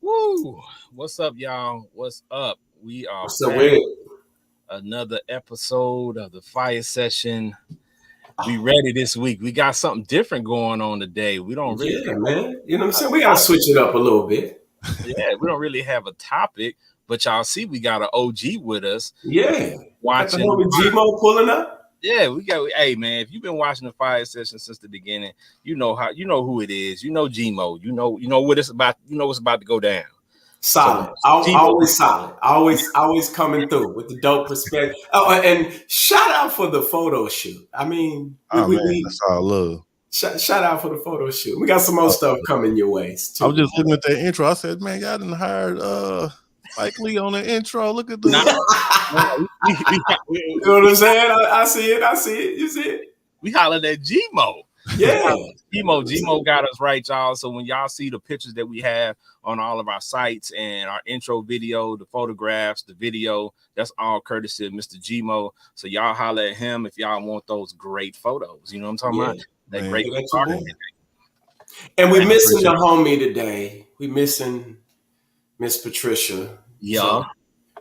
Woo! What's up, y'all? What's up? We are back. Another episode of the Fiyah Session. We ready this week. We got something different going on today. We don't really, man. You know what I'm saying? We gotta switch it up a little bit. Yeah, we don't really have a topic, but y'all see, we got an OG with us. Yeah, watching Gmo pulling up. Yeah, we got. Hey, man, if you've been watching the Fiyah Session since the beginning, you know who it is. You know Gmo. You know what it's about. You know what's about to go down. Solid. Always solid. Always coming through with the dope perspective. Oh, and shout out for the photo shoot. I mean, that's all love. Shout out for the photo shoot. We got some more stuff coming your ways too. I was just looking at that intro. I said, man, y'all done hired Mike Lee on the intro. Look at this. You know what I'm saying? I see it. You see it? We hollered at Gmo. Yeah. Gmo got us right, y'all. So when y'all see the pictures that we have on all of our sites and our intro video, the photographs, the video, that's all courtesy of Mr. Gmo. So y'all holler at him if y'all want those great photos. You know what I'm talking about? That great photography. And we're missing the homie today. We missing Miss Patricia. Yeah.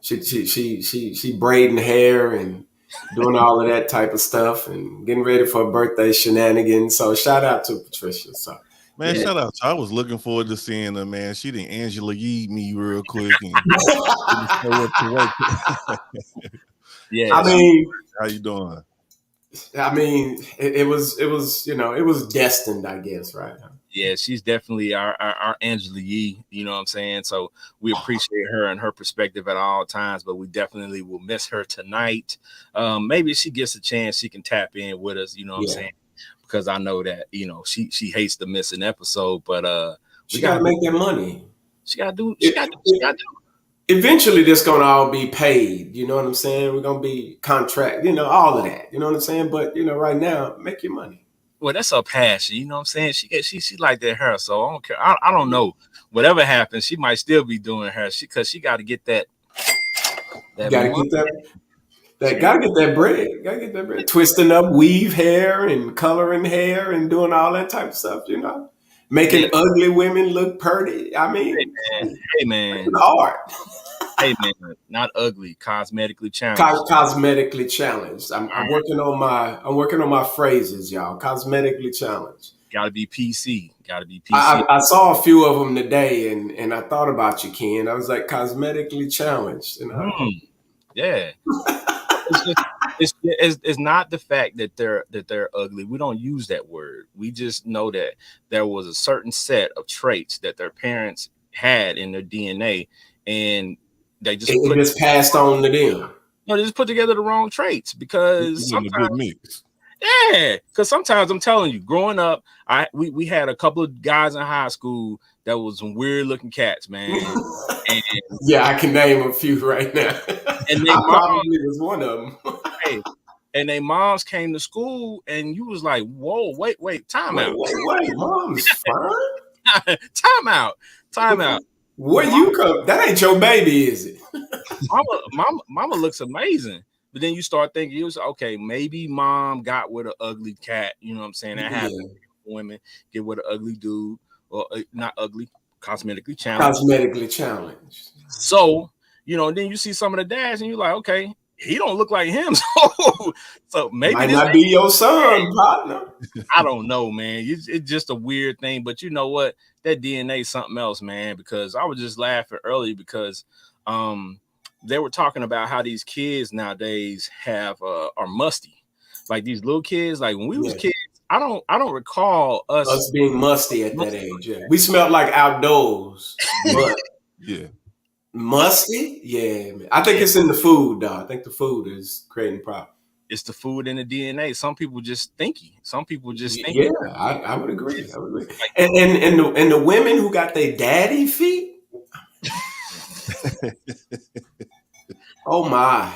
So she braiding hair and doing all of that type of stuff and getting ready for a birthday shenanigans. So shout out to Patricia. So man, shout out. I was looking forward to seeing her, man. She didn't Angela Yee me real quick. And yeah. I mean, how you doing? I mean, it was it was destined, I guess, right? Yeah, she's definitely our Angela Yee, you know what I'm saying? So we appreciate her and her perspective at all times, but we definitely will miss her tonight. Maybe if she gets a chance, she can tap in with us, you know what I'm saying? Because I know that, she hates to miss an episode, but she gotta make that money. She gotta do. Eventually this gonna all be paid, you know what I'm saying? We're gonna be contract, all of that, you know what I'm saying? But right now, make your money. Well, that's her passion, you know what I'm saying? She like that hair, so I don't care. I don't know. Whatever happens, she might still be doing hair. Because she got to get that. Gotta get that bread. Gotta get that bread. Twisting up weave hair and coloring hair and doing all that type of stuff, making ugly women look pretty. I mean, hey man, it's hard. Hey man, not ugly, cosmetically challenged. Cosmetically challenged. I'm working on my phrases, y'all. Cosmetically challenged. Gotta be PC. I saw a few of them today, and I thought about you, Ken. I was like, cosmetically challenged. Yeah. It's not the fact that they're ugly. We don't use that word. We just know that there was a certain set of traits that their parents had in their DNA, and they just passed on to them. No, they just put together the wrong traits because sometimes, because sometimes I'm telling you, growing up, we had a couple of guys in high school that was some weird looking cats, man. And, yeah, I can name a few right now. And I probably was one of them. Hey, and their moms came to school, and you was like, "Whoa, wait, time out, wait, mom's fine. time out." Where you come? That ain't your baby, is it? Mama looks amazing. But then you start thinking, it was okay, maybe mom got with an ugly cat. You know what I'm saying? That happens. Women get with an ugly dude, or not ugly, cosmetically challenged. So, then you see some of the dads and you're like, okay, he don't look like him. So maybe might not be your son, partner. I don't know, man. It's just a weird thing. But you know what? That DNA is something else, man, because I was just laughing earlier because they were talking about how these kids nowadays are musty. Like these little kids, like when we was kids, I don't recall us being musty at that age. Yeah. We smelled like outdoors. But Musty? Yeah, man. I think it's in the food, though. I think the food is creating a problem. It's the food and the DNA. Some people just stinky. Some people just stink. Yeah, I would agree. I would agree. And the women who got their daddy feet. Oh my.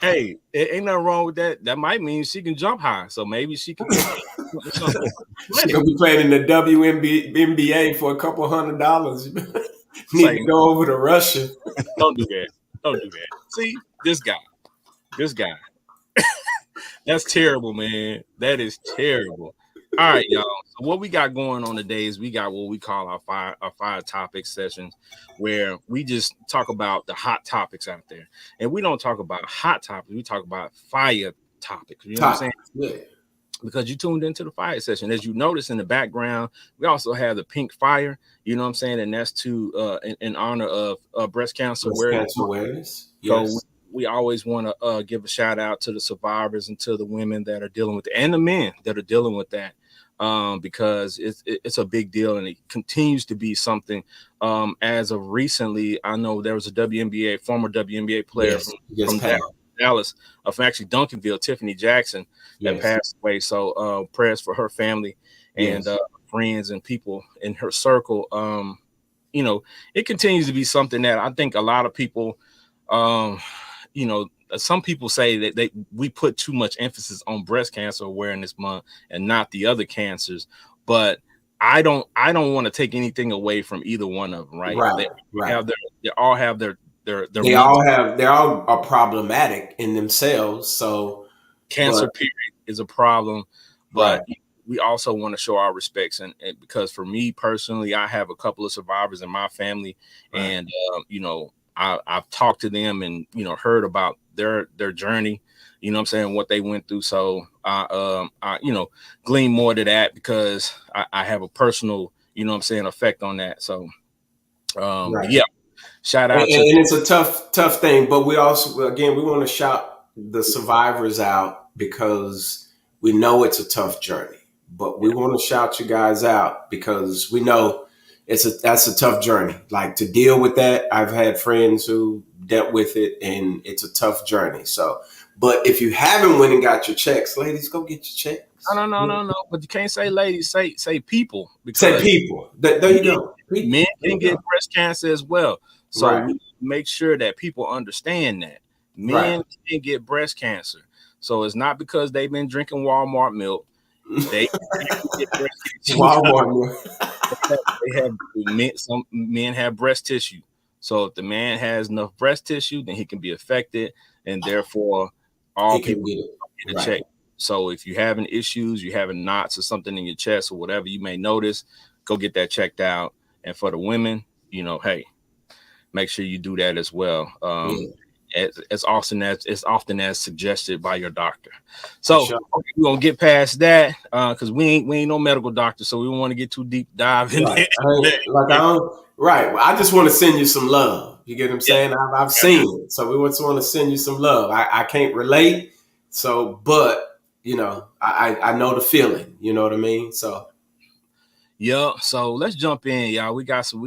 Hey, it ain't nothing wrong with that. That might mean she can jump high. So maybe she can She's gonna be playing in the WNBA for a couple $100. Need to go over to Russia. Don't do that. Don't do that. See, this guy. That's terrible, man. That is terrible. All right, y'all. So what we got going on today is we got what we call our five topic sessions, where we just talk about the hot topics out there, and we don't talk about hot topics. We talk about fire topics. You know what I'm saying? Yeah. Because you tuned into the fire session. As you notice in the background, we also have the pink fire. You know what I'm saying? And that's in honor of breast cancer awareness. Yes. So we always want to give a shout out to the survivors and to the women that are dealing with it, and the men that are dealing with that, because it's a big deal, and it continues to be something. As of recently, I know there was a former WNBA player from Dallas, from actually Duncanville, Tiffany Jackson, that passed away. So prayers for her family and friends and people in her circle. You know, it continues to be something that I think a lot of people, you know, some people say that we put too much emphasis on breast cancer awareness month and not the other cancers, but I don't want to take anything away from either one of them, right? They all are problematic in themselves. So cancer period is a problem, but we also want to show our respects, and because for me personally, I have a couple of survivors in my family, and you know, I've talked to them and, you know, heard about their journey, you know what I'm saying, what they went through. So I you know, glean more to that because I have a personal, you know what I'm saying, effect on that. So yeah, shout out. And it's a tough thing, but we also, again, we want to shout the survivors out because we know it's a tough journey, but we want to shout you guys out because we know that's a tough journey. Like, to deal with that, I've had friends who dealt with it, and it's a tough journey. So, but if you haven't went and got your checks, ladies, go get your checks. No. But you can't say ladies, say people. Say people. There you go. Men can get breast cancer as well. So we make sure that people understand that men can get breast cancer. So it's not because they've been drinking Walmart milk. They get breast cancer. Walmart milk. Some men have breast tissue. So if the man has enough breast tissue, then he can be affected, and therefore all people get a check. So if you're having issues, you're having knots or something in your chest or whatever you may notice, go get that checked out. And for the women, you know, hey, make sure you do that as well. As often as suggested by your doctor. So we're gonna get past that because we ain't no medical doctor, so we don't want to get too deep dive in there. I just want to send you some love. You get what I'm saying? I've seen it, so we just want to send you some love. I can't relate, so but you know, I know the feeling. You know what I mean? So yeah. So let's jump in, y'all. We got some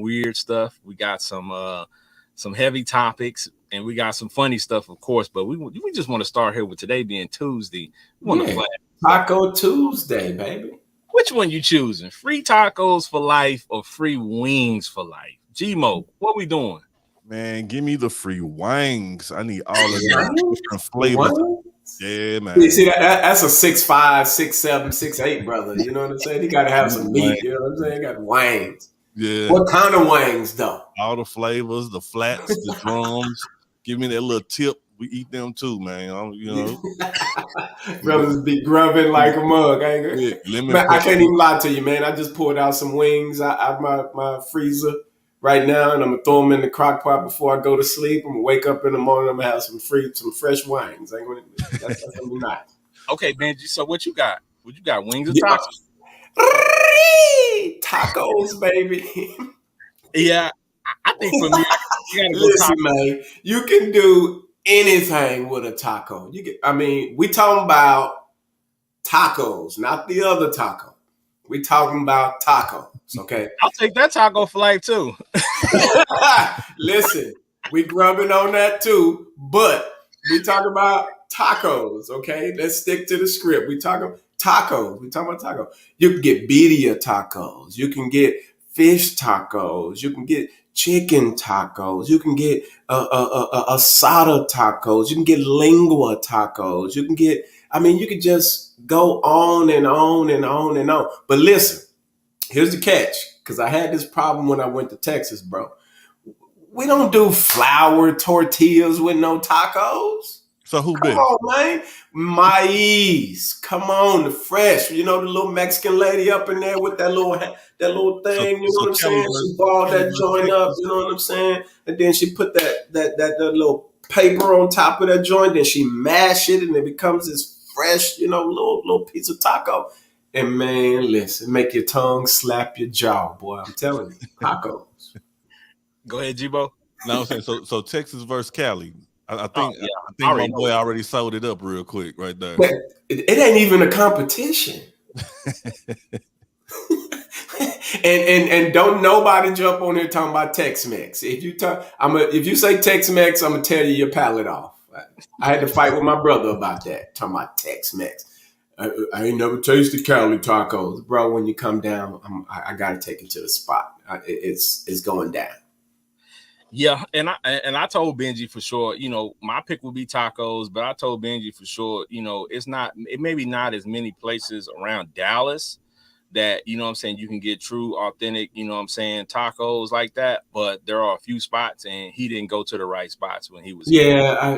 weird stuff. We got some heavy topics, and we got some funny stuff, of course, but we just want to start here with today being Tuesday. We want to play Taco Tuesday, baby. Which one you choosing? Free tacos for life or free wings for life? G-Mo, what we doing? Man, give me the free wings. I need all of the different flavors. Yeah, man. You see, that's a 6'5", 6'7", 6'8", brother. You know what I'm saying? He got to have some meat. You know what I'm saying? He got wings. Yeah. What kind of wings, though? All the flavors, the flats, the drums. Give me that little tip. We eat them too, man. You know, brothers be grubbing like a mug. I can't even lie to you, man. I just pulled out some wings out of my freezer right now, and I'm gonna throw them in the crock pot before I go to sleep. I'm gonna wake up in the morning. I'm gonna have some fresh wings. That's gonna be nice. Okay, Benji. So what you got? What you got? Wings or tacos? Tacos, baby. Yeah, I think for me, you gotta go listen, man. You can do anything with a taco. We talking about tacos, not the other taco. We talking about taco. Okay. I'll take that taco for life too. Listen, we grubbing on that too, but we talk about tacos. Okay, let's stick to the script. We talking tacos. We talking about tacos. You can get birria tacos. You can get fish tacos. You can get chicken tacos. You can get asada tacos. You can get lingua tacos. You can get. I mean, you could just go on and on and on and on. But listen, here's the catch, because I had this problem when I went to Texas, bro. We don't do flour tortillas with no tacos. So who Come did? on, man. Maize. Come on, the fresh. You know, the little Mexican lady up in there with that little thing. You know what I'm saying? She balled that joint up. You know what I'm saying? And then she put that little paper on top of that joint. Then she mash it, and it becomes this fresh, you know, little piece of taco. And man, listen, make your tongue slap your jaw, boy. I'm telling you, tacos. Go ahead, G-Bo. No, I'm saying so Texas versus Cali. I think my boy already sold it up real quick right there. But it ain't even a competition. and don't nobody jump on here talking about Tex-Mex. If you say Tex-Mex, I'm gonna tear your palate off. I had to fight with my brother about that. Talking about Tex-Mex. I ain't never tasted Cali tacos, bro. When you come down, I gotta take you to the spot. It's going down. Yeah, and I told Benji for sure, you know, my pick would be tacos, but I told Benji for sure, you know, it maybe not as many places around Dallas that, you know what I'm saying, you can get true, authentic, you know what I'm saying, tacos like that, but there are a few spots, and he didn't go to the right spots when he was here. Yeah,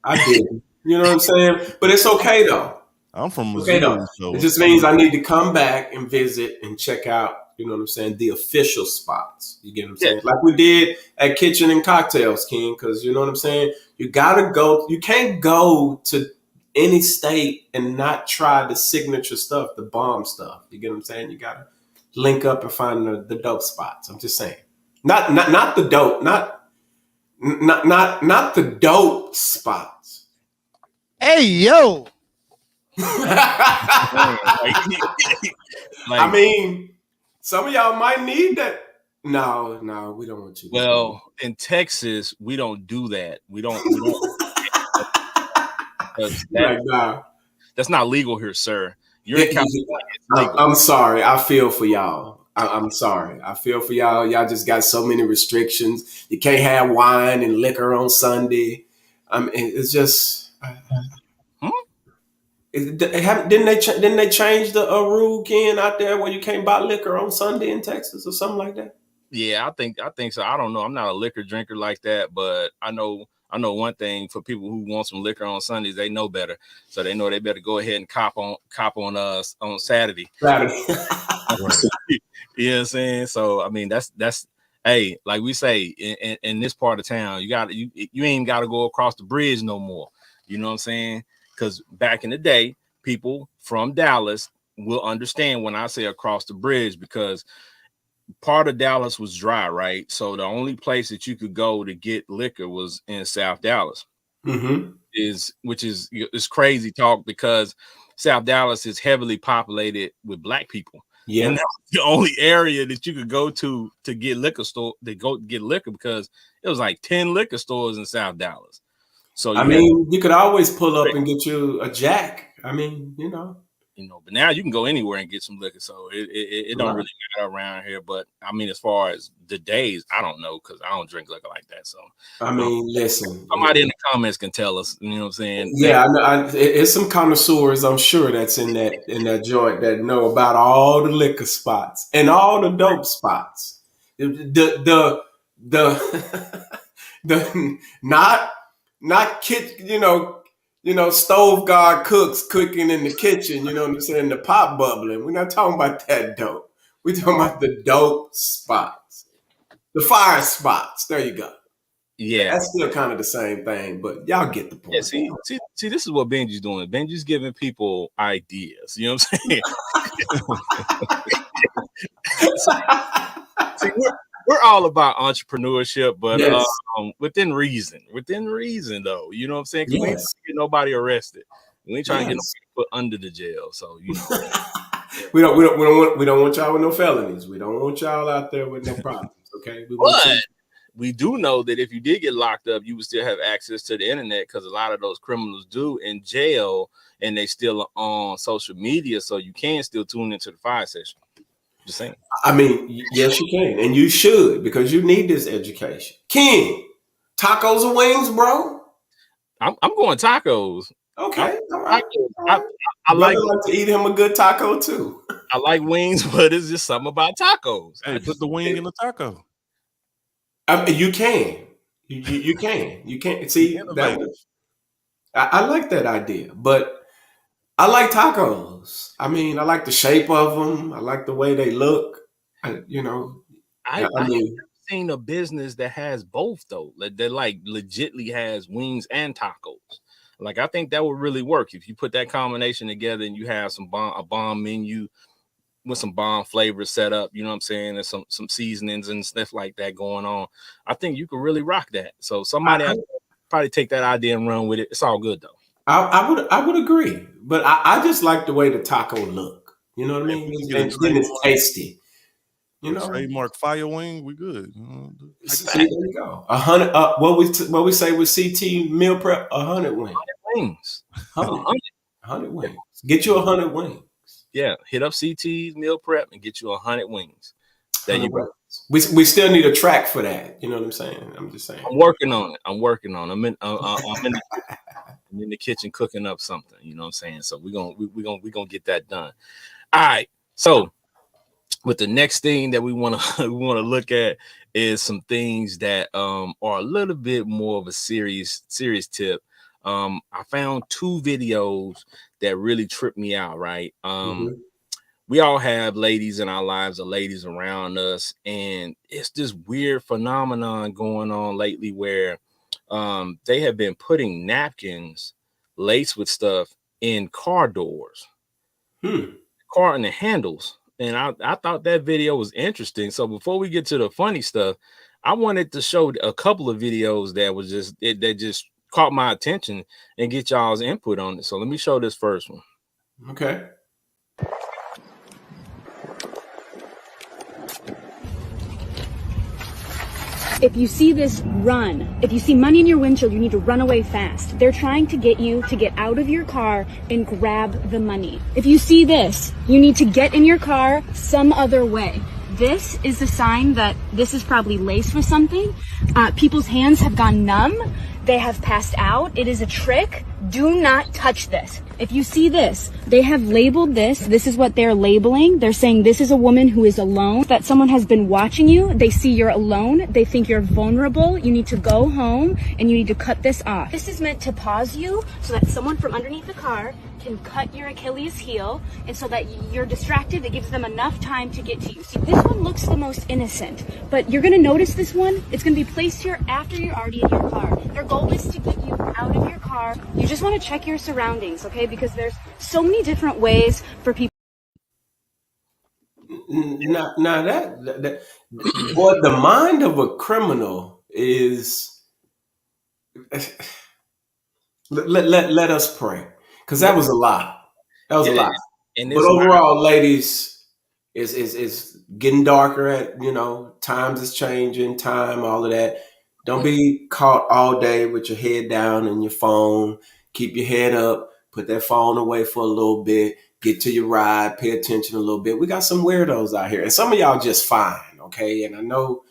I did. You know what I'm saying? But it's okay, though. I'm from Missouri, so it just means I need to come back and visit and check out, you know what I'm saying, the official spots. You get what I'm saying? Like we did at Kitchen and Cocktails, King, because you know what I'm saying? You gotta go, you can't go to any state and not try the signature stuff, the bomb stuff. You get what I'm saying? You gotta link up and find the dope spots. I'm just saying. Not the dope, not the dope spots. Hey yo. I mean, some of y'all might need that. No, we don't want you. Well, in Texas, we don't do that. We don't that's not legal here, sir. You're in California. I'm sorry. I feel for y'all. I'm sorry. I feel for y'all. Y'all just got so many restrictions. You can't have wine and liquor on Sunday. I mean, it's just. Didn't they change the rule, Ken, out there where you can't buy liquor on Sunday in Texas or something like that? Yeah, I think so. I don't know. I'm not a liquor drinker like that, but I know one thing, for people who want some liquor on Sundays, they know better. So they know they better go ahead and cop on us on Saturday. You know what I'm saying? So I mean, that's hey, like we say in this part of town, you ain't got to go across the bridge no more. You know what I'm saying? Because back in the day, people from Dallas will understand when I say across the bridge, because part of Dallas was dry, right? So the only place that you could go to get liquor was in South Dallas. Which is crazy talk, because South Dallas is heavily populated with Black people. Yeah, and that's the only area that you could go to get liquor because it was like 10 liquor stores in South Dallas. So you could always pull up and get you a Jack. I mean, you know, but now you can go anywhere and get some liquor. So it don't really matter around here. But I mean, as far as the days, I don't know, because I don't drink liquor like that. So I mean, listen, somebody in the comments can tell us. You know what I'm saying? Yeah, it's some connoisseurs, I'm sure, that's in that joint that know about all the liquor spots and all the dope spots. The not kid, you know, stove guard cooks cooking in the kitchen, you know what I'm saying, the pot bubbling. We're not talking about that dope. We're talking about the dope spots, the fire spots. There you go. Yeah, that's still kind of the same thing, but y'all get the point. Yeah, see, this is what Benji's doing. Benji's giving people ideas. You know what I'm saying? See, we're all about entrepreneurship, but yes. Within reason, though. You know what I'm saying? Because we ain't trying to get nobody arrested. We ain't trying to get nobody put under the jail. So, you know. We don't want y'all with no felonies. We don't want y'all out there with no problems. Okay, we do know that if you did get locked up, you would still have access to the internet, because a lot of those criminals do in jail, and they still on social media, so you can still tune into the Fiyah session. Just saying. I mean, yes, you can, and you should, because you need this education. Ken, tacos or wings, bro? I'm going tacos. Okay, all right. I like to eat him a good taco too. I like wings, but it's just something about tacos. Hey, put the wing in the taco. I mean, you can. You can. See, I like that idea, but I like tacos. I mean, I like the shape of them. I like the way they look. I mean, seen a business that has both though. That like legitly has wings and tacos. Like, I think that would really work if you put that combination together and you have a bomb menu with some bomb flavors set up, you know what I'm saying, and some seasonings and stuff like that going on. I think you could really rock that. So somebody probably take that idea and run with it. It's all good though. I would agree, but I just like the way the taco look. You know what I mean? And then it's tasty. You know, trademark fire wing, we good. See, there you go. 100. What we say with CT meal prep? 100 wings. 100 wings. 100 wings. Get you 100 wings. Yeah, hit up CT's meal prep and get you 100 wings. There you go. We still need a track for that. You know what I'm saying? I'm just saying. I'm working on it. I'm in the kitchen cooking up something. You know what I'm saying? So we're gonna get that done. All right. So, with the next thing that we want to look at is some things that are a little bit more of a serious tip. I found 2 videos that really tripped me out, right? We all have ladies in our lives or ladies around us, and it's this weird phenomenon going on lately where they have been putting napkins laced with stuff in car doors, car and the handles. And I thought that video was interesting. So before we get to the funny stuff, I wanted to show a couple of videos that just caught my attention and get y'all's input on it. So let me show this first one. Okay. If you see this, run. If you see money in your windshield, you need to run away fast. They're trying to get you to get out of your car and grab the money. If you see this, you need to get in your car some other way. This is a sign that this is probably laced with something. People's hands have gone numb. They have passed out. It is a trick. Do not touch this. If you see this, they have labeled this. This is what they're labeling. They're saying this is a woman who is alone, that someone has been watching you. They see you're alone. They think you're vulnerable. You need to go home and you need to cut this off. This is meant to pause you so that someone from underneath the car can cut your Achilles heel, and so that you're distracted. It gives them enough time to get to you. See, this one looks the most innocent, but you're gonna notice this one. It's gonna be placed here after you're already in your car. Their goal is to get you out of your car. You just wanna check your surroundings, okay? Because there's so many different ways for people. Now that boy, the mind of a criminal is. Let us pray. Because that was a lot. That was a lot. But overall, ladies, it's getting darker. Times is changing. All of that. Don't be caught all day with your head down and your phone. Keep your head up. Put that phone away for a little bit. Get to your ride. Pay attention a little bit. We got some weirdos out here, and some of y'all just fine. Okay, and I know.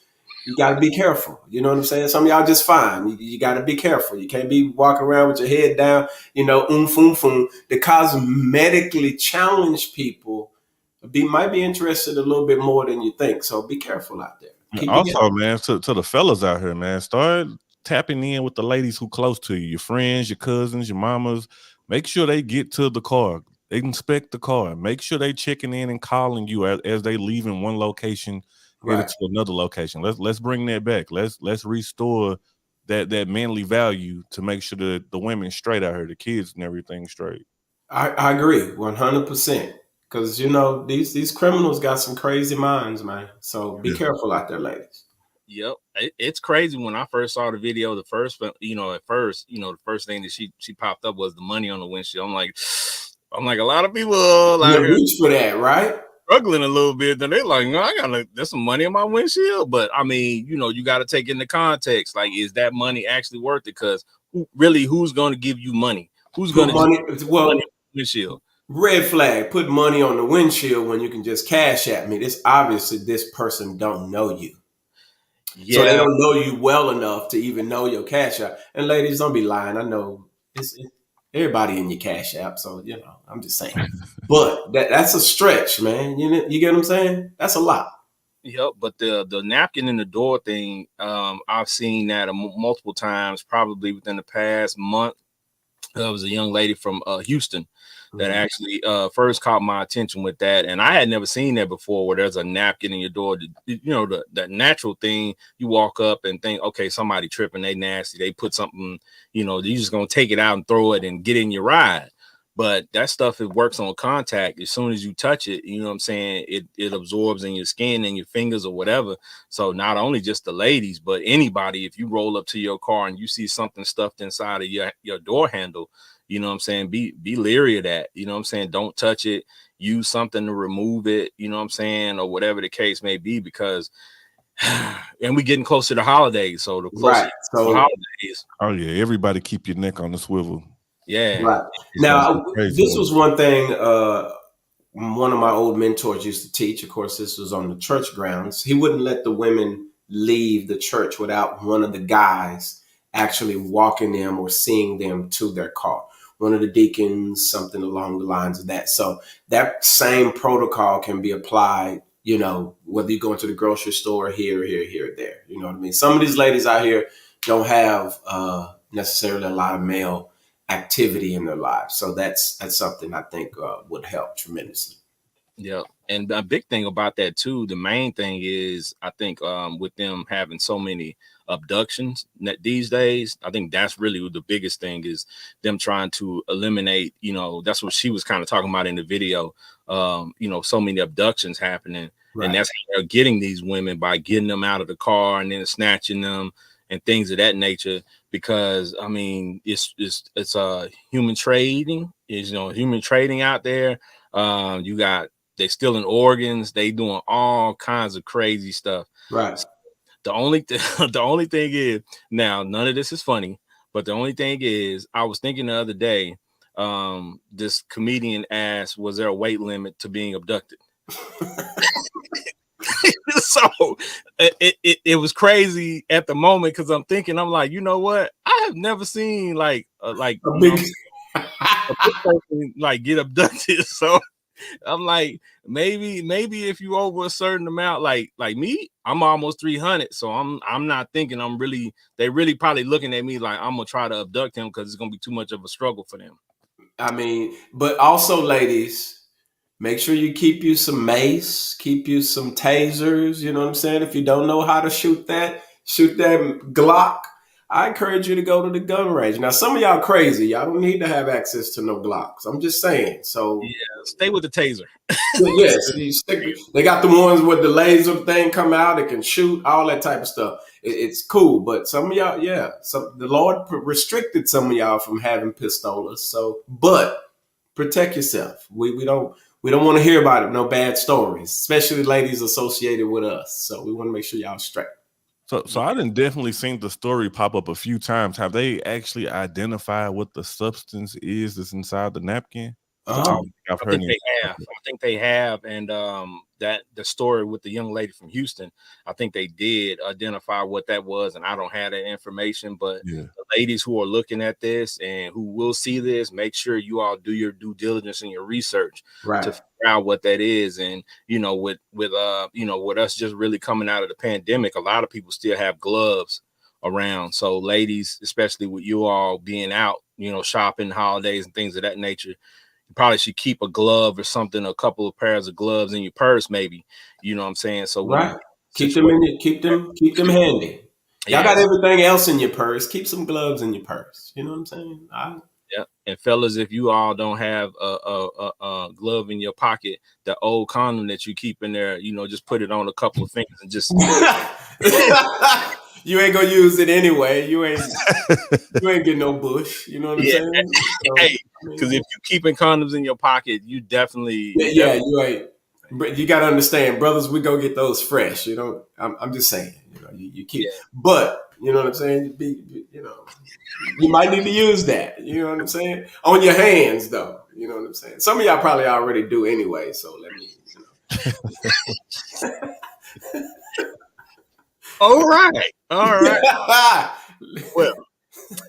You got to be careful. You know what I'm saying? Some of y'all just fine. You got to be careful. You can't be walking around with your head down, The cosmetically challenged people might be interested a little bit more than you think. So be careful out there. Also, man, to the fellas out here, man, start tapping in with the ladies who close to you, your friends, your cousins, your mamas. Make sure they get to the car. They inspect the car. Make sure they checking in and calling you as they leaving one location. Headed to another location. Let's bring that back. Let's restore that manly value to make sure that the women straight out here, the kids and everything straight. I agree 100%. Because these criminals got some crazy minds, man. So be careful out there, ladies. Yep, it's crazy. When I first saw the video, the first thing that she popped up was the money on the windshield. I'm like, I'm like, a lot of people out here reach for that, right? Struggling a little bit. Then they're like, no, there's some money in my windshield. But I mean, you got to take into context. Like, is that money actually worth it? Because who's going to give you money? Who's going to money? Well, money on the windshield? Red flag. Put money on the windshield when you can just cash at me. This obviously this person don't know you. Yeah. So they don't know you well enough to even know your cash app. And ladies, don't be lying. I know it's everybody in your cash app. So, I'm just saying. But that's a stretch, man. You get what I'm saying? That's a lot. Yep. But the napkin in the door thing, I've seen that multiple times, probably within the past month. There was a young lady from Houston that actually first caught my attention with that. And I had never seen that before, where there's a napkin in your door. That natural thing, you walk up and think, okay, somebody tripping, they nasty. They put something, you're just going to take it out and throw it and get in your ride. But that stuff, it works on contact. As soon as you touch it, you know what I'm saying, it absorbs in your skin and your fingers or whatever. So not only just the ladies, but anybody, if you roll up to your car and you see something stuffed inside of your door handle, you know what I'm saying, be leery of that. You know what I'm saying? Don't touch it. Use something to remove it, you know what I'm saying, or whatever the case may be, because and we're getting closer to holidays. So the closer to holidays. Oh yeah, everybody keep your neck on the swivel. Yeah. Right. Now, this was one thing one of my old mentors used to teach. Of course, this was on the church grounds. He wouldn't let the women leave the church without one of the guys actually walking them or seeing them to their car. One of the deacons, something along the lines of that. So that same protocol can be applied, whether you go into the grocery store, here, there. You know what I mean? Some of these ladies out here don't have necessarily a lot of male activity in their lives. So that's something I think would help tremendously. Yeah. And a big thing about that too, the main thing is, I think with them having so many abductions these days, I think that's really the biggest thing, is them trying to eliminate, that's what she was kind of talking about in the video, so many abductions happening. Right. And that's how they're getting these women, by getting them out of the car and then snatching them and things of that nature. Because I mean, it's human trading, human trading out there. They stealing organs, they doing all kinds of crazy stuff. Right. So the only thing is, now none of this is funny, but the only thing is, I was thinking the other day, this comedian asked, was there a weight limit to being abducted? So it was crazy at the moment, because I'm like, you know what? I have never seen a big person get abducted. So I'm like, maybe if you over a certain amount, like me, I'm almost 300. So I'm not thinking they really probably looking at me like I'm gonna try to abduct him, because it's gonna be too much of a struggle for them. I mean, but also, ladies, make sure you keep you some mace, keep you some tasers. You know what I'm saying? If you don't know how to shoot that Glock, I encourage you to go to the gun range. Now, some of y'all crazy. Y'all don't need to have access to no Glocks. I'm just saying. So yeah, stay with the taser. Yes, they got the ones with the laser thing come out. It can shoot, all that type of stuff. It's cool. But some of y'all, the Lord restricted some of y'all from having pistolas. So, but protect yourself. We don't want to hear about it. No bad stories, especially ladies associated with us. So we want to make sure y'all straight. So I done definitely seen the story pop up a few times. Have they actually identified what the substance is that's inside the napkin? I think they have. And that the story with the young lady from Houston, I think they did identify what that was, and I don't have that information. But the ladies who are looking at this and who will see this, make sure you all do your due diligence and your research to figure out what that is. And with us just really coming out of the pandemic, a lot of people still have gloves around. So ladies, especially with you all being out, shopping, holidays and things of that nature, probably should keep a glove or something, a couple of pairs of gloves in your purse, maybe. You know what I'm saying? So keep them handy. Y'all got everything else in your purse. Keep some gloves in your purse. You know what I'm saying? Yeah. And fellas, if you all don't have a glove in your pocket, the old condom that you keep in there, just put it on a couple of fingers and just you ain't gonna use it anyway. You ain't getting no bush. You know what I'm saying? So, Because if you keeping condoms in your pocket, you definitely you ain't. But you got to understand, brothers, we go get those fresh. You know, I'm just saying. You know, you keep, but you know what I'm saying. You might need to use that. You know what I'm saying? On your hands, though. You know what I'm saying? Some of y'all probably already do anyway. So let me. All right. Well,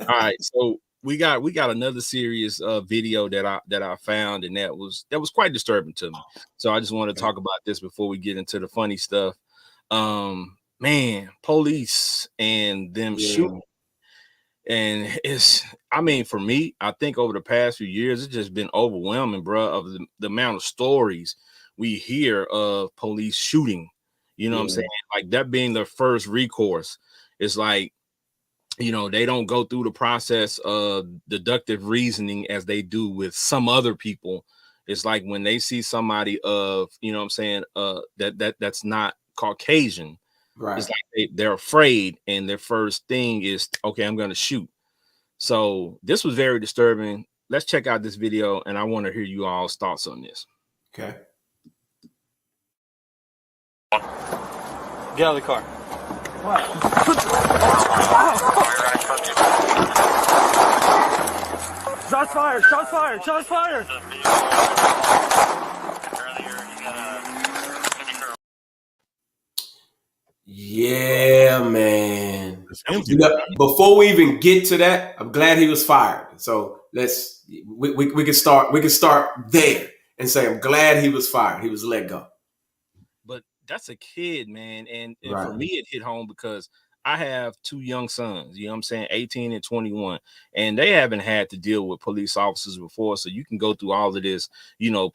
all right. So we got another serious video that I found, and that was quite disturbing to me. So I just want to talk about this before we get into the funny stuff. Man, police and them shooting. And for me, I think over the past few years, it's just been overwhelming, bro, of the amount of stories we hear of police shooting. You know what I'm saying? Like that being their first recourse. It's like, they don't go through the process of deductive reasoning as they do with some other people. It's like when they see somebody that's not Caucasian. Right. It's like they're afraid, and their first thing is, okay, I'm going to shoot. So this was very disturbing. Let's check out this video, and I want to hear you all's thoughts on this. Okay. Get out of the car. What? Shots fired! Shots fired! Shots fired! Yeah, man. Before we even get to that, I'm glad he was fired. So we can start there and say I'm glad he was fired. He was let go. But that's a kid, man, and right. For me it hit home because I have two young sons, 18 and 21, and they haven't had to deal with police officers before. So you can go through all of this,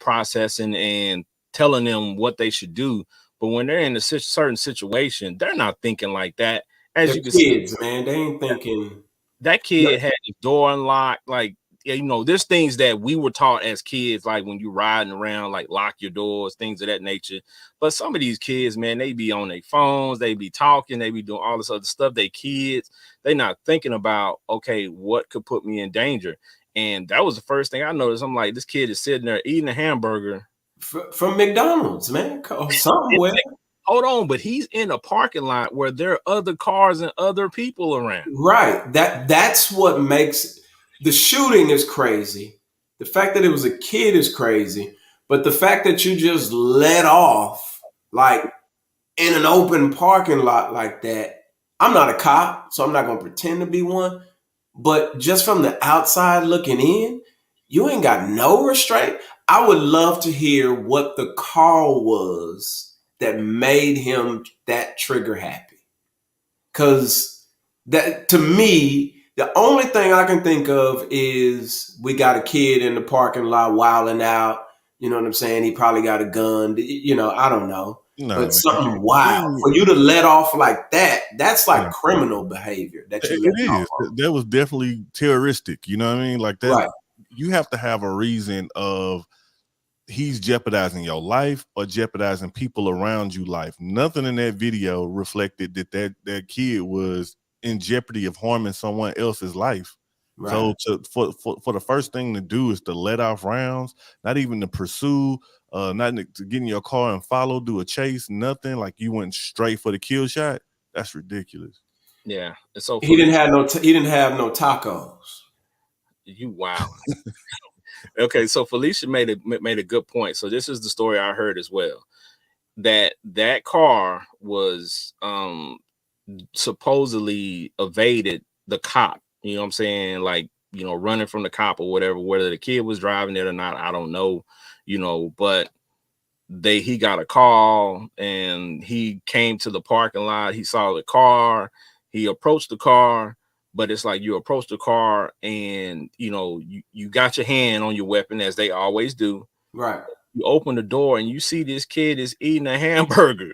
processing and telling them what they should do. But when they're in a certain situation, they're not thinking like that. As you can see, man, they ain't thinking. That kid had the door unlocked. Like, there's things that we were taught as kids, like when you're riding around, like lock your doors, things of that nature. But some of these kids, man, they be on their phones, they be talking, they be doing all this other stuff. They kids, they not thinking about, okay, what could put me in danger? And that was the first thing I noticed. I'm like, this kid is sitting there eating a hamburger. From McDonald's, man, somewhere. Hold on, but he's in a parking lot where there are other cars and other people around. Right. That's what makes the shooting is crazy. The fact that it was a kid is crazy, but the fact that you just let off like in an open parking lot like that. I'm not a cop, so I'm not going to pretend to be one. But just from the outside looking in, you ain't got no restraint. I would love to hear what the call was that made him that trigger happy. Because that, to me, the only thing I can think of is we got a kid in the parking lot wilding out. You know what I'm saying? He probably got a gun. I don't know. No, but something wild. For you to let off like that, that's like criminal behavior. That it is. That was definitely terroristic. You know what I mean? Like that. Right. You have to have a reason of he's jeopardizing your life or jeopardizing people around you life. Nothing in that video reflected that kid was in jeopardy of harming someone else's life. Right. So for the first thing to do is to let off rounds, not even to pursue, not to get in your car and follow, do a chase, nothing. Like you went straight for the kill shot. That's ridiculous. Yeah. So he didn't have no tacos. You wow. Okay, so Felicia made a good point. So this is the story I heard as well. That car was supposedly evaded the cop. You know what I'm saying? Like, running from the cop or whatever, whether the kid was driving it or not, I don't know, but he got a call and he came to the parking lot. He saw the car. He approached the car. But it's like you approach the car and, you got your hand on your weapon as they always do. Right. You open the door and you see this kid is eating a hamburger,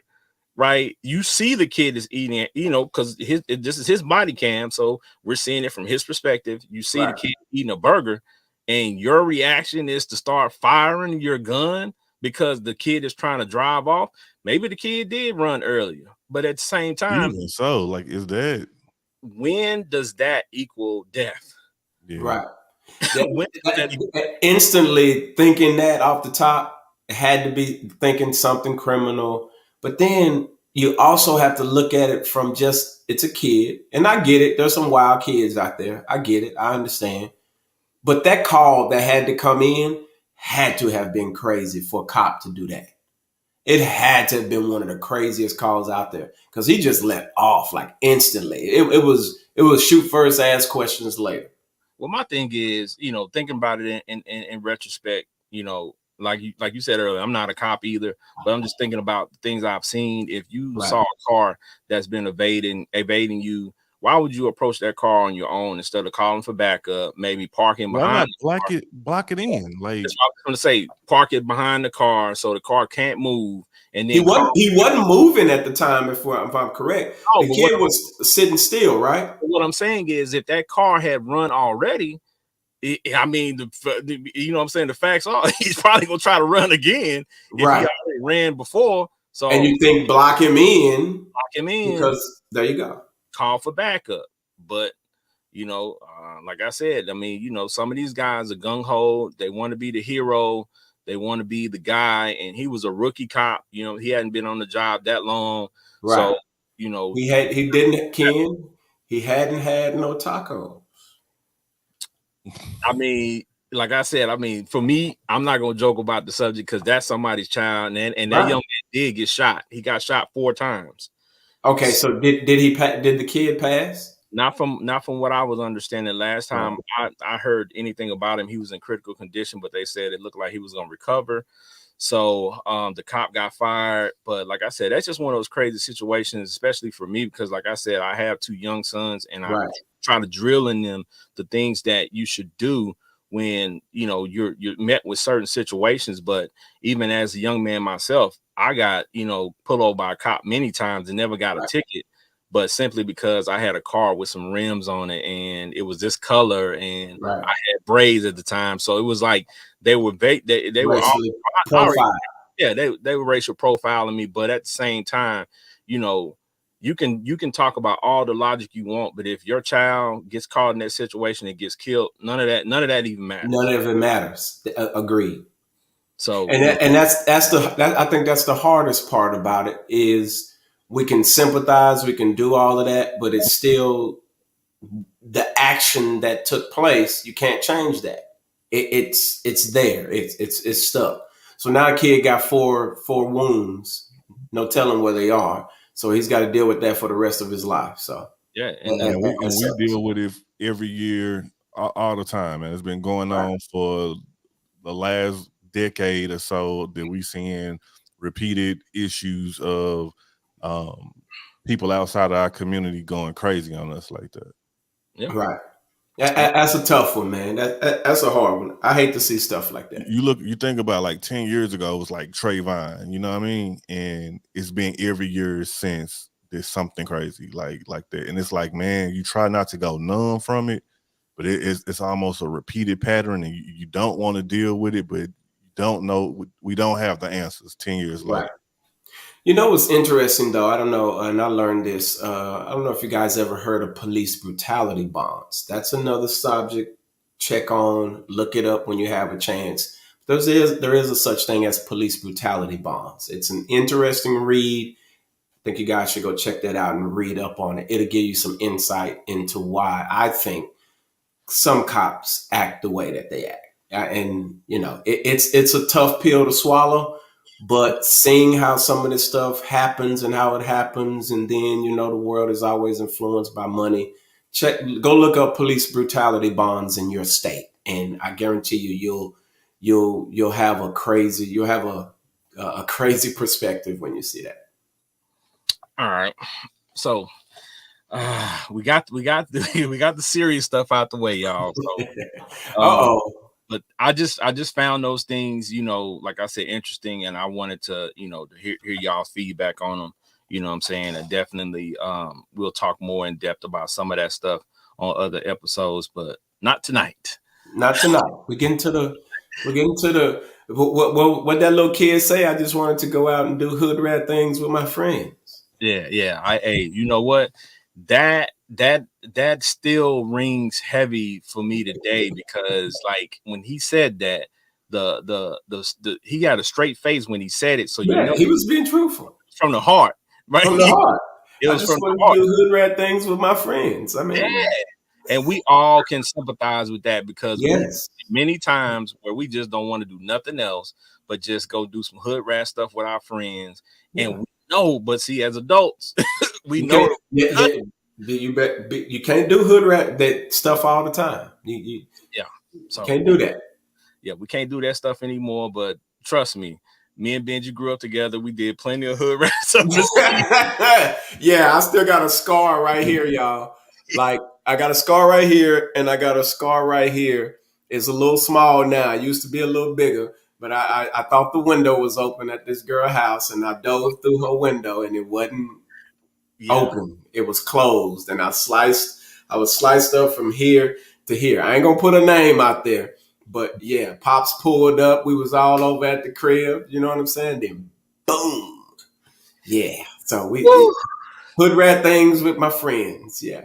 right? You see the kid is eating it, because this is his body cam. So we're seeing it from his perspective. You see the kid eating a burger and your reaction is to start firing your gun because the kid is trying to drive off. Maybe the kid did run earlier, but at the same time. Even so, like, is that. When does that equal death? Yeah. Right. Instantly thinking that off the top, had to be thinking something criminal. But then you also have to look at it from just, it's a kid. And I get it. There's some wild kids out there. I get it. I understand. But that call that had to come in had to have been crazy for a cop to do that. It had to have been one of the craziest calls out there because he just let off like instantly. It was shoot first, ask questions later. Well, my thing is, thinking about it in retrospect, like you said earlier, I'm not a cop either, but I'm just thinking about the things I've seen. If you saw a car that's been evading you, why would you approach that car on your own instead of calling for backup, maybe parking behind block it in? Like, that's what I was going to say, park it behind the car so the car can't move. And then he wasn't moving at the time, if I'm correct. The kid was sitting still, right? What I'm saying is, if that car had run already, I mean, you know what I'm saying? The facts are he's probably going to try to run again if he already ran before. So, and you think block him in because there you go. Call for backup. But, like I said, I mean, some of these guys are gung-ho. They want to be the hero. They want to be the guy. And he was a rookie cop. He hadn't been on the job that long. Right. So, he hadn't had no tacos. I mean, like I said, for me, I'm not going to joke about the subject because that's somebody's child. And that young man did get shot. He got shot 4 times. Okay, so did the kid pass? Not from what I was understanding. Last time I heard anything about him, he was in critical condition, but they said it looked like he was going to recover. So the cop got fired. But like I said, that's just one of those crazy situations, especially for me, because like I said, I have 2 young sons and I try to drill in them the things that you should do when, you're met with certain situations. But even as a young man myself, I got, pulled over by a cop many times and never got a ticket, but simply because I had a car with some rims on it and it was this color and I had braids at the time. So it was like they were they were they were racial profiling me, but at the same time, you can talk about all the logic you want, but if your child gets caught in that situation and gets killed, none of that even matters. None of it matters. Agreed. So and I think that's the hardest part about it is we can sympathize, we can do all of that, but it's still the action that took place. You can't change that. It's there. It's stuck. So now a kid got four wounds, no telling where they are. So he's got to deal with that for the rest of his life. So we deal with it every year, all the time, and it's been going on for the last decade or so that we seeing repeated issues of people outside of our community going crazy on us like that. Yeah, right. That's a tough one, man. That's a hard one. I hate to see stuff like that. You think about like 10 years ago, it was like Trayvon, you know what I mean? And it's been every year since there's something crazy like that. And it's like, man, you try not to go numb from it, but it's almost a repeated pattern and you don't want to deal with it, but you don't know. We don't have the answers 10 years later. You know what's interesting, though? I don't know, and I learned this. I don't know if you guys ever heard of police brutality bonds. That's another subject. Check on, look it up when you have a chance. There is a such thing as police brutality bonds. It's an interesting read. I think you guys should go check that out and read up on it. It'll give you some insight into why I think some cops act the way that they act. And, it's a tough pill to swallow. But seeing how some of this stuff happens and how it happens, and then, the world is always influenced by money. Go look up police brutality bonds in your state. And I guarantee you'll have a crazy perspective when you see that. All right. So we got the serious stuff out the way, y'all. So, but I just found those things, like I said, interesting, and I wanted to, to hear y'all's feedback on them. You know what I'm saying? And definitely we'll talk more in depth about some of that stuff on other episodes, but not tonight. Not tonight. We're getting to the what that little kid say. I just wanted to go out and do hood rat things with my friends. Yeah. Hey, you know what? That that still rings heavy for me today, because like when he said that, the he got a straight face when he said it, so you know he was being truthful from the heart, right? From the heart. It was I just from wanted the heart. to do hood rat things with my friends. I mean, and we all can sympathize with that, because yes, many times where we just don't want to do nothing else but just go do some hood rat stuff with our friends, and we know. But see, as adults, we know. You can't do hood rat that stuff all the time. So can't do that. Yeah, we can't do that stuff anymore. But trust me, me and Benji grew up together. We did plenty of hood rat stuff. Yeah, I still got a scar right here, y'all. Like, I got a scar right here, and I got a scar right here. It's a little small now. It used to be a little bigger, but I thought the window was open at this girl's house, and I dove through her window, and it wasn't open. It was closed, and I was sliced up from here to here. I ain't gonna put a name out there, but yeah, Pops pulled up. We was all over at the crib. You know what I'm saying? Then boom. Yeah. So we hood rat things with my friends. Yeah.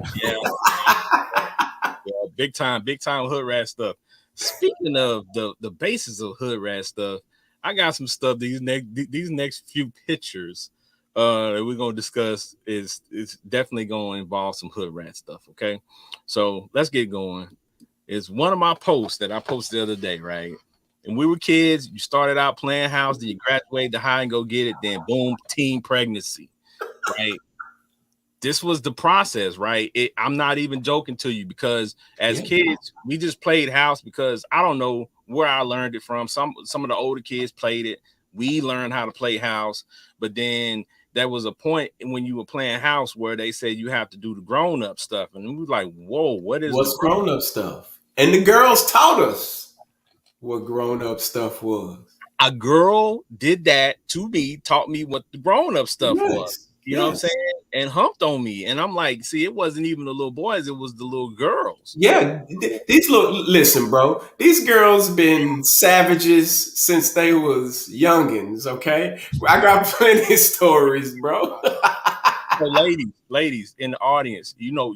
Big time hood rat stuff. Speaking of the basis of hood rat stuff, I got some stuff. These next few pictures that we're gonna discuss is definitely gonna involve some hood rat stuff. Okay, so let's get going. It's one of my posts that I posted the other day, right? And we were kids. You started out playing house, then you graduated to high and go get it. Then boom, teen pregnancy, right? This was the process, right? I'm not even joking to you, because as kids, we just played house because I don't know where I learned it from. Some of the older kids played it. We learned how to play house, but then there was a point when you were playing house where they said you have to do the grown-up stuff, and we were like, "Whoa, what's grown-up stuff?" And the girls taught us what grown-up stuff was. A girl did that to me, taught me what the grown-up stuff was. You know what I'm saying? And humped on me. And I'm like, see, it wasn't even the little boys, it was the little girls. Yeah. Listen, bro. These girls been savages since they was youngins, okay? I got plenty of stories, bro. So ladies in the audience, you know.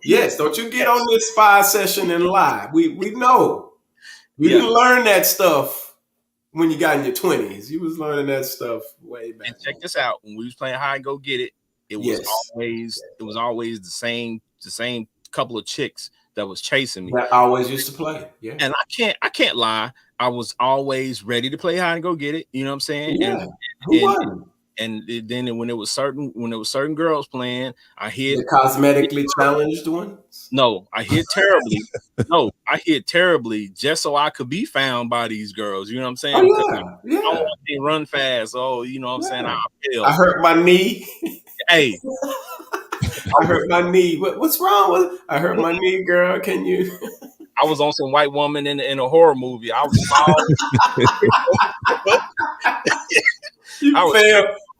Yes, don't you get on this Fiyah session and lie. We know. We didn't learn that stuff when you got in your 20s. You was learning that stuff way back. And check this out. When we was playing hide and go get it, it was always the same couple of chicks that was chasing me. That always used to play. Yeah. And I can't lie. I was always ready to play hide and go get it. You know what I'm saying? Yeah. Who wasn't? And then when it was certain girls playing, I hit the cosmetically challenged ones. No, I hit terribly. Just so I could be found by these girls. You know what I'm saying? I want to run fast. Oh, you know what I'm saying? I failed. I hurt my knee. Hey, I hurt my knee. What's wrong with? I hurt my knee, girl. Can you? I was on some white woman in a horror movie. I was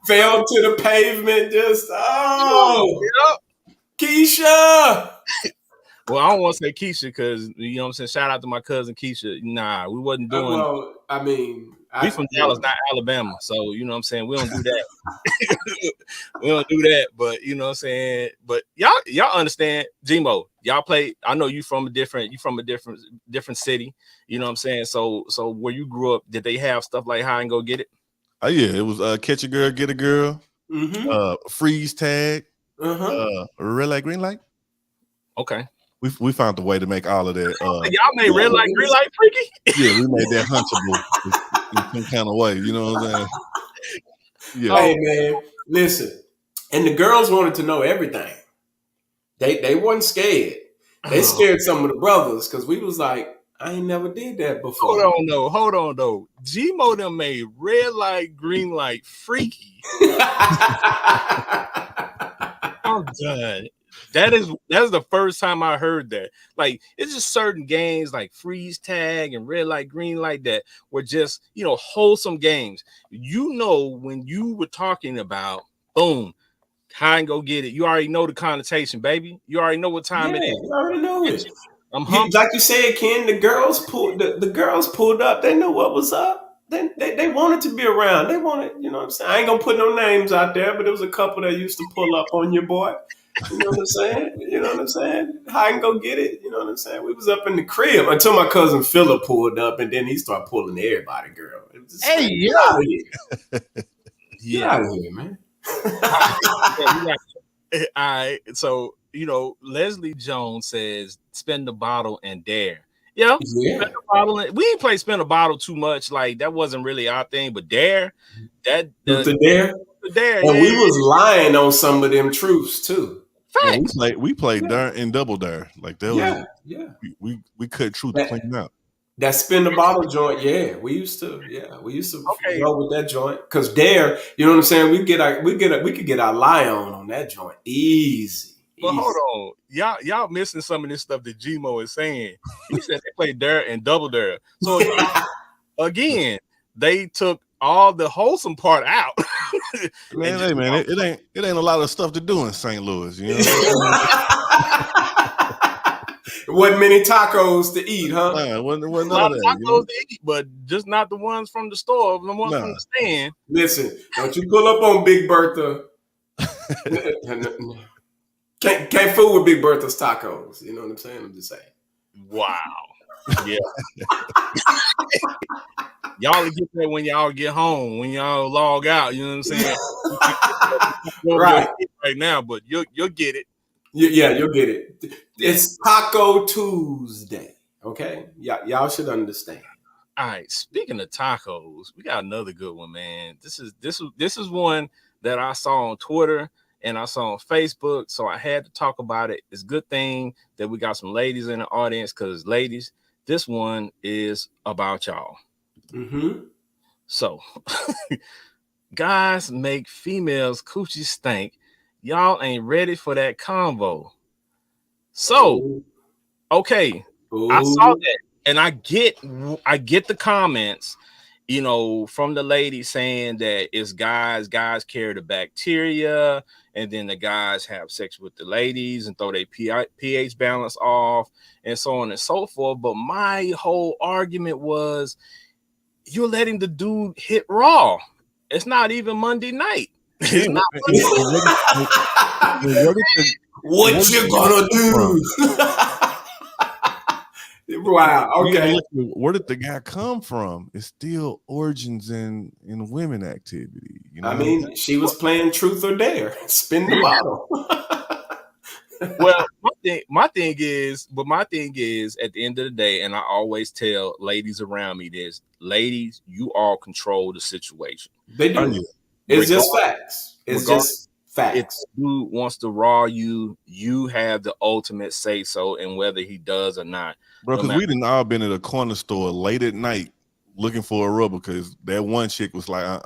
fell to the pavement. Just Keisha. Well, I don't want to say Keisha because you know what I'm saying. Shout out to my cousin Keisha. Nah, we wasn't doing. Well, I mean, we from Dallas, not Alabama, so you know what I'm saying. We don't do that. We don't do that. But you know what I'm saying. But y'all understand, Gmo. Y'all play. I know you from a different city. You know what I'm saying. So where you grew up, did they have stuff like hide and go get it? Oh yeah, it was catch a girl, get a girl, freeze tag, red light, green light. Okay. We found a way to make all of that. Y'all made red light, green light freaky? Yeah, we made that hunchable in some kind of way. You know what I'm saying? Yeah. Hey man, listen. And the girls wanted to know everything. They wasn't scared. They scared some of the brothers because we was like, I ain't never did that before. Hold on though. Gmo done made red light, green light freaky. I'm done. That's the first time I heard that. Like, it's just certain games like freeze tag and red light, green light that were just, wholesome games. You know, when you were talking about boom, hide and go get it, you already know the connotation, baby. You already know what time it is. You already know it. Like you said, Ken, the girls pulled up. They knew what was up. They wanted to be around. They wanted, you know what I'm saying? I ain't gonna put no names out there, but there was a couple that used to pull up on your boy. You know what I'm saying? You know what I'm saying? Hide and go get it. You know what I'm saying? We was up in the crib until my cousin Philip pulled up, and then he started pulling everybody, girl. It was just Hey, get out of here. Yeah. Get out of here, man. All right. So, Leslie Jones says spin the bottle and dare. Yeah. Spin the bottle. We ain't play spin a bottle too much. Like that wasn't really our thing, but dare. The dare. And we was lying on some of them truths too. Facts. We played dare and double dare. Like that was we cut truth clean out. That spin the bottle joint, we used to go with that joint. Cause dare, you know what I'm saying? We could get our lie on that joint. Easy. But hold on, y'all missing some of this stuff that Gmo is saying. He said they played dare and double dare. So again, they took all the wholesome part out. Man, it ain't a lot of stuff to do in St. Louis, you know. Wasn't many tacos to eat, huh? Wasn't a lot of tacos to eat, but just not the ones from the store, the ones from the stand. Listen, don't you pull up on Big Bertha. Can't fool with Big Bertha's tacos. You know what I'm saying? I'm just saying. Wow. Yeah. Y'all get that when y'all get home, when y'all log out. You know what I'm saying? Right now, but you'll get it. Yeah, you'll get it. It's Taco Tuesday. Okay, y'all should understand. All right. Speaking of tacos, we got another good one, man. This is one that I saw on Twitter and I saw on Facebook, so I had to talk about it. It's a good thing that we got some ladies in the audience, because ladies, this one is about y'all. Mm-hmm. So, guys make females coochie stink. Y'all ain't ready for that convo. So, okay, I saw that, and I get the comments, from the lady saying that it's guys carry the bacteria, and then the guys have sex with the ladies and throw their pH balance off, and so on and so forth. But my whole argument was, you're letting the dude hit raw. It's not even Monday night. It's not what you gonna do? Wow. Okay. Where did the guy come from? It's still origins in women activity. I mean, she was playing truth or dare. Spin the bottle. Well, my thing is, at the end of the day, and I always tell ladies around me this: ladies, you all control the situation. They do. It's just facts. It's just facts. If the dude wants to raw you, you have the ultimate say so in whether he does or not. Bro, because we didn't all been at a corner store late at night looking for a rubber because that one chick was like,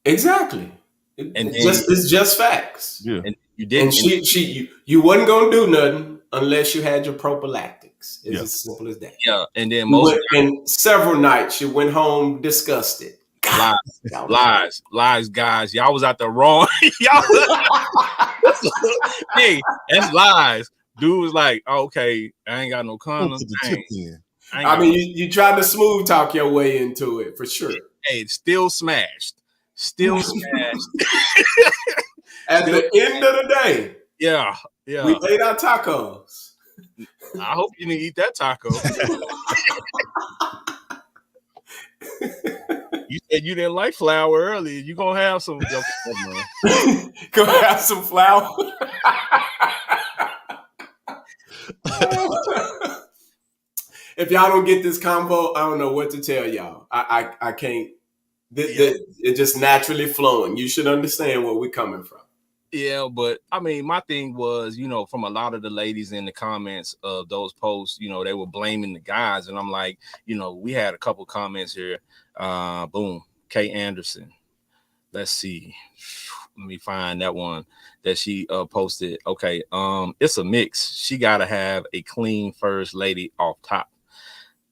Exactly. It's just facts. Yeah. And you didn't. And you wasn't gonna do nothing unless you had your prophylactics. It's as simple as that. Yeah. And then and several nights you went home disgusted. Lies, guys. Y'all was out there wrong. Hey, that's lies. Dude was like, okay, I ain't got no condom. I mean, you tried to smooth talk your way into it for sure. Hey, still smashed. At the end of the day, yeah, we ate our tacos. I hope you didn't eat that taco. You said you didn't like flour earlier. You gonna have some. Gonna have some flour. If y'all don't get this combo, I don't know what to tell y'all. I can't. It's just naturally flowing. You should understand where we're coming from. Yeah, but I mean, my thing was, from a lot of the ladies in the comments of those posts, they were blaming the guys, and I'm like, we had a couple comments here. Boom, Kay Anderson. Let's see. Let me find that one that she posted. Okay, it's a mix. She gotta have a clean first lady off top.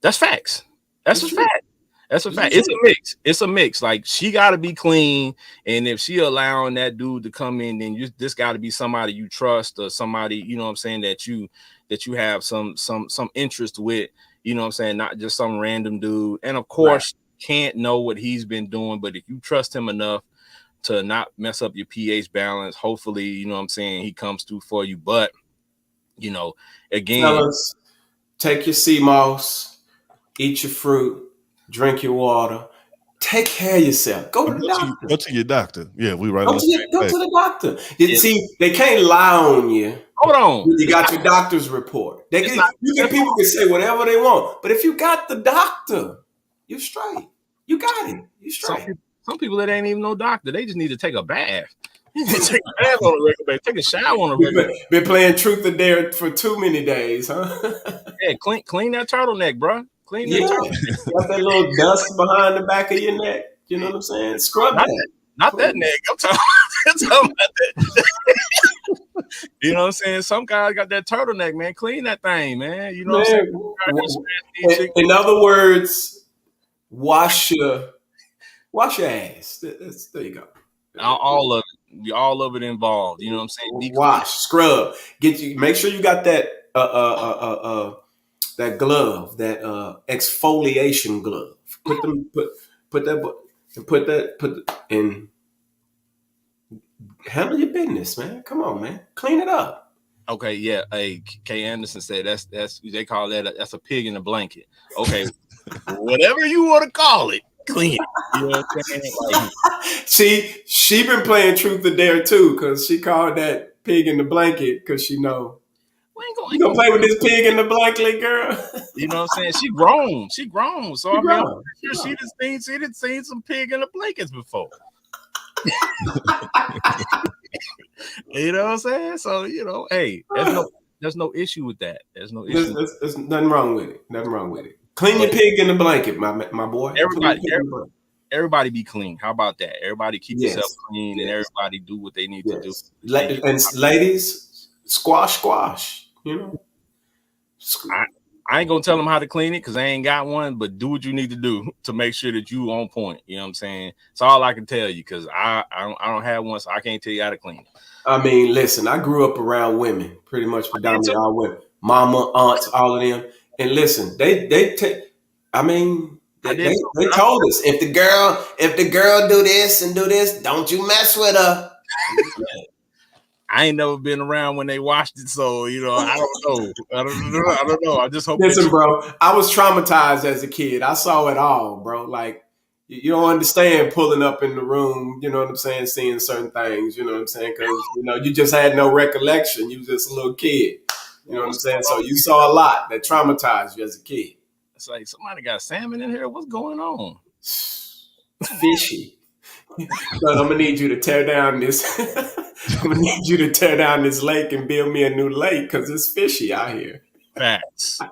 That's facts. That's a fact. That's a fact. It's a mix. Like, she got to be clean, and if she allowing that dude to come in, then this got to be somebody you trust, or somebody, that you have some interest with, not just some random dude. And of course, can't know what he's been doing, but if you trust him enough to not mess up your pH balance, hopefully, you know what I'm saying, he comes through for you. But, you know, again, fellas, take your sea moss, eat your fruit, drink your water, take care of yourself. Go to the doctor. Go to your doctor. Yeah, we right. Go to the doctor. See, they can't lie on you. Hold on. You got your doctor's report. People can say whatever they want, but if you got the doctor, you're straight. You got it. You straight. Some people that ain't even no doctor. They just need to take a bath. Take a bath on a regular basis. Take a shower on a regular basis. Been playing truth or dare for too many days, huh? Yeah, clean that turtleneck, bro. Clean that turtleneck. Got that little dust behind the back of your neck. You know what I'm saying? Scrub that. Not that neck. I'm talking about that. You know what I'm saying? Some guys got that turtleneck, man. Clean that thing, man. You know what I'm saying? In other words, wash your ass. There you go. All of it involved. You know what I'm saying? Wash, scrub. Make sure you got that that glove, that exfoliation glove. Handle your business, man. Come on, man. Clean it up. Okay, yeah. Hey, K. Anderson said that's they call that's a pig in a blanket. Okay, whatever you want to call it, clean it. You know what I'm saying? Like, see, she been playing truth or dare too, because she called that pig in the blanket because she know. You gonna play with this pig in the blanket, girl? You know what I'm saying? She grown. So I'm sure she done seen some pig in the blankets before. You know what I'm saying? So, you know, hey, there's no issue with that. There's no issue. There's nothing wrong with it. Clean your pig in the blanket, my boy. Everybody be clean. How about that? Everybody keep yourself clean, and everybody do what they need to do. And ladies, squash. You know, I ain't gonna tell them how to clean it because I ain't got one, but do what you need to do to make sure that you on point. You know what I'm saying? It's all I can tell you because I don't have one, so I can't tell you how to clean it. I mean, listen, I grew up around women, pretty much predominantly all women, mama, aunts, all of them. And listen, they told us if the girl do this and do this, don't you mess with her. I ain't never been around when they watched it, so you know, I don't know. I just hope. Listen, bro, I was traumatized as a kid. I saw it all, bro. Like, you don't understand pulling up in the room, you know what I'm saying, seeing certain things, you know what I'm saying, because you know you just had no recollection. You was just a little kid, you know what I'm saying. So you saw a lot that traumatized you as a kid. It's like somebody got salmon in here. What's going on? Fishy. But I'm gonna need you to tear down this. I'm gonna need you to tear down this lake and build me a new lake because it's fishy out here. Facts. All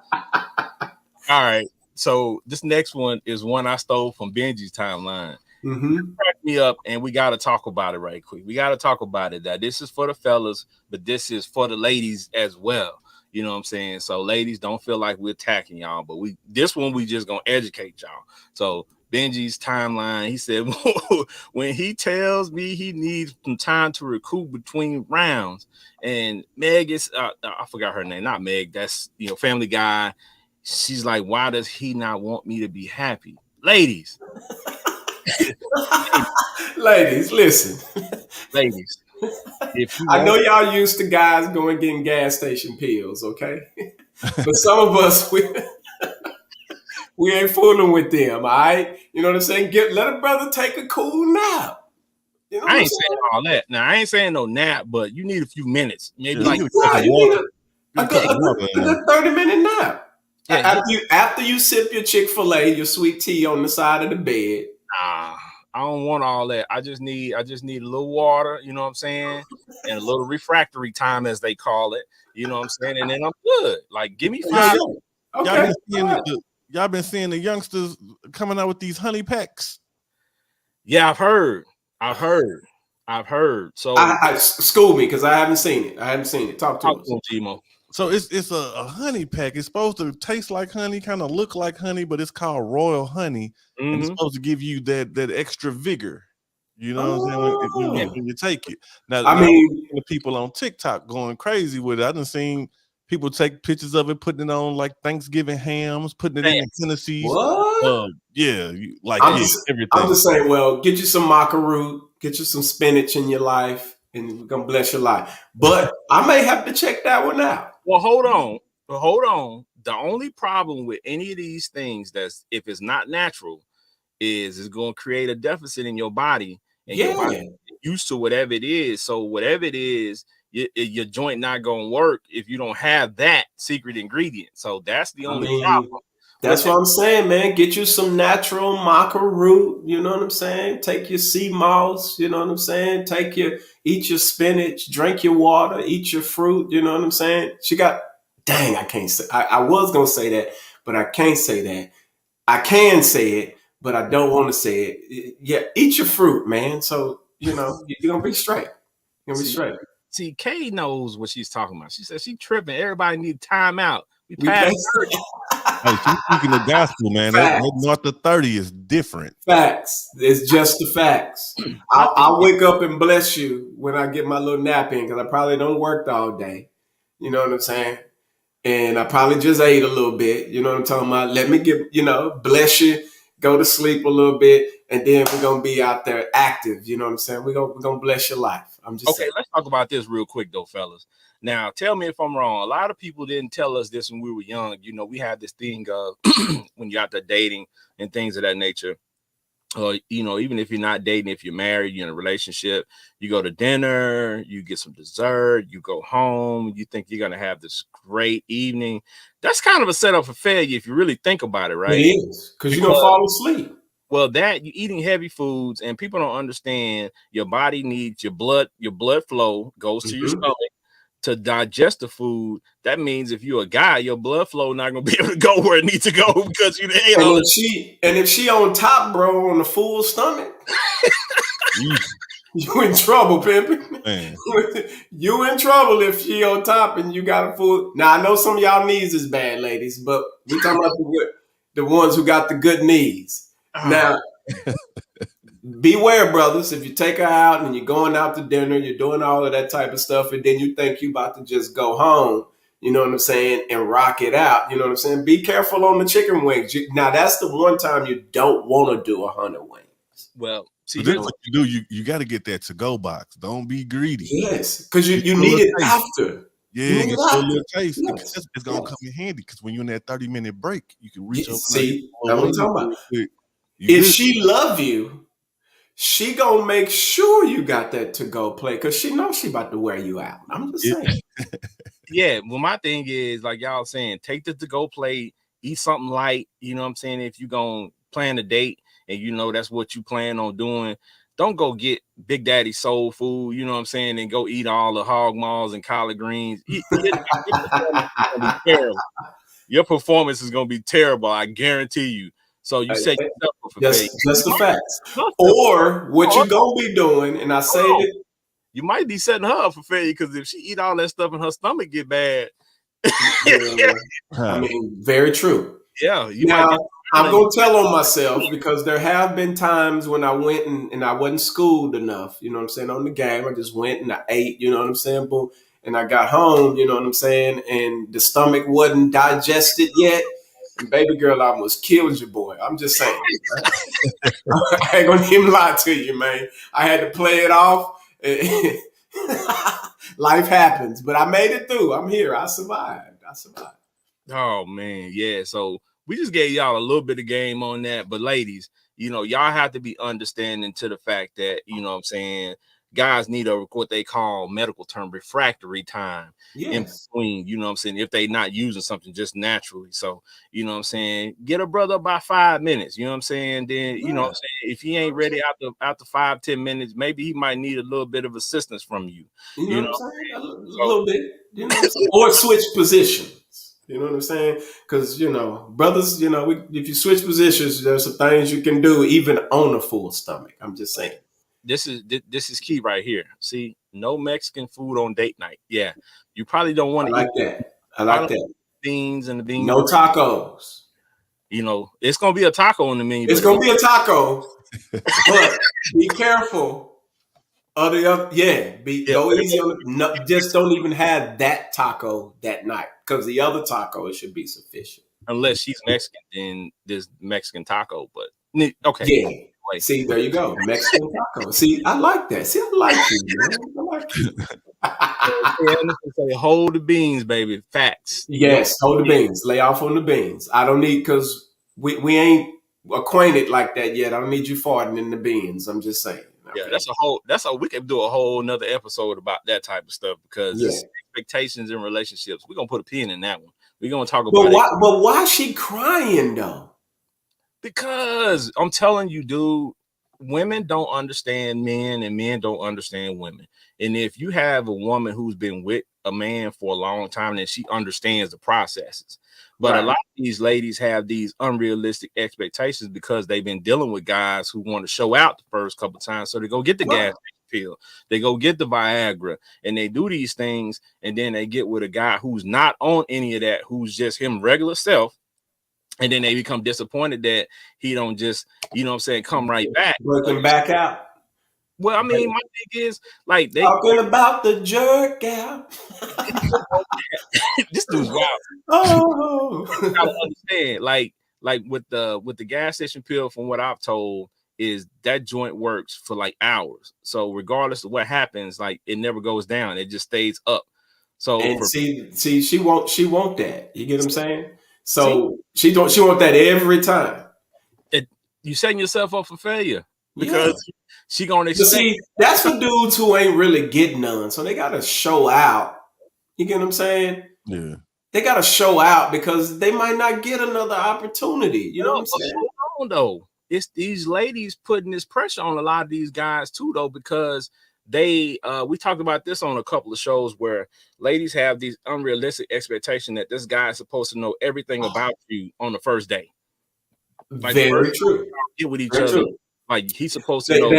right. So this next one is one I stole from Benji's timeline. Crack me up, and we got to talk about it right quick. We got to talk about it. That this is for the fellas, but this is for the ladies as well. You know what I'm saying? So ladies, don't feel like we're attacking y'all, but we just gonna educate y'all. So Benji's timeline, he said, when he tells me he needs some time to recoup between rounds, and Meg is, I forgot her name, not Meg, that's, you know, Family Guy. She's like, why does he not want me to be happy? Ladies. Ladies, listen. Ladies. I know y'all used to guys going getting gas station pills, okay? But some of us, we ain't fooling with them, all right? You know what I'm saying? Let a brother take a cool nap. You know I ain't saying all that. Now, I ain't saying no nap, but you need a few minutes. Maybe like you need a good 30-minute nap. Yeah, after you sip your Chick-fil-A, your sweet tea on the side of the bed. I don't want all that. I just need a little water, you know what I'm saying? And a little refractory time, as they call it. You know what I'm saying? And then I'm good. Like, give me 5. Okay. Y'all been seeing the youngsters coming out with these honey packs? Yeah, I've heard. So school me because I haven't seen it. Talk to us, Timo. So it's a honey pack. It's supposed to taste like honey, kind of look like honey, but it's called royal honey, and it's supposed to give you that extra vigor. You know what I'm saying? When you take it. Now, I mean, the people on TikTok going crazy with it. I done seen People take pictures of it, putting it on like Thanksgiving hams, putting it in the Tennessee's. What? Yeah, everything. I'm just saying, well, get you some maca root, get you some spinach in your life, and we're gonna bless your life. But I may have to check that one out. Well, hold on. The only problem with any of these things that's if it's not natural is it's going to create a deficit in your body, and your body used to whatever it is. So whatever it is, your joint not going to work if you don't have that secret ingredient. So that's the only problem. That's what I'm saying, man. Get you some natural maca root. You know what I'm saying? Take your sea moss. You know what I'm saying? Eat your spinach, drink your water, eat your fruit. You know what I'm saying? I can't say. I was gonna say that, but I can't say that. I can say it, but I don't want to say it. Yeah, eat your fruit, man. So you're gonna be straight. You're gonna be straight. See, Kay knows what she's talking about. She said she tripping. Everybody need time out. We passed 30. Hey, she's speaking the gospel, man. That north of 30 is different. Facts. It's just the facts. I'll wake up and bless you when I get my little nap in because I probably don't work all day. You know what I'm saying? And I probably just ate a little bit. You know what I'm talking about? Let me bless you, go to sleep a little bit, and then we're going to be out there active. You know what I'm saying? We're gonna bless your life. I'm just saying. Let's talk about this real quick, though, fellas. Now, tell me if I'm wrong. A lot of people didn't tell us this when we were young. You know, we had this thing of when you're out there dating and things of that nature. Even if you're not dating, if you're married, you're in a relationship, you go to dinner, you get some dessert, you go home, you think you're going to have this great evening. That's kind of a setup for failure if you really think about it, right? It is, because you're going to fall asleep. Well, you're eating heavy foods, and people don't understand your body needs your blood flow goes to your stomach to digest the food. That means if you're a guy, your blood flow not gonna be able to go where it needs to go because you ate all that. And if she on top, bro, on the full stomach, you in trouble, pimpin'. You in trouble if she on top and you got a full. Now I know some of y'all knees is bad, ladies, but we talking about the ones who got the good knees. Now, beware, brothers, if you take her out and you're going out to dinner, you're doing all of that type of stuff, and then you think you about to just go home, you know what I'm saying, and rock it out, you know what I'm saying? Be careful on the chicken wings. Now, that's the one time you don't want to do 100 wings. Well, see, this what you do. You got to get that to-go box. Don't be greedy. Yes, because you need it after. Yeah, get a little taste. Yes. It's going to come in handy because when you're in that 30-minute break, you can reach over. See, that's what I'm talking about. If she love you, she gonna make sure you got that to-go plate because she knows she about to wear you out. I'm just saying. Yeah, well, my thing is, like y'all saying, take the to-go plate, eat something light. You know what I'm saying? If you gonna plan a date and you know that's what you plan on doing, don't go get Big Daddy soul food, you know what I'm saying, and go eat all the hog maws and collard greens. Your performance is gonna be terrible, I guarantee you. So you set yourself up for failure. Just the facts. Or what you gonna be doing, and I say it. You might be setting her up for failure because if she eat all that stuff and her stomach get bad. I mean, very true. Yeah. I'm gonna tell on myself because there have been times when I went and I wasn't schooled enough, you know what I'm saying, on the game. I just went and I ate, you know what I'm saying, boom. And I got home, you know what I'm saying, and the stomach wasn't digested yet. And baby girl almost killed your boy. I'm just saying. I ain't gonna even lie to you, man. I had to play it off. Life happens, but I made it through. I'm here. I survived. Oh man, yeah. So we just gave y'all a little bit of game on that. But ladies, y'all have to be understanding to the fact that, you know what I'm saying, guys need what they call medical term refractory time in between, you know what I'm saying, if they not using something just naturally. So, you know what I'm saying, get a brother by 5 minutes, you know what I'm saying, then, you know what I'm saying, if he ain't ready after 5-10 minutes, maybe he might need a little bit of assistance from you. You know what I'm saying? A little bit, you know what I'm saying? Or switch positions. You know what I'm saying? Because, brothers, if you switch positions, there's some things you can do even on a full stomach. I'm just saying. This is key right here. See, no Mexican food on date night. Yeah, you probably don't want to eat I like that. Beans and the beans. No tacos. It's gonna be a taco on the menu. It's gonna be a taco, but be careful. Go easy on it. No, just don't even have that taco that night, because the other taco, it should be sufficient. Unless she's Mexican, then there's Mexican taco. But okay, yeah. See, there you go, Mexican taco. See, I like that. See, I like you, man. I like you. Say, hold the beans, baby. Facts. Yes, hold the beans. Lay off on the beans. I don't need, because we ain't acquainted like that yet. I don't need you farting in the beans. I'm just saying. Okay? Yeah, we could do a whole nother episode about that type of stuff, because expectations in relationships. We're gonna put a pin in that one. We're gonna talk about it. But why is she crying though? Because I'm telling you, dude, women don't understand men and men don't understand women. And if you have a woman who's been with a man for a long time, then she understands the processes. But a lot of these ladies have these unrealistic expectations because they've been dealing with guys who want to show out the first couple of times. So they go get the gas pill, they go get the Viagra, and they do these things. And then they get with a guy who's not on any of that, who's just him regular self. And then they become disappointed that he don't just, you know what I'm saying, come right back. Working back out. Well, I mean, my thing is, like, they talking about the jerk out. This dude's wild. Oh, you gotta understand, like with the gas station pill, from what I've told, is that joint works for like hours. So regardless of what happens, like, it never goes down. It just stays up. So and see, she won't that. You get what I'm saying? So she want that every time. You setting yourself up for failure, because she gonna expect. See, that's for dudes who ain't really getting none. So they gotta show out. You get what I'm saying? Yeah. They gotta show out because they might not get another opportunity. You know what I'm saying? Hold on, though. It's these ladies putting this pressure on a lot of these guys too, though, because we talked about this on a couple of shows where ladies have these unrealistic expectations that this guy is supposed to know everything about you on the first day. Like, very true. Get with each other. Like, he's supposed to know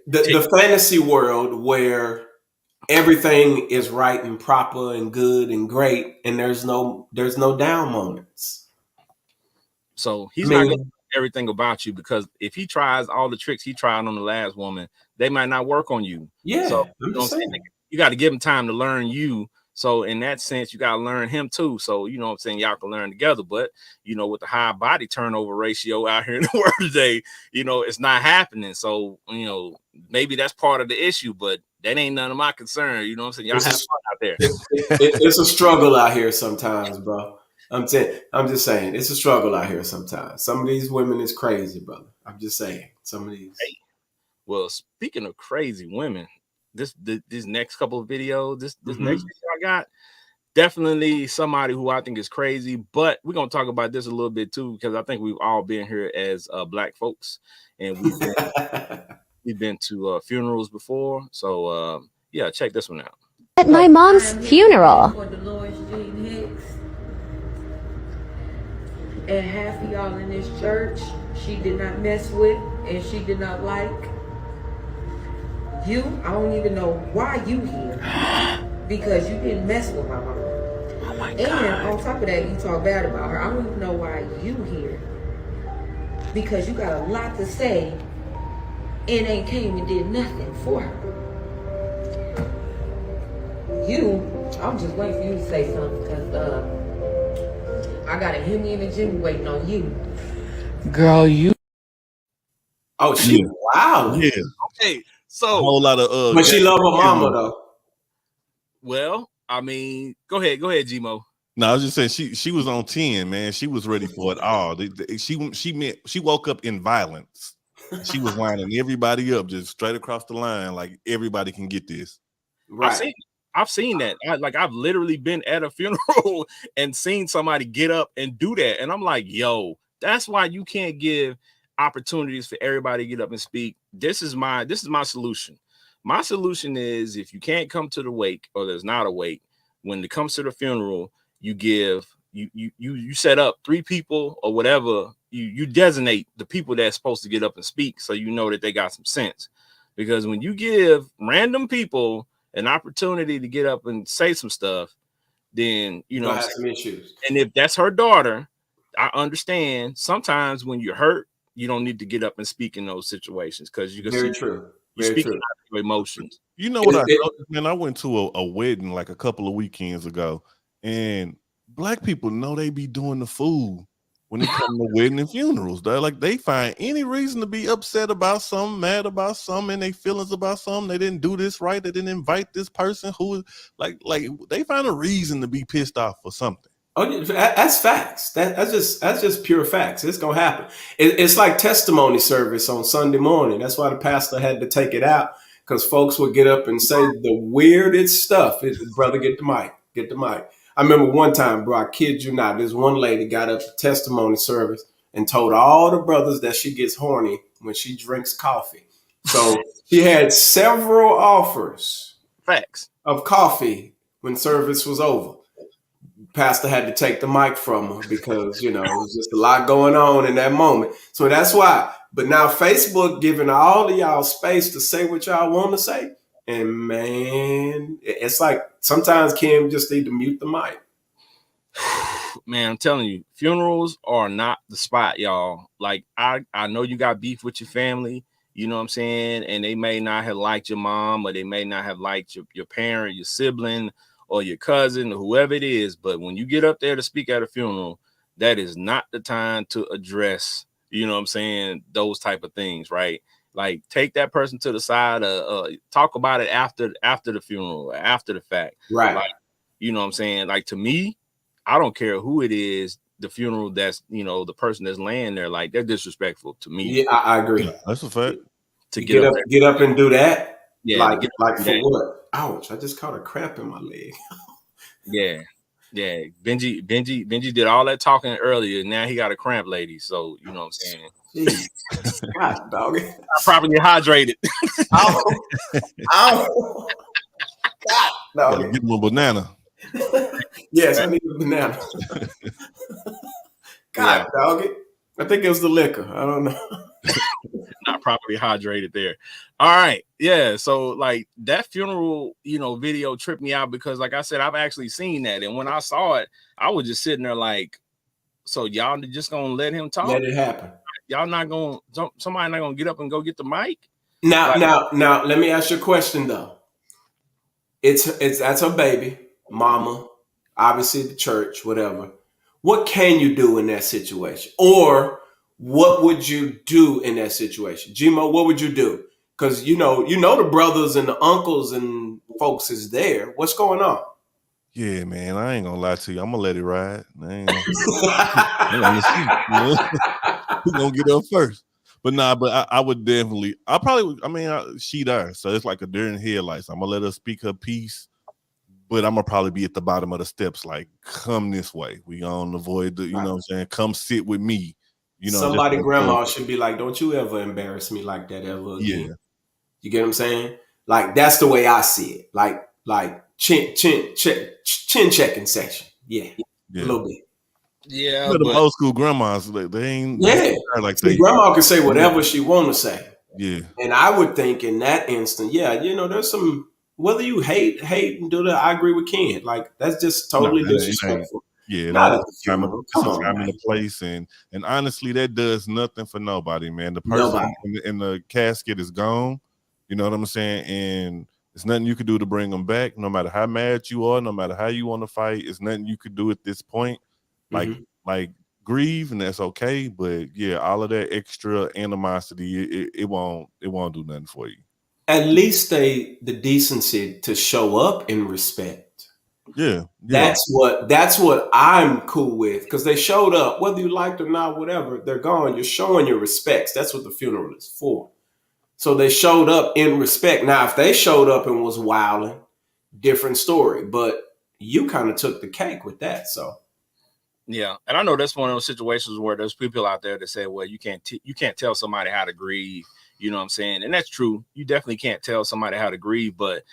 the fantasy world where everything is right and proper and good and great, and there's no down moments. So he's not going to know everything about you, because if he tries all the tricks he tried on the last woman, they might not work on you. Yeah, so you got to give him time to learn you. So in that sense, you got to learn him too. So, you know what I'm saying, y'all can learn together. But, you know, with the high body turnover ratio out here in the world today, you know, it's not happening. So, you know, maybe that's part of the issue, but that ain't none of my concern. You know what I'm saying? Y'all have fun out there. It's a struggle out here sometimes, bro. I'm just saying, it's a struggle out here sometimes. Some of these women is crazy, brother. I'm just saying, some of these. Hey, well, speaking of crazy women, this next couple of videos, this next video I got, definitely somebody who I think is crazy. But we're gonna talk about this a little bit too, because I think we've all been here as Black folks, and we've been to funerals before. So yeah, check this one out. At my mom's funeral. And half of y'all in this church, she did not mess with, and she did not like. You, I don't even know why you here, because you didn't mess with my mom. Oh my God. And on top of that, you talk bad about her. I don't even know why you here, because you got a lot to say and ain't came and did nothing for her. I'm just waiting for you to say something, because I got a Hemi and a Jimmy waiting on you. Girl, you. Oh, she wow. Yeah. Okay, so a whole lot of but she love her mama though. Well, I mean, go ahead, Gmo. No, I was just saying she was on 10, man. She was ready for it all. She woke up in violence. She was lining everybody up just straight across the line, like everybody can get this. Right. I've seen that. I've literally been at a funeral and seen somebody get up and do that, and I'm like, yo, that's why you can't give opportunities for everybody to get up and speak. This is my solution. My solution is, if you can't come to the wake, or there's not a wake, when it comes to the funeral, you set up 3 people or whatever. You designate the people that's supposed to get up and speak, so you know that they got some sense. Because when you give random people an opportunity to get up and say some stuff, then you know have some issues. And if that's her daughter, I understand. Sometimes when you're hurt, you don't need to get up and speak in those situations, because you can Very true. You're speaking out of your emotions. You know what I noticed, man? I went to a wedding like a couple of weekends ago, and black people know they be doing the food when it comes to wedding and funerals. They're like, they find any reason to be upset about something, mad about something, and they feelings about something. They didn't do this right. They didn't invite this person who is like they find a reason to be pissed off for something. Oh, that's facts. That's just pure facts. It's gonna happen. It's like testimony service on Sunday morning. That's why the pastor had to take it out, because folks would get up and say the weirdest stuff. Brother, get the mic. Get the mic. I remember one time, bro, I kid you not, this one lady got up to testimony service and told all the brothers that she gets horny when she drinks coffee. So she had several offers of coffee when service was over. Pastor had to take the mic from her because, you know, it was just a lot going on in that moment. So that's why. But now Facebook giving all of y'all space to say what y'all want to say. And man, it's like sometimes Kim just need to mute the mic. Man, I'm telling you, funerals are not the spot, y'all. Like, I know you got beef with your family, you know what I'm saying? And they may not have liked your mom, or they may not have liked your parent, your sibling, or your cousin, or whoever it is. But when you get up there to speak at a funeral, that is not the time to address, you know what I'm saying, those type of things, right? Like, take that person to the side, talk about it after the funeral, after the fact. Right. Like, you know what I'm saying? Like, to me, I don't care who it is, the funeral that's, you know, the person that's laying there, like, they're disrespectful to me. Yeah, I agree. That's a fact. To get up and do that. Yeah. Like for that. What? Ouch, I just caught a cramp in my leg. Yeah. Benji did all that talking earlier. Now he got a cramp, lady. So, you know what I'm saying? Jeez. God, dog. I'm properly hydrated. Ow. God, dog. Give him a banana. Yes, I need a banana. God, dog. I think it was the liquor. I don't know. Not properly hydrated there. All right. Yeah. So like that funeral, you know, video tripped me out because, like I said, I've actually seen that. And when I saw it, I was just sitting there like, so y'all just gonna let him talk? Let it happen. Y'all not gonna, somebody not gonna get up and go get the mic? Now, let me ask you a question though. That's her baby, mama, obviously the church, whatever. What can you do in that situation? Or what would you do in that situation? Gmo, what would you do? Because you know the brothers and the uncles and folks is there. What's going on? Yeah, man, I ain't gonna lie to you. I'm gonna let it ride. Who's gonna get up first? But nah, but I would definitely. She there, so it's like a deer in headlights. I'm gonna let her speak her piece, but I'm gonna probably be at the bottom of the steps, like, come this way. We gonna avoid the, you know what I'm saying? Come sit with me. You know, somebody grandma should be like, don't you ever embarrass me like that ever again. Yeah. You get what I'm saying? Like, that's the way I see it. Like chin checking session. Yeah. A little bit. Yeah. But the old school grandmas, they ain't like that. Grandma can say whatever she want to say. Yeah. And I would think in that instant, there's some, whether you hate and do that, I agree with Ken. Like, that's just totally disrespectful. Yeah, not time in the place, and honestly, that does nothing for nobody, man. The person in the casket is gone. You know what I'm saying? And there's nothing you could do to bring them back, no matter how mad you are, no matter how you want to fight. It's nothing you could do at this point. Like grieve, and that's okay. But yeah, all of that extra animosity, it won't do nothing for you. At least the decency to show up in respect. Yeah. That's what I'm cool with, because they showed up, whether you liked or not, whatever, they're gone. You're showing your respects. That's what the funeral is for. So they showed up in respect. Now, if they showed up and was wilding, different story. But you kind of took the cake with that. So yeah, and I know that's one of those situations where there's people out there that say, well, you can't tell somebody how to grieve. You know what I'm saying? And that's true. You definitely can't tell somebody how to grieve, but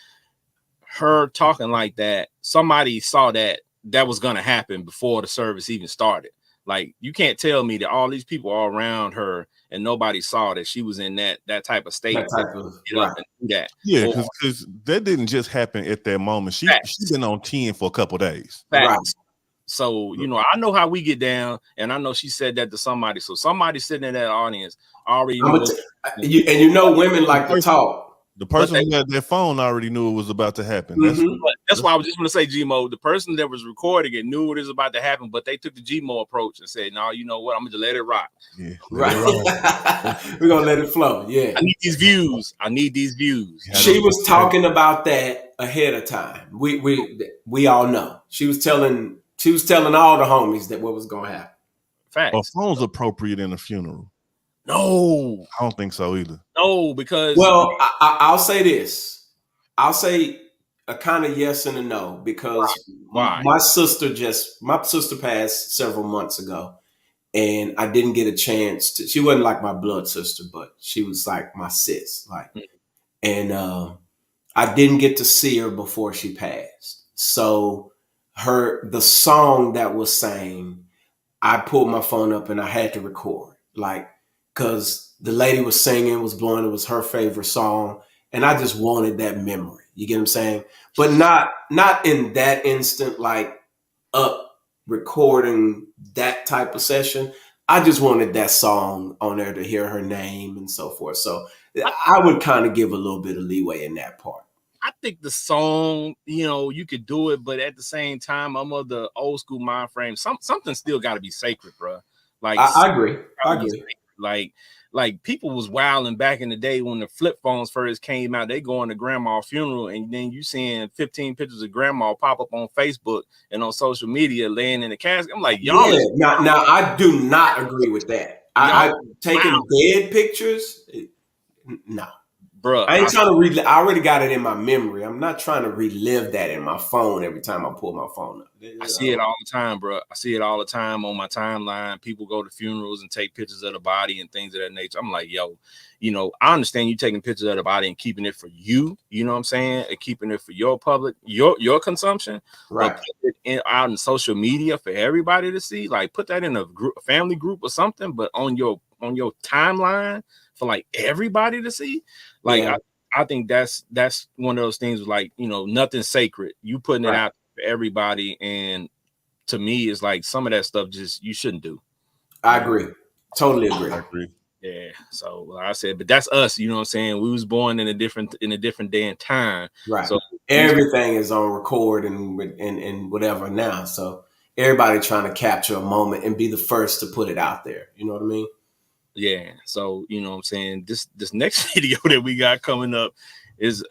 her talking like that, somebody saw that was going to happen before the service even started. Like, you can't tell me that all these people are around her and nobody saw that she was in that type of state. Yeah, because that didn't just happen at that moment. She's been on 10 for a couple of days. Right. So, you know, I know how we get down, and I know she said that to somebody. So somebody sitting in that audience already. Women like to talk. The person who had their phone already knew it was about to happen. That's why I was just going to say G-Mo. The person that was recording it knew it was about to happen, but they took the G-Mo approach and said, "No, you know what? I'm going to let it rock." Yeah, right. We're gonna let it flow. Yeah, I need these views. She was talking about that ahead of time. We all know. She was telling all the homies that what was gonna happen. Facts. Are phones appropriate in a funeral? No, I don't think so either. No, because I'll say this. I'll say a kind of yes and a no because my sister passed several months ago, and I didn't get a chance to. She wasn't like my blood sister, but she was like my sis. And I didn't get to see her before she passed. So the song that was sang, I pulled my phone up and I had to record, because the lady was singing, was blowing. It was her favorite song, and I just wanted that memory. You get what I'm saying? But not in that instant, up recording that type of session. I just wanted that song on there to hear her name and so forth. So I would kind of give a little bit of leeway in that part. I think the song, you could do it, but at the same time, I'm of the old school mind frame. Something still got to be sacred, bro. I agree. Like people was wilding back in the day when the flip phones first came out. They going to grandma's funeral, and then you seeing 15 pictures of grandma pop up on Facebook and on social media laying in the casket. I'm like, y'all. Yeah. Now I do not agree with that. I taking dead pictures. No. Bro, I ain't trying to I already got it in my memory. I'm not trying to relive that in my phone every time I pull my phone up. I see it all the time, bro. I see it all the time on my timeline. People go to funerals and take pictures of the body and things of that nature. I'm like, yo, I understand you taking pictures of the body and keeping it for you, you know what I'm saying? And keeping it for your public, your consumption. Right. Put it out in social media for everybody to see. Like put that in a family group or something, but on your timeline for everybody to see. I think that's one of those things nothing sacred. You putting it out for everybody, and to me, it's like some of that stuff just you shouldn't do. I agree. Totally agree. I agree. Yeah. So like I said, but that's us, you know what I'm saying? We was born in a different day and time. Right. So everything is on record and whatever now. So everybody trying to capture a moment and be the first to put it out there. You know what I mean? Yeah. So, you know what I'm saying? This next video that we got coming up is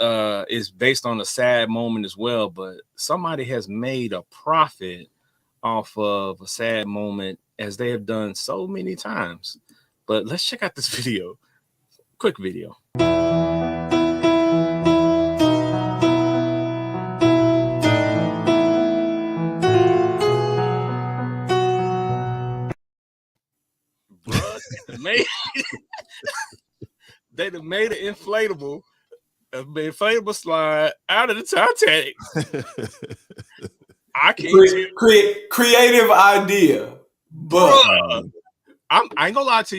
based on a sad moment as well, but somebody has made a profit off of a sad moment as they have done so many times. But let's check out this video. Quick video. They made an inflatable slide out of the Titanic. I can't creative idea, but I ain't gonna lie to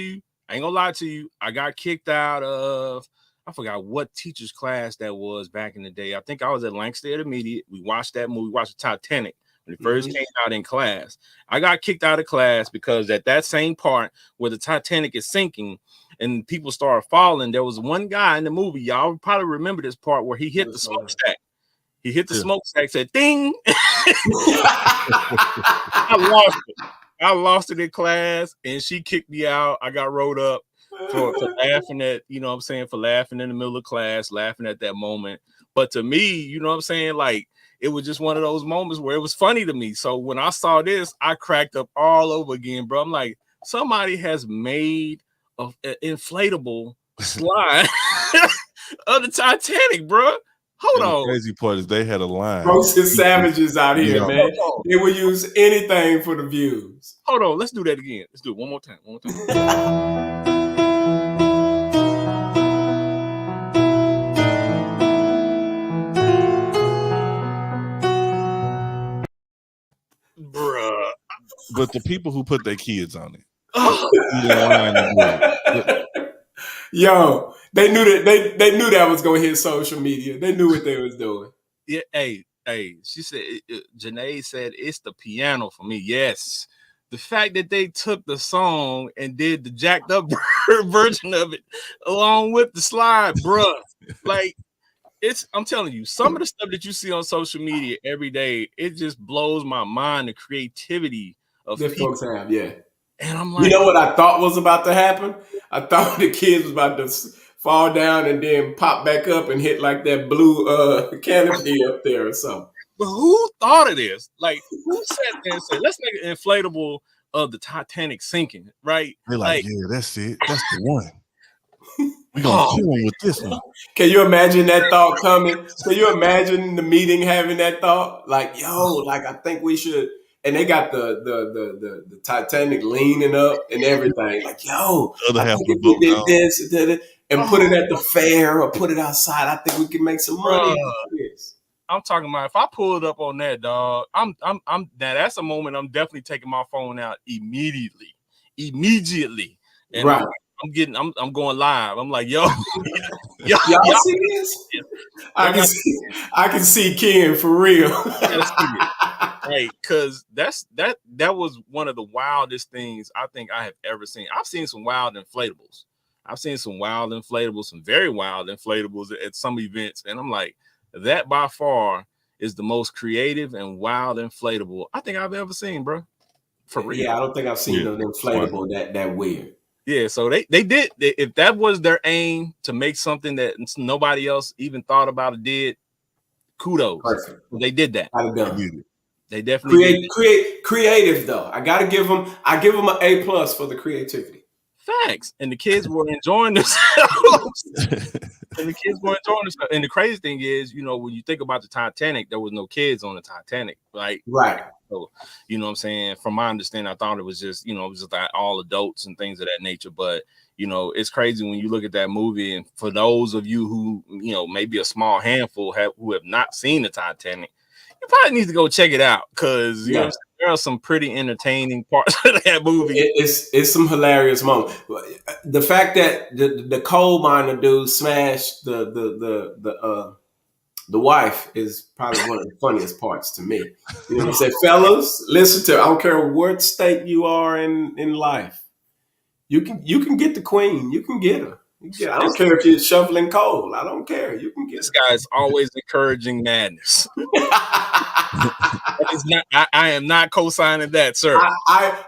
you. I got kicked out of, I forgot what teacher's class that was back in the day. I think I was at Lancaster Intermediate. We watched that movie. We watched the Titanic when it first came out in class. I got kicked out of class because at that same part where the Titanic is sinking and people start falling, there was one guy in the movie. Y'all probably remember this part where he hit the smokestack. He hit the smokestack, said ding. I lost it in class, and she kicked me out. I got rolled up for laughing at, for laughing in the middle of class, laughing at that moment. But to me, you know what I'm saying? It was just one of those moments where it was funny to me. So when I saw this, I cracked up all over again, bro. I'm like, somebody has made an inflatable slide of the Titanic, bro. Hold on. The crazy part is they had a line. Roasted savages out here, man. They will use anything for the views. Hold on. Let's do that again. Let's do it one more time. Bruh. But the people who put their kids on it. Yo, they knew that was gonna hit social media. They knew what they was doing. Yeah, hey, she said Janae said it's the piano for me. Yes, the fact that they took the song and did the jacked up version of it along with the slide, bruh. Like, I'm telling you, some of the stuff that you see on social media every day, it just blows my mind, the creativity of that people. folks have, yeah. And I'm like, you know what I thought was about to happen? I thought the kids was about to fall down and then pop back up and hit like that blue canopy up there or something. But who thought of this? Like, who sat there and said, let's make an inflatable of the Titanic sinking, right? They're like, yeah, that's it. That's the one. We're going to kill him with this one. Can you imagine that thought coming? Can you imagine the meeting having that thought? Like, yo, like, I think we should. And they got the Titanic leaning up and everything. Like, yo, Other I half think of the if we boat did this and put it at the fair or put it outside, I think we can make some money. I'm talking about if I pull it up on that, dog, I'm now that's a moment I'm definitely taking my phone out immediately. And right. I'm going live. I'm like, yo, y'all see this? I can see Ken for real. Right, because that was one of the wildest things I think I have ever seen. I've seen some wild inflatables. Some very wild inflatables at some events, and I'm like, that by far is the most creative and wild inflatable I think I've ever seen, bro. For real. Yeah, I don't think I've seen an inflatable that weird. Yeah, so they did. If that was their aim to make something that nobody else even thought about or did, kudos. Perfect. They did that. They definitely creative though. I give them an A+ for the creativity. Facts. And the kids were enjoying themselves. And the crazy thing is, you know, when you think about the Titanic, there was no kids on the Titanic, right? Right. So, you know what I'm saying? From my understanding, I thought it was just, you know, it was just like all adults and things of that nature. But, you know, it's crazy when you look at that movie. And for those of you who, you know, maybe a small handful who have not seen the Titanic, you probably need to go check it out because you know, there are some pretty entertaining parts of that movie. It's some hilarious moments. The fact that the coal miner dude smashed the wife is probably one of the funniest parts to me. You know what I'm saying? Fellas, listen to, I don't care what state you are in life. You can get the queen. You can get her. I don't care if you're shoveling coal. I don't care. You can get this guy's always encouraging madness. I am not co-signing that, sir. I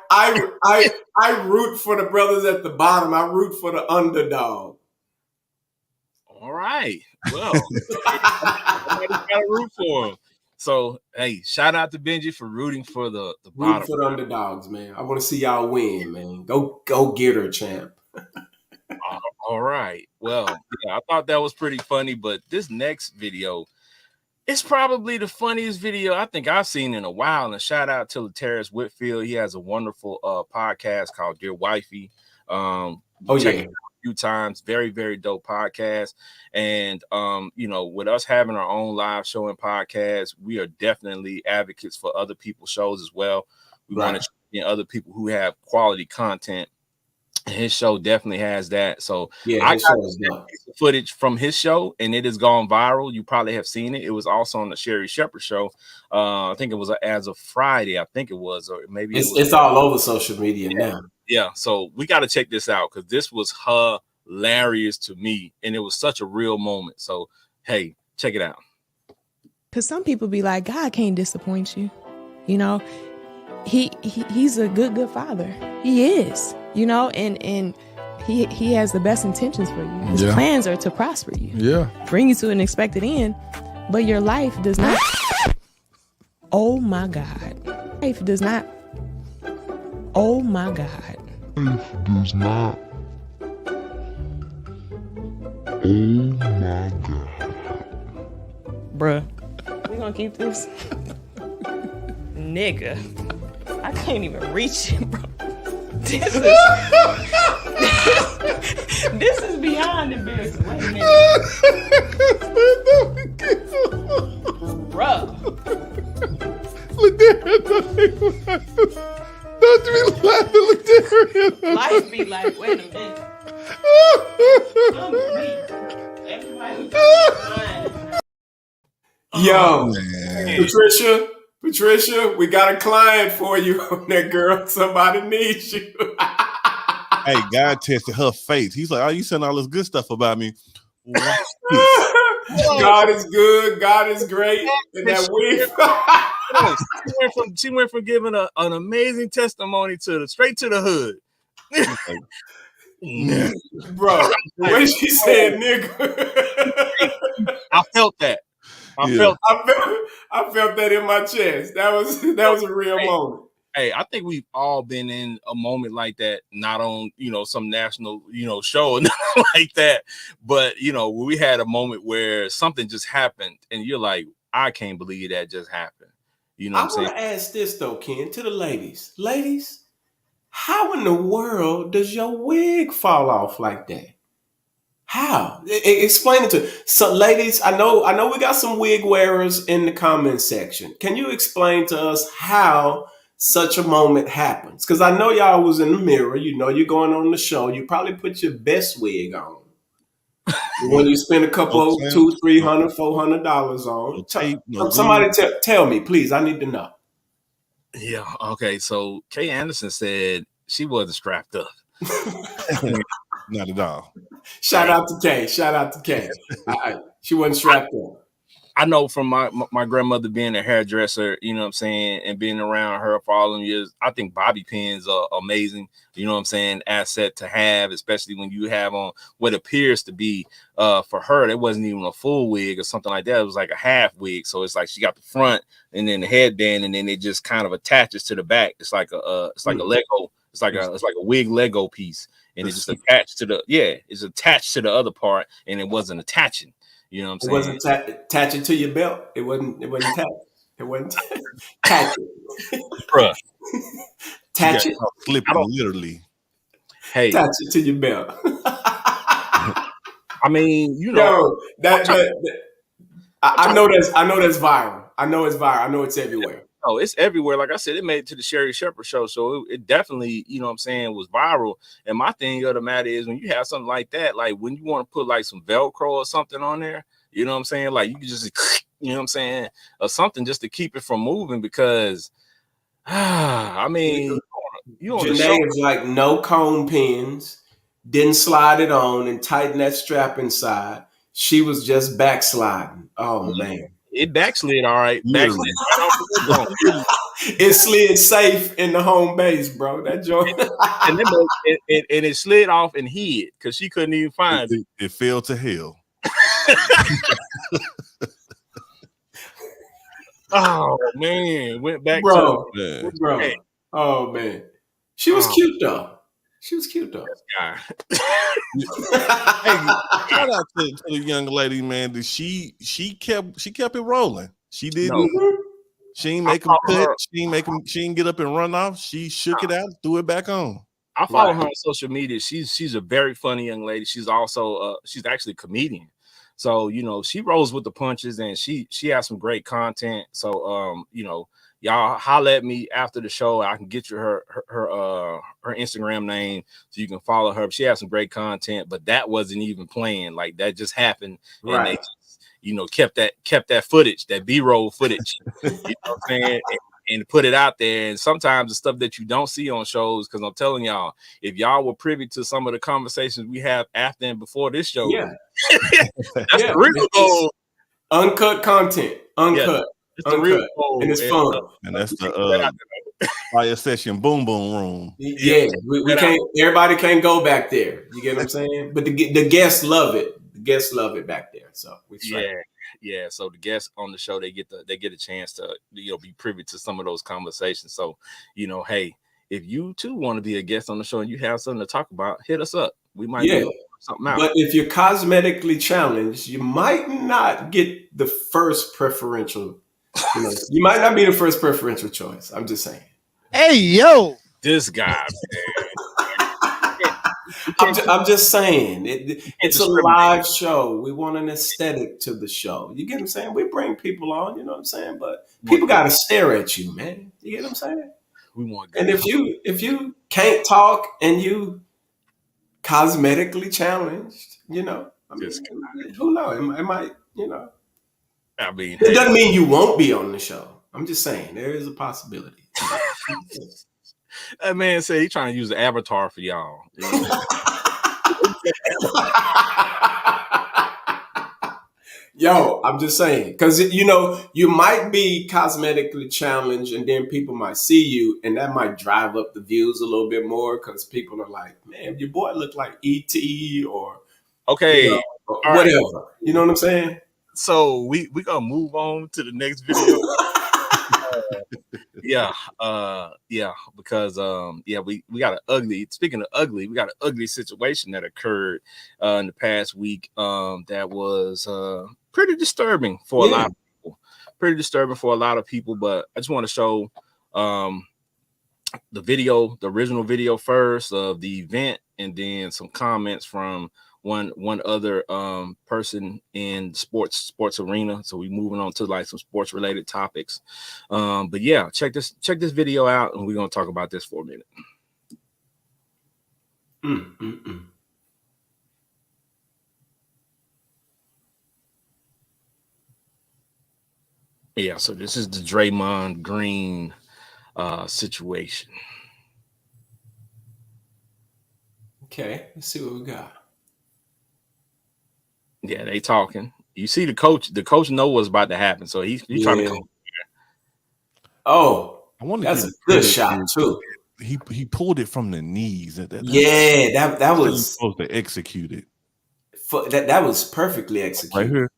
root for the brothers at the bottom. I root for the underdog. All right. Well, somebody's got to root for him. So, hey, shout out to Benji for rooting for the bottom. Root for the underdogs, man. I want to see y'all win, man. Go get her, champ. All right. Well, yeah, I thought that was pretty funny, but this next video, it's probably the funniest video I think I've seen in a while. And shout out to Terrence Whitfield. He has a wonderful podcast called Dear Wifey. Check it out a few times. Very, very dope podcast. And you know, with us having our own live show and podcast, we are definitely advocates for other people's shows as well. We want to check in other people who have quality content. His show definitely has that. So yeah, I got footage from his show and it has gone viral. You probably have seen it. It was also on the Sherry Shepherd show. I think it was as of Friday. I think it was, or maybe it's all over social media now. Yeah. So we got to check this out because this was hilarious to me and it was such a real moment. So, hey, check it out. Because some people be like, God can't disappoint you. You know, he's a good father. He is. You know, and he has the best intentions for you. His plans are to prosper you. Yeah. Bring you to an expected end. But your life does not. Oh my God. Life does not. Oh my God. Life does not. Oh my God. Bruh. We gonna keep this? Nigga. I can't even reach it, bro. This is beyond embarrassing. Wait a minute. Bro. Look there. Don't you be laughing. Look there. Life be like, wait a minute. I'm weak. Everybody Yo, Patricia, Patricia, we got a client for you on that, girl. Somebody needs you. Hey, God tested her faith. He's like, "Oh, you saying all this good stuff about me? Watch God is good. God is great." And that she went from giving an amazing testimony straight to the hood. Bro, when she said nigga, I felt that. I felt that in my chest. That was a real moment. Hey, I think we've all been in a moment like that, not on, some national, show like that. But, when we had a moment where something just happened and you're like, I can't believe that just happened. You know what I'm saying? I want to ask this though, Ken, to the ladies. Ladies, how in the world does your wig fall off like that? How? Explain it to us. So, ladies, I know we got some wig wearers in the comment section. Can you explain to us how such a moment happens? Because I know y'all was in the mirror. You're going on the show. You probably put your best wig on. When you spend a couple $200, $300, $400 on. Somebody tell me, please. I need to know. Yeah. Okay. So Kay Anderson said she wasn't strapped up. Not at all. Shout out to Kay. She wasn't strapped up. I know from my grandmother being a hairdresser, you know what I'm saying, and being around her for all them years, I think bobby pins are amazing, you know what I'm saying, asset to have, especially when you have on what appears to be, for her, it wasn't even a full wig or something like that. It was like a half wig. So it's like she got the front and then the headband, and then it just kind of attaches to the back. It's like a Lego. It's like a wig Lego piece, and it's just attached to it's attached to the other part, and it wasn't attaching. You know what I'm saying? It wasn't attaching to your belt. It wasn't attached. It wasn't attached. Bruh. Attach it. Flipping literally. Hey. Attach it to your belt. I mean, I know that's viral. I know it's viral. I know it's everywhere. Oh, it's everywhere. Like I said, it made it to the Sherry Shepherd show. So it definitely, you know what I'm saying, was viral. And my thing of the matter is when you have something like that, like when you want to put like some Velcro or something on there, you know what I'm saying? Like you can just, you know what I'm saying? Or something just to keep it from moving because, I mean, you on the show. Janae is like no cone pins, didn't slide it on and tighten that strap inside. She was just backsliding. Oh, man. It backslid all right. Backslid it slid safe in the home base, bro. That joint. and it slid off and hid because she couldn't even find it. It fell to hell. Oh man, went back bro. Hey. Oh man, she was cute though. She was cute though. Hey, shout out to the young lady, man. That she kept it rolling. She didn't. No. She ain't make him cut. She ain't get up and run off. She shook it out, threw it back on. I follow her on social media. She's a very funny young lady. She's also she's actually a comedian. So she rolls with the punches, and she has some great content. So y'all holler at me after the show. I can get you her Instagram name so you can follow her. She has some great content, but that wasn't even planned. Like that just happened, and they just, kept that footage, that B-roll footage, you know what I'm saying, and put it out there. And sometimes the stuff that you don't see on shows, because I'm telling y'all, if y'all were privy to some of the conversations we have after and before this show, that's the real goal. Uncut content, uncut. Yeah. It's the real goal, and it's fun. And that's the Fiyah Session boom room. Yeah, we can't. Everybody can't go back there. You get what I'm saying? But the guests love it. The guests love it back there. So yeah. So the guests on the show, they get a chance to be privy to some of those conversations. So hey, if you too want to be a guest on the show and you have something to talk about, hit us up. We might something out. But if you're cosmetically challenged, you might not get the first preferential. You might not be the first preferential choice. I'm just saying. Hey, yo. This guy, man. I'm just saying. It's a live show. We want an aesthetic to the show. You get what I'm saying? We bring people on, you know what I'm saying? But people got to stare at you, man. You get what I'm saying? We want and if you can't talk and you cosmetically challenged, who knows? It might, I mean, it doesn't mean you won't be on the show. I'm just saying there is a possibility. That man said he's trying to use the avatar for y'all. Yo, I'm just saying, because you might be cosmetically challenged, and then people might see you, and that might drive up the views a little bit more because people are like, "Man, your boy look like ET," or okay, or whatever. Right. You know what I'm saying? So we gonna move on to the next video. Because we got an ugly. Speaking of ugly, we got an ugly situation that occurred in the past week. That was pretty disturbing for a lot of people. Pretty disturbing for a lot of people. But I just want to show the original video first of the event, and then some comments from one other person in sports arena. So we moving on to like some sports related topics. But yeah, check this video out, and we're gonna talk about this for a minute. Yeah, so this is the Draymond Green situation. Okay, let's see what we got. Yeah, they talking. You see the coach know what's about to happen, so he's trying to come. Oh, that's a good shot too. He pulled it from the knees. That was supposed to execute it. That was perfectly executed. Right here.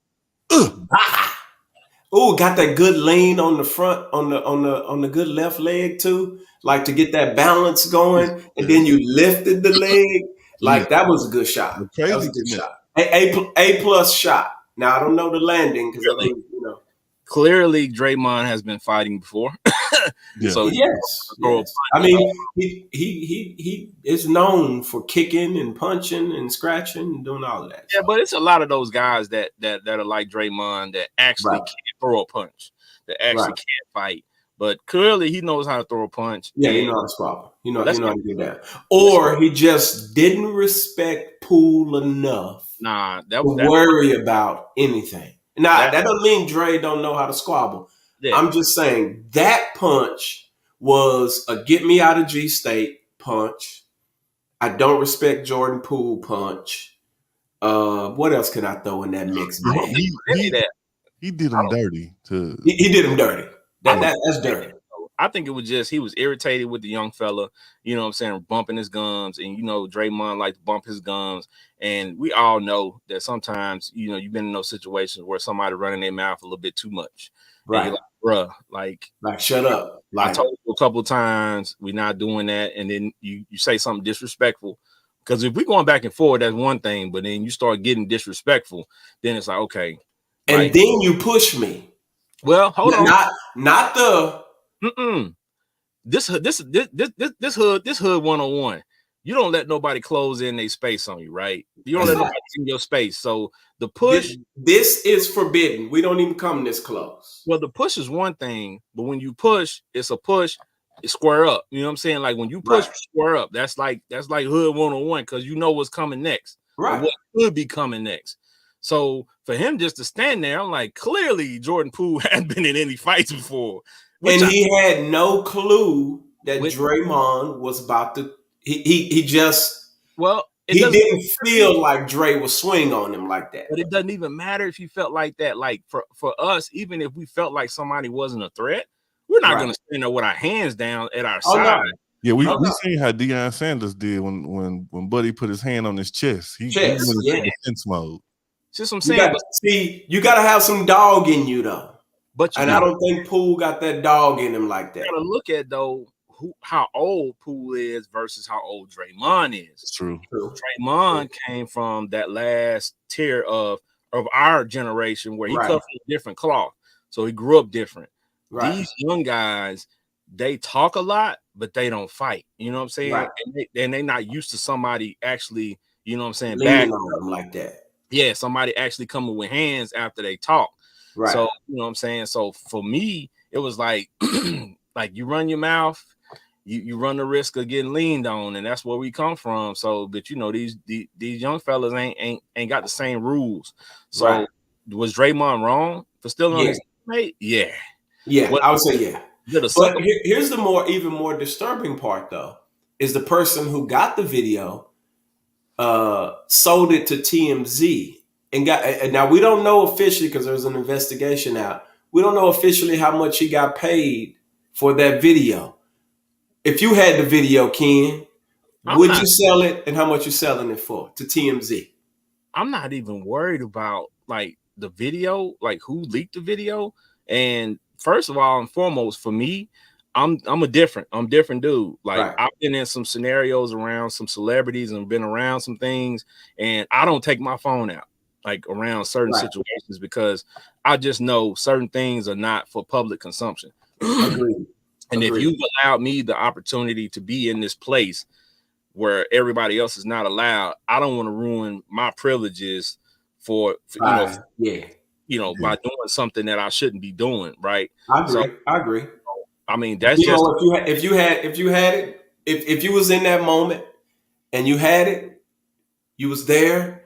Oh, got that good lean on the front, on the good left leg too, like to get that balance going, and then you lifted the leg. Like that was a good shot. That was a good shot. A plus shot. Now I don't know the landing because I think clearly Draymond has been fighting before. So yes. I mean, he is known for kicking and punching and scratching and doing all of that. Yeah, but it's a lot of those guys that are like Draymond that actually can't throw a punch, that actually can't fight. But clearly he knows how to throw a punch. Yeah, he knows how to squabble. He knows how to get down. Or he just didn't respect Poole enough to worry about anything. Now, that doesn't mean Dre don't know how to squabble. Yeah. I'm just saying that punch was a get me out of G State punch. I don't respect Jordan Poole punch. What else can I throw in that mix? He did him dirty. He did him dirty. That's dirty. I think it was just he was irritated with the young fella, you know what I'm saying, bumping his gums. And, Draymond likes to bump his gums. And we all know that sometimes, you've been in those situations where somebody running their mouth a little bit too much. Right. And you're like, bruh, like shut up. I told you a couple of times, we're not doing that. And then you say something disrespectful. Because if we're going back and forth, that's one thing. But then you start getting disrespectful, then it's like, okay. And then you push me. Well, hold on. Not the This hood 101. You don't let nobody close in their space on you, right? You don't let nobody in your space. So the push. This is forbidden. We don't even come this close. Well, the push is one thing, but when you push, it's a push. It's square up. You know what I'm saying? Like when you push, square up. That's like hood 101 because you know what's coming next. Right. What could be coming next. So for him just to stand there, I'm like, clearly Jordan Poole hadn't been in any fights before. And he had no clue that Draymond was about to. He just. Well, he didn't feel like Dre would swing on him like that. But it doesn't even matter if he felt like that. Like for us, even if we felt like somebody wasn't a threat, we're not going to stand there with our hands down at our side. No. Yeah, we seen how Deion Sanders did when Buddy put his hand on his chest. He went into defense mode. Just what I'm saying. You got to have some dog in you though. I don't think Poole got that dog in him like that. You got to look at though how old Poole is versus how old Draymond is. It's true. Draymond came from that last tier of our generation where he cut from a different cloth, so he grew up different. Right. These young guys, they talk a lot, but they don't fight. You know what I'm saying? Right. And they're not used to somebody actually, you know what I'm saying, leaning on them like that. Yeah, somebody actually coming with hands after they talk. Right. So, you know what I'm saying? So for me, it was like, like you run your mouth, you run the risk of getting leaned on, and that's where we come from. So, but these young fellas ain't got the same rules. So was Draymond wrong for stealing on his teammate? Yeah. Yeah, I would say yeah. But here's the even more disturbing part, though, is the person who got the video sold it to TMZ and now we don't know officially because there's an investigation out. We don't know officially how much he got paid for that video. If you had the video, Ken, would you sell it, and how much you selling it for to TMZ? I'm not even worried about like the video, like who leaked the video. And first of all and foremost, for me, I'm a different dude. Like I've been in some scenarios around some celebrities and been around some things, and I don't take my phone out like around certain situations because I just know certain things are not for public consumption. Agreed. And if you've allowed me the opportunity to be in this place where everybody else is not allowed, I don't want to ruin my privileges for by doing something that I shouldn't be doing. Right. I agree. I mean, that's just if you had it, if you was in that moment and you had it, you was there,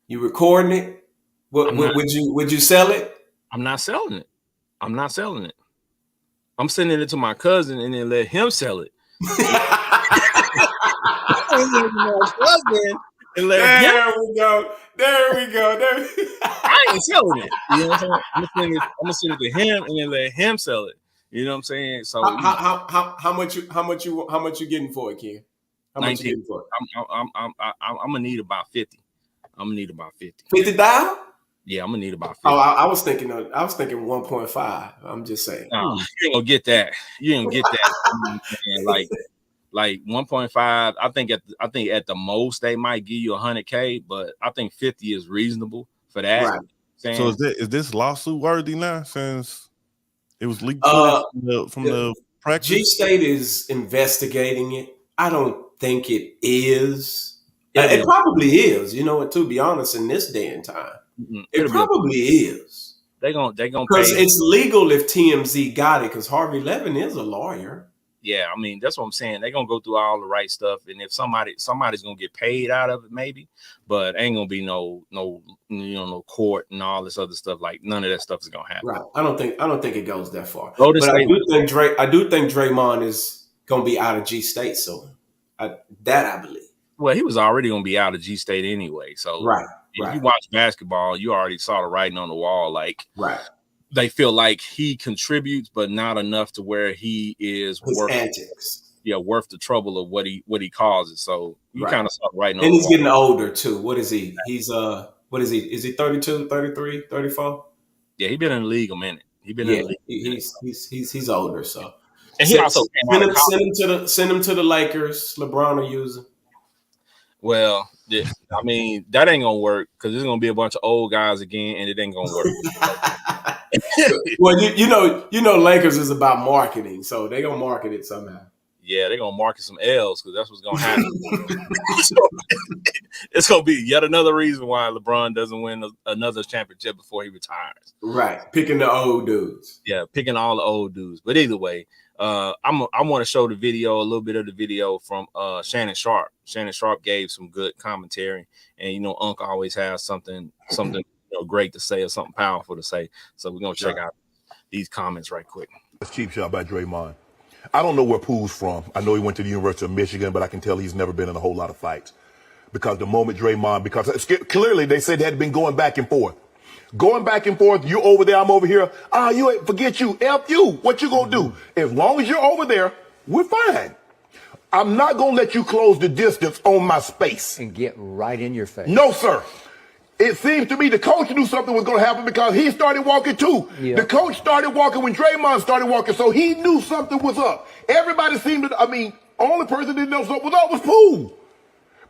you recording it, would you sell it? I'm not selling it. I'm sending it to my cousin and then let him sell it. There we go. I ain't selling it. You know what I'm saying? I'm gonna send it to him and then let him sell it. You know what I'm saying? So how much you getting for it, Ken? How much you getting for it? I'm gonna need about 50. I'm gonna need about 50. 50,000? Yeah, I'm gonna need about 50. Oh, I was thinking 1.5. I'm just saying. No, you ain't gonna get that. You ain't gonna get that. Like 1.5. I think at the most they might give you 100K, but I think 50 is reasonable for that. Right. So is this lawsuit worthy now since it was leaked from the practice? G State is investigating it. I don't think it is. It probably is. You know what? To be honest, in this day and time, it probably is. They gonna because it's legal if TMZ got it. Because Harvey Levin is a lawyer. Yeah, I mean that's what I'm saying. They're gonna go through all the right stuff, and if somebody's gonna get paid out of it, maybe, but ain't gonna be no court and all this other stuff. Like none of that stuff is gonna happen. Right. I don't think it goes that far. But I do think Draymond is gonna be out of G State soon. I believe. Well, he was already gonna be out of G State anyway. So if you watch basketball, you already saw the writing on the wall. Like they feel like he contributes, but not enough to where he is worth the trouble of what he causes. So you kind of saw writing on the wall. And he's getting older too. What is he? He's what is he? Is he 32, 33, 34? Yeah, he's been in the league a minute. He's been in the league. He's older, so and he also send him to the Lakers. LeBron will use him. Well, yeah, I mean that ain't gonna work because there's gonna be a bunch of old guys again, and it ain't gonna work. Well, you know, Lakers is about marketing, so they gonna market it somehow. Yeah, they're gonna market some L's because that's what's gonna happen. So, it's gonna be yet another reason why LeBron doesn't win another championship before he retires. Right, picking the old dudes. Yeah, picking all the old dudes. But either way, I want to show a little bit of the video from Shannon Sharp. Shannon Sharp gave some good commentary, and Unc always has something great to say or something powerful to say. So we're gonna check out these comments right quick. That's cheap shot by Draymond. I don't know where Pooh's from. I know he went to the University of Michigan, but I can tell he's never been in a whole lot of fights. Because the moment Draymond, because clearly they said they had been going back and forth. Going back and forth, you over there, I'm over here. You ain't, forget you, F you. What you gonna do? As long as you're over there, we're fine. I'm not gonna let you close the distance on my space. And get right in your face. No, sir. It seems to me the coach knew something was going to happen because he started walking too. Yeah. The coach started walking when Draymond started walking, so he knew something was up. Everybody seemed to, only person that didn't know something was up was Pooh.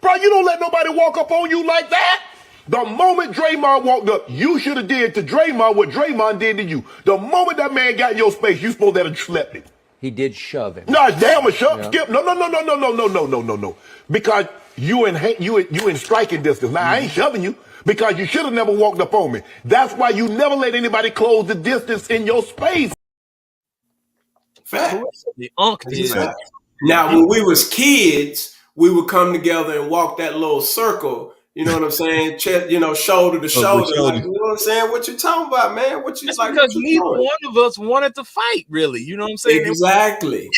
Bro, you don't let nobody walk up on you like that. The moment Draymond walked up, you should have did to Draymond what Draymond did to you. The moment that man got in your space, you supposed to have slept him. He did shove him. No, damn a shove, yeah. Skip. No. Because you in striking distance. Now, I ain't shoving you. Because you should have never walked up on me. That's why you never let anybody close the distance in your space. Fact. Now, when we was kids, we would come together and walk that little circle You know what I'm saying? Chest, shoulder to shoulder. Like, you know what I'm saying? What you talking about, man? What you That's like? Because neither one of us wanted to fight, really. You know what I'm saying? Exactly.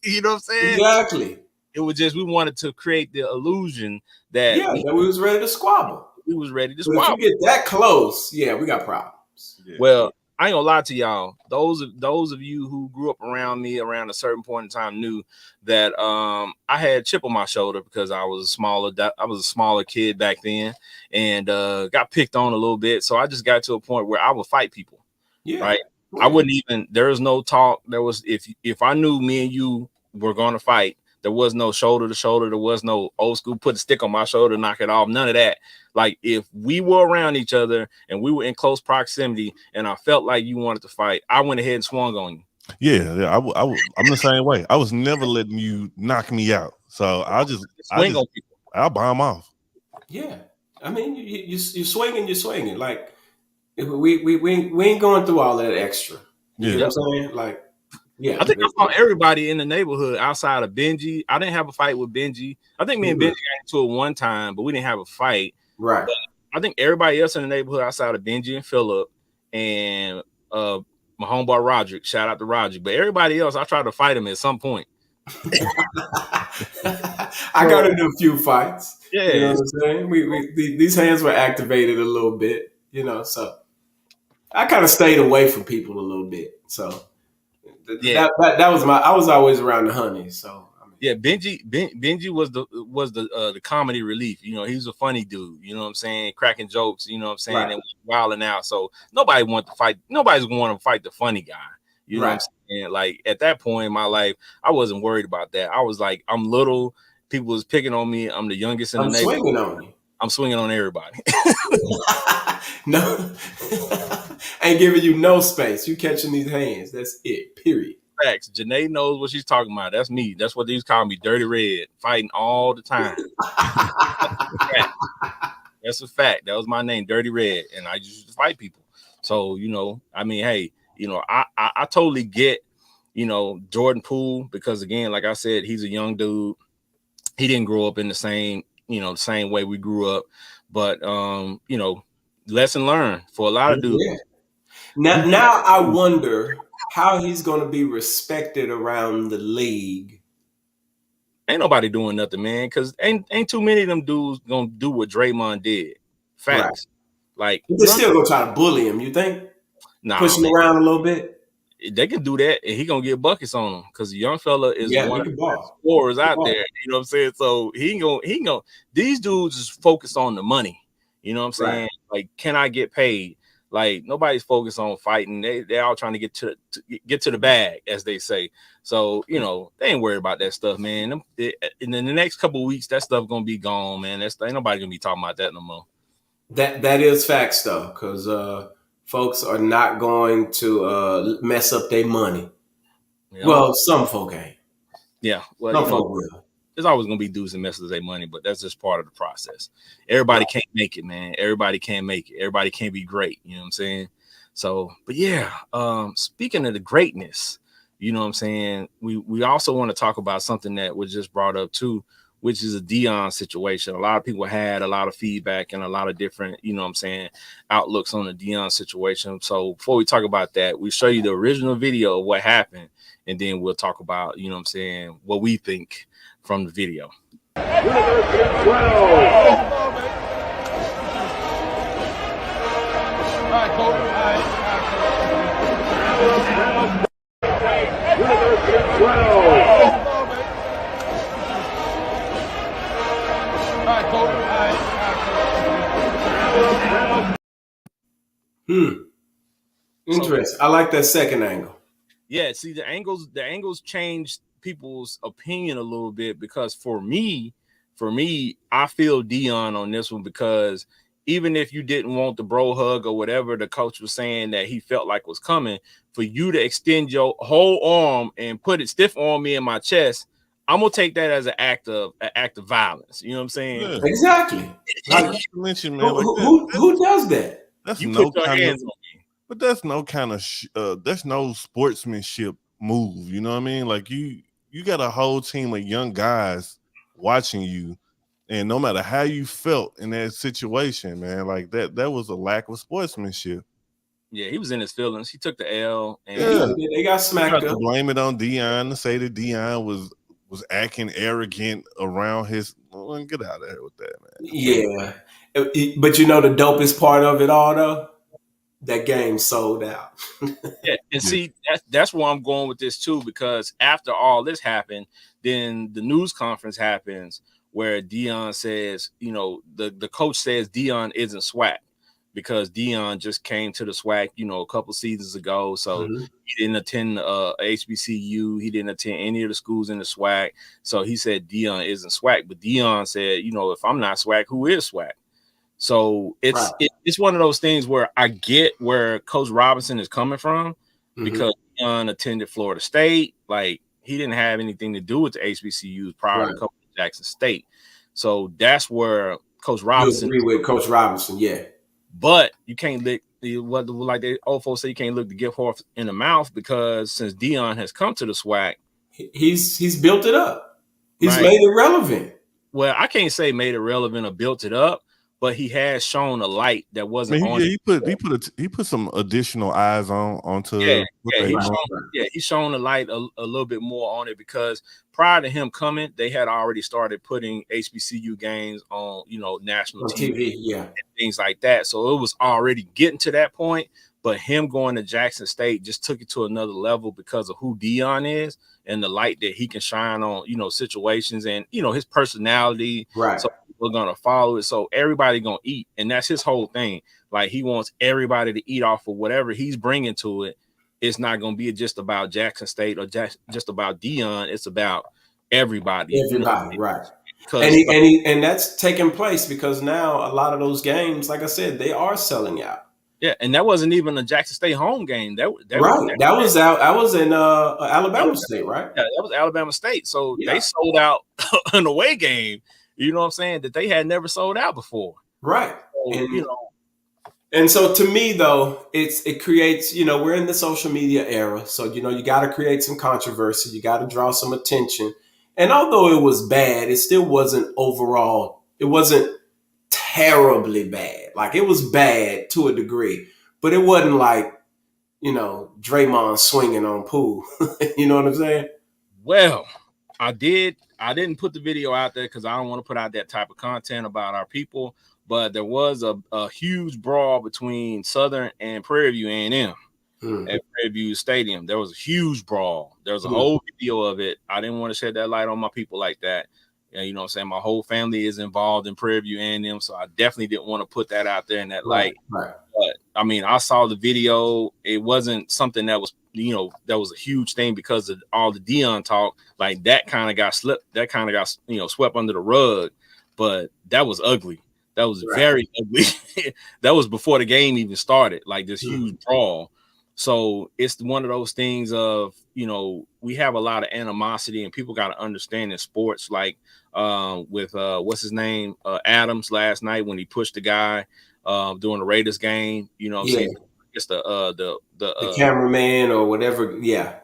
You know what I'm saying? Exactly. It was just we wanted to create the illusion that that we was ready to squabble. We was ready to squabble. If you get that close, we got problems. Yeah. Well, I ain't gonna lie to y'all. Those of you who grew up around me around a certain point in time knew that I had a chip on my shoulder because I was a smaller kid back then, and got picked on a little bit. So I just got to a point where I would fight people. Yeah. Right. I wouldn't even. There was no talk. There was if I knew me and you were going to fight, there was no shoulder to shoulder. There was no old school put a stick on my shoulder, knock it off. None of that. Like if we were around each other and we were in close proximity and I felt like you wanted to fight, I went ahead and swung on you. Yeah, I'm the same way. I was never letting you knock me out. So on people. I'll bomb off. Yeah. I mean, you're swinging. Like we ain't going through all that extra. You know what I'm saying? Like, yeah. I think I saw everybody in the neighborhood outside of Benji. I didn't have a fight with Benji. I think me and Benji got into it one time, but we didn't have a fight. Right. But I think everybody else in the neighborhood outside of Benji and Phillip and my homeboy Roderick, shout out to Roderick. But everybody else, I tried to fight him at some point. I got into a few fights. Yeah. You know what I'm saying? These hands were activated a little bit, so I kind of stayed away from people a little bit. So that was I was always around the honey. So yeah, Benji was the comedy relief. He was a funny dude, you know what I'm saying, cracking jokes, you know what I'm saying, right. And wilding out. So nobody wanted to fight. Nobody's going to fight the funny guy. You know what I'm saying? Like at that point in my life, I wasn't worried about that. I was like, I'm little. People was picking on me. I'm the youngest in the neighborhood. I'm swinging on you. I'm swinging on everybody. No, ain't giving you no space. You catching these hands. That's it. Period. Facts. Janae knows what she's talking about. That's me. That's what these call me, Dirty Red, fighting all the time. That's a fact. That was my name, Dirty Red, and I used to fight people. So I mean, hey, I totally get, Jordan Poole, because again, like I said, he's a young dude. He didn't grow up in the same way we grew up, but lesson learned for a lot of dudes. Yeah. Now I wonder how he's going to be respected around the league. Ain't nobody doing nothing, man, because ain't too many of them dudes gonna do what Draymond did. Facts. Right. Like they're still gonna try to bully him, you think? Nah, push him around a little bit. They can do that, and he gonna get buckets on him because the young fella is one of the best scorers out there. You know what I'm saying? So he gonna. These dudes is focused on the money. You know what I'm saying? Right. Like, can I get paid? Like nobody's focused on fighting. They're all trying to get to the bag, as they say. So they ain't worried about that stuff, man. In the next couple of weeks, that stuff gonna be gone, man. Ain't nobody gonna be talking about that no more. That is facts though, because folks are not going to mess up their money. Yeah. Well, some folk ain't. Yeah, well, some folk will. There's always gonna be dudes that messes their money, but that's just part of the process. Everybody can't make it, man. Everybody can't make it. Everybody can't be great. You know what I'm saying? So, but yeah, speaking of the greatness, you know what I'm saying? We also want to talk about something that was just brought up too, which is a Deion situation. A lot of people had a lot of feedback and a lot of different, outlooks on the Deion situation. So before we talk about that, we show you the original video of what happened, and then we'll talk about, what we think from the video. Interesting. I like that second angle. Yeah, see the angles changed people's opinion a little bit, because for me, I feel Deion on this one, because even if you didn't want the bro hug or whatever the coach was saying that he felt like was coming, for you to extend your whole arm and put it stiff on me in my chest, I'm gonna take that as an act of violence. You know what I'm saying? Yeah. Exactly. Like, mention, man, who does that? That's you put your hands on me. But that's no kind of that's no sportsmanship move. You know what I mean? Like you got a whole team of young guys watching you, And no matter how you felt in that situation, man, like that was a lack of sportsmanship. Yeah, he was in his feelings. He took the L, and they got smacked up. To blame it on Deion, to say that Deion was acting arrogant around his. Well, get out of here with that, man. Yeah, but you know the dopest part of it all, though, that game sold out. Yeah, and see, that's where I'm going with this too, because after all this happened, then the news conference happens where Deion says, you know, the coach says Deion isn't SWAC because Deion just came to the SWAC, you know, a couple seasons ago. So he didn't attend HBCU. He didn't attend any of the schools in the SWAC. So he said Deion isn't SWAC. But Deion said, you know, if I'm not SWAC, who is SWAC? So it's one of those things where I get where Coach Robinson is coming from because Deion attended Florida State. Like, he didn't have anything to do with the HBCUs prior to coming to Jackson State. So that's where Coach Robinson. You agree with Coach Robinson, yeah. But you can't lick what, like the old folks say, you can't look the gift horse in the mouth, because since Deion has come to the SWAC, he's built it up. He's made it relevant. Well, I can't say made it relevant or built it up, but he has shown a light that wasn't on. He put some additional eyes onto. He's shown a light a little bit more on it, because prior to him coming, they had already started putting HBCU games on, you know, national TV, and things like that. So it was already getting to that point. But him going to Jackson State just took it to another level because of who Deion is and the light that he can shine on, you know, situations and, you know, his personality. Right. So we're going to follow it. So everybody going to eat. And that's his whole thing. Like, he wants everybody to eat off of whatever he's bringing to it. It's not going to be just about Jackson State or just about Deion. It's about everybody. Everybody, you know? Right. And that's taking place because now a lot of those games, like I said, they are selling out. Yeah, and that wasn't even a Jackson State home game. That was I was in Alabama State, right? Yeah, that was Alabama State. So they sold out an away game. You know what I'm saying? That they had never sold out before. Right. So, and, you know. And so to me, though, it creates, you know, we're in the social media era. So, you know, you got to create some controversy. You got to draw some attention. And although it was bad, it still wasn't overall. It wasn't terribly bad. Like, it was bad to a degree, but it wasn't like, you know, Draymond swinging on Poole. You know what I'm saying? Well, I didn't put the video out there because I don't want to put out that type of content about our people, but there was a huge brawl between Southern and Prairie View A&M at Prairie View Stadium. There was a huge brawl. There was a whole video of it. I didn't want to shed that light on my people like that. Yeah, you know what I'm saying? My whole family is involved in Prairie View A&M, so I definitely didn't want to put that out there in that light. Right. But, I mean, I saw the video. It wasn't something that was, you know, that was a huge thing because of all the Deion talk. Like, that kind of got slipped. That kind of got, you know, swept under the rug. But that was ugly. That was very ugly. That was before the game even started, like this huge brawl. So it's one of those things of, you know, we have a lot of animosity, and people got to understand in sports, like with what's his name, Adams last night when he pushed the guy during the Raiders game. You know what I'm saying? It's the cameraman or whatever. Yeah.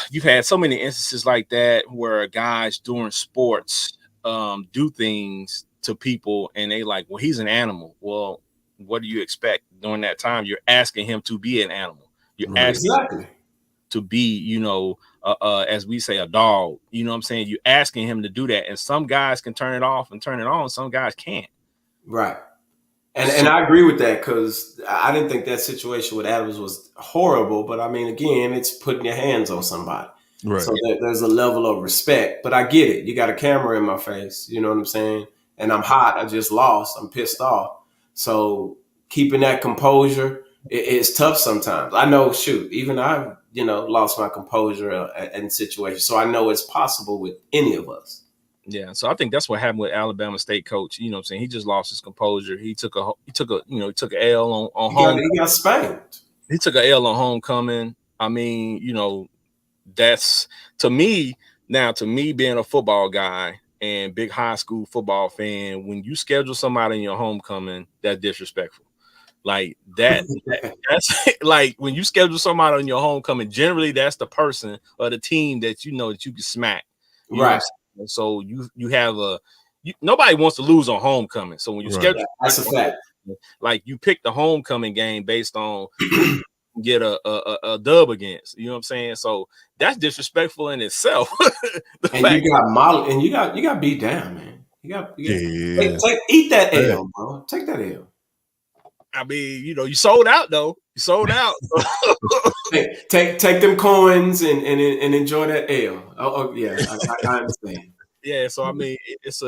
You've had so many instances like that where guys during sports do things to people, and they like, well, he's an animal. Well, what do you expect during that time? You're asking him to be an animal. You're asking him to be, you know, as we say, a dog. You know what I'm saying? You're asking him to do that. And some guys can turn it off and turn it on. Some guys can't. Right. And I agree with that, because I didn't think that situation with Adams was horrible. But I mean, again, it's putting your hands on somebody. Right. So there's a level of respect. But I get it. You got a camera in my face. You know what I'm saying? And I'm hot. I just lost. I'm pissed off. So keeping that composure, it's tough sometimes. I know, even I've, you know, lost my composure in situations. So I know it's possible with any of us. Yeah. So I think that's what happened with Alabama State coach. You know what I'm saying? He just lost his composure. He took a L on home. He got spanked. He took a L on homecoming. I mean, you know, that's to me being a football guy and big high school football fan, when you schedule somebody in your homecoming, that's disrespectful. Like that's like when you schedule somebody on your homecoming, generally that's the person or the team that you know that you can smack. Right. So you have nobody wants to lose on homecoming. So when you schedule, that's a fact. Like you pick the homecoming game based on who you get a dub against. You know what I'm saying? So that's disrespectful in itself. You got Molly, and you got beat down, man. You got eat that L, bro. Take that L. I mean, you sold out though. You sold out. take them coins and enjoy that L. Oh yeah, I understand. Yeah, so I mean, it's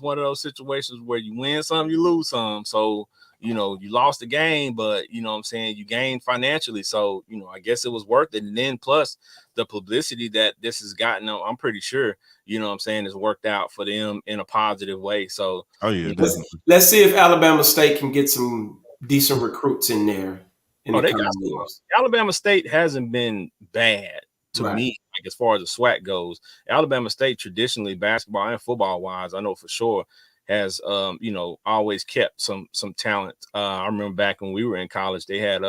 one of those situations where you win some, you lose some. So you lost the game, but you know what I'm saying, you gained financially. So I guess it was worth it. And then plus the publicity that this has gotten, I'm pretty sure what I'm saying, has worked out for them in a positive way. So let's see if Alabama State can get some decent recruits in there. Alabama State hasn't been bad to me, like as far as the SWAC goes. Alabama State traditionally, basketball and football wise, I know for sure, has always kept some talent. I remember back when we were in college, they had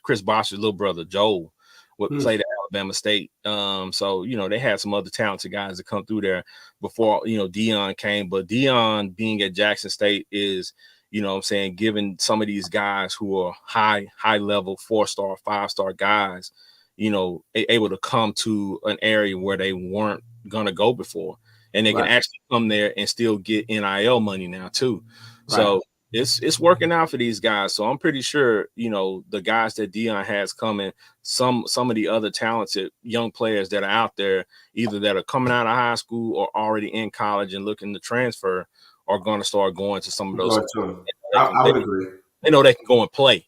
Chris Bosh's little brother Joel played at Alabama State. So they had some other talented guys that come through there before Dion came. But Dion being at Jackson State is giving some of these guys who are high level 4-star, 5-star guys, able to come to an area where they weren't gonna go before, and they can actually come there and still get NIL money now too. So it's working out for these guys. So I'm pretty sure the guys that Dion has coming, some of the other talented young players that are out there, either that are coming out of high school or already in college and looking to transfer, are going to start going to some of those. I would agree. They know they can go and play.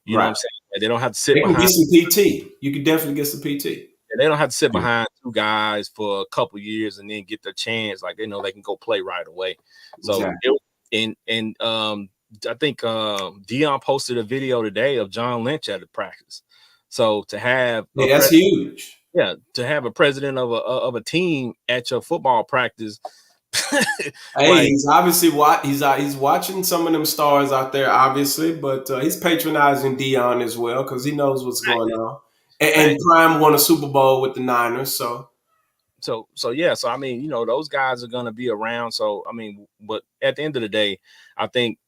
You know what I'm saying? They don't have to sit behind. Get some PT. You can definitely get some PT. They don't have to sit behind two guys for a couple years and then get their chance. Like they know they can go play right away. So I think Dion posted a video today of John Lynch at the practice. So to have that's huge. Yeah, to have a president of a team at your football practice. He's obviously he's watching some of them stars out there, obviously, but he's patronizing Dion as well because he knows what's going on. And Prime won a Super Bowl with the Niners, so yeah. So I mean, those guys are gonna be around. So I mean, but at the end of the day, I think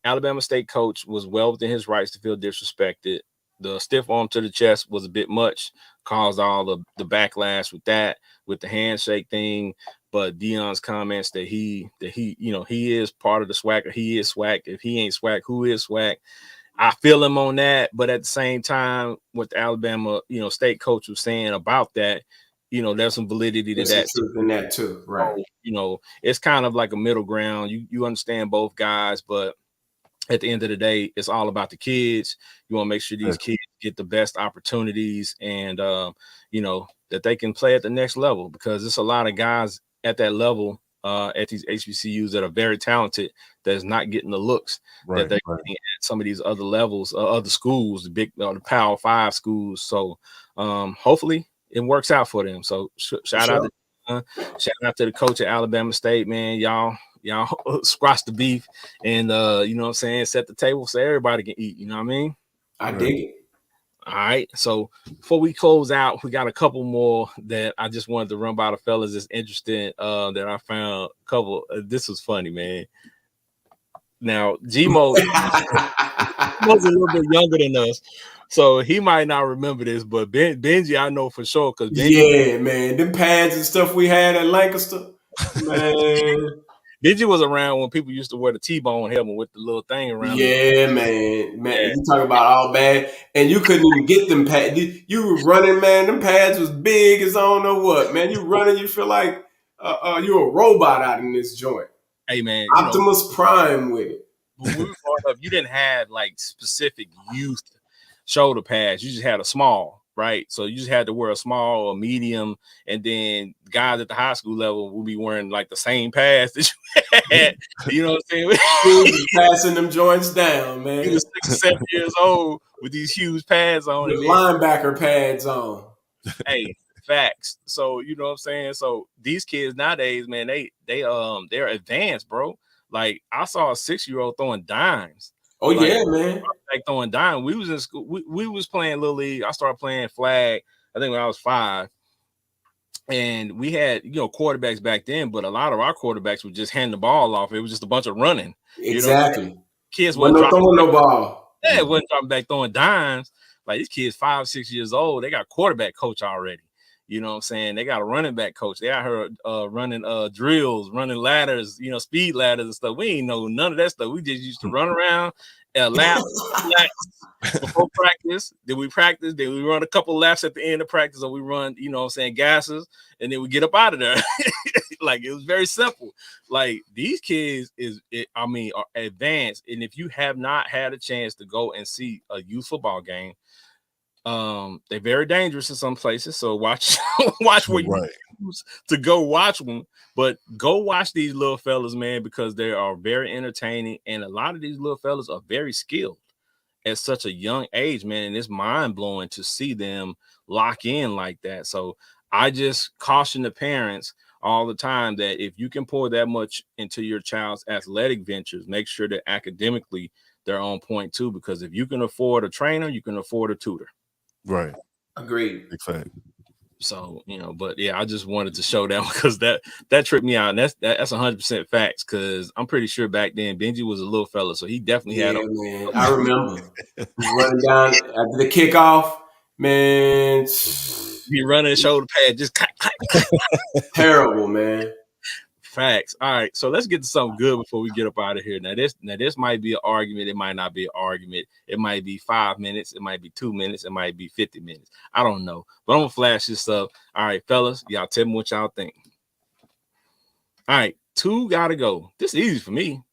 Alabama State coach was well within his rights to feel disrespected. The stiff arm to the chest was a bit much, caused all the backlash with the handshake thing. But Dion's comments that he is part of the SWAC, or he is SWAC. If he ain't SWAC, who is SWAC? I feel him on that. But at the same time, what the Alabama State coach was saying about that, there's some validity to that. Truth in that too, right? So, it's kind of like a middle ground. You understand both guys, but at the end of the day, it's all about the kids. You want to make sure these kids get the best opportunities and that they can play at the next level, because there's a lot of guys at that level at these HBCUs that are very talented that's not getting the looks that they're getting at some of these other levels, other schools, the Power 5 schools. So hopefully it works out for them. So shout out to the coach at Alabama State, man. Y'all squash the beef and set the table so everybody can eat. You know what I mean? I dig it. All right. So before we close out, we got a couple more that I just wanted to run by the fellas that's interesting that I found. A couple. This was funny, man. Now, G-Mo was a little bit younger than us, so he might not remember this, but Benji, I know for sure. Because man, them pads and stuff we had at Lancaster, man. Benji was around when people used to wear the T-bone helmet with the little thing around. Yeah, man. You talking about all bad, and you couldn't even get them pads. You were running, man. Them pads was big as I don't know what, man. You running, you feel like you're a robot out in this joint. Hey, man. Optimus Prime with it. When we were growing up, you didn't have like specific youth shoulder pads. You just had a small, right? So you just had to wear a small or medium, and then guys at the high school level will be wearing like the same pads that you had. You know what I'm saying? Passing them joints down, man. You were 6 or 7 years old with these huge pads on. With linebacker pads on. Hey, facts. So you know what I'm saying? So these kids nowadays, man, they're advanced, bro. Like I saw a 6-year-old throwing dimes. Oh, like, yeah, man. Like throwing dimes. We was in school. We was playing Little League. I started playing flag, I think when I was 5. And we had, quarterbacks back then, but a lot of our quarterbacks would just hand the ball off. It was just a bunch of running. Exactly. Kids wasn't throwing no ball. Yeah, wasn't dropping back throwing dimes. Like these kids 5, 6 years old, they got a quarterback coach already. You know what I'm saying? They got a running back coach. They out here running drills, running ladders, speed ladders and stuff. We ain't know none of that stuff. We just used to run around lap before practice. Then we practice. Then we run a couple laps at the end of practice, or we run, gases, and then we get up out of there. Like it was very simple. Like these kids are advanced. And if you have not had a chance to go and see a youth football game, they're very dangerous in some places. So watch where you choose to go watch them. But go watch these little fellas, man, because they are very entertaining. And a lot of these little fellas are very skilled at such a young age, man. And it's mind blowing to see them lock in like that. So I just caution the parents all the time that if you can pour that much into your child's athletic ventures, make sure that academically they're on point too. Because if you can afford a trainer, you can afford a tutor. Right. Agreed. Exactly. So, but yeah, I just wanted to show that because that tripped me out. And that's 100% facts, because I'm pretty sure back then Benji was a little fella, so he definitely had man. I remember running down after the kickoff, man. He running shoulder pad, just terrible, man. Facts. All right, so let's get to something good before we get up out of here. Now this might be an argument. It might not be an argument. It might be 5 minutes. It might be 2 minutes. It might be 50 minutes. I don't know. But I'm gonna flash this up. All right, fellas, y'all tell me what y'all think. All right, 2 gotta go. This is easy for me.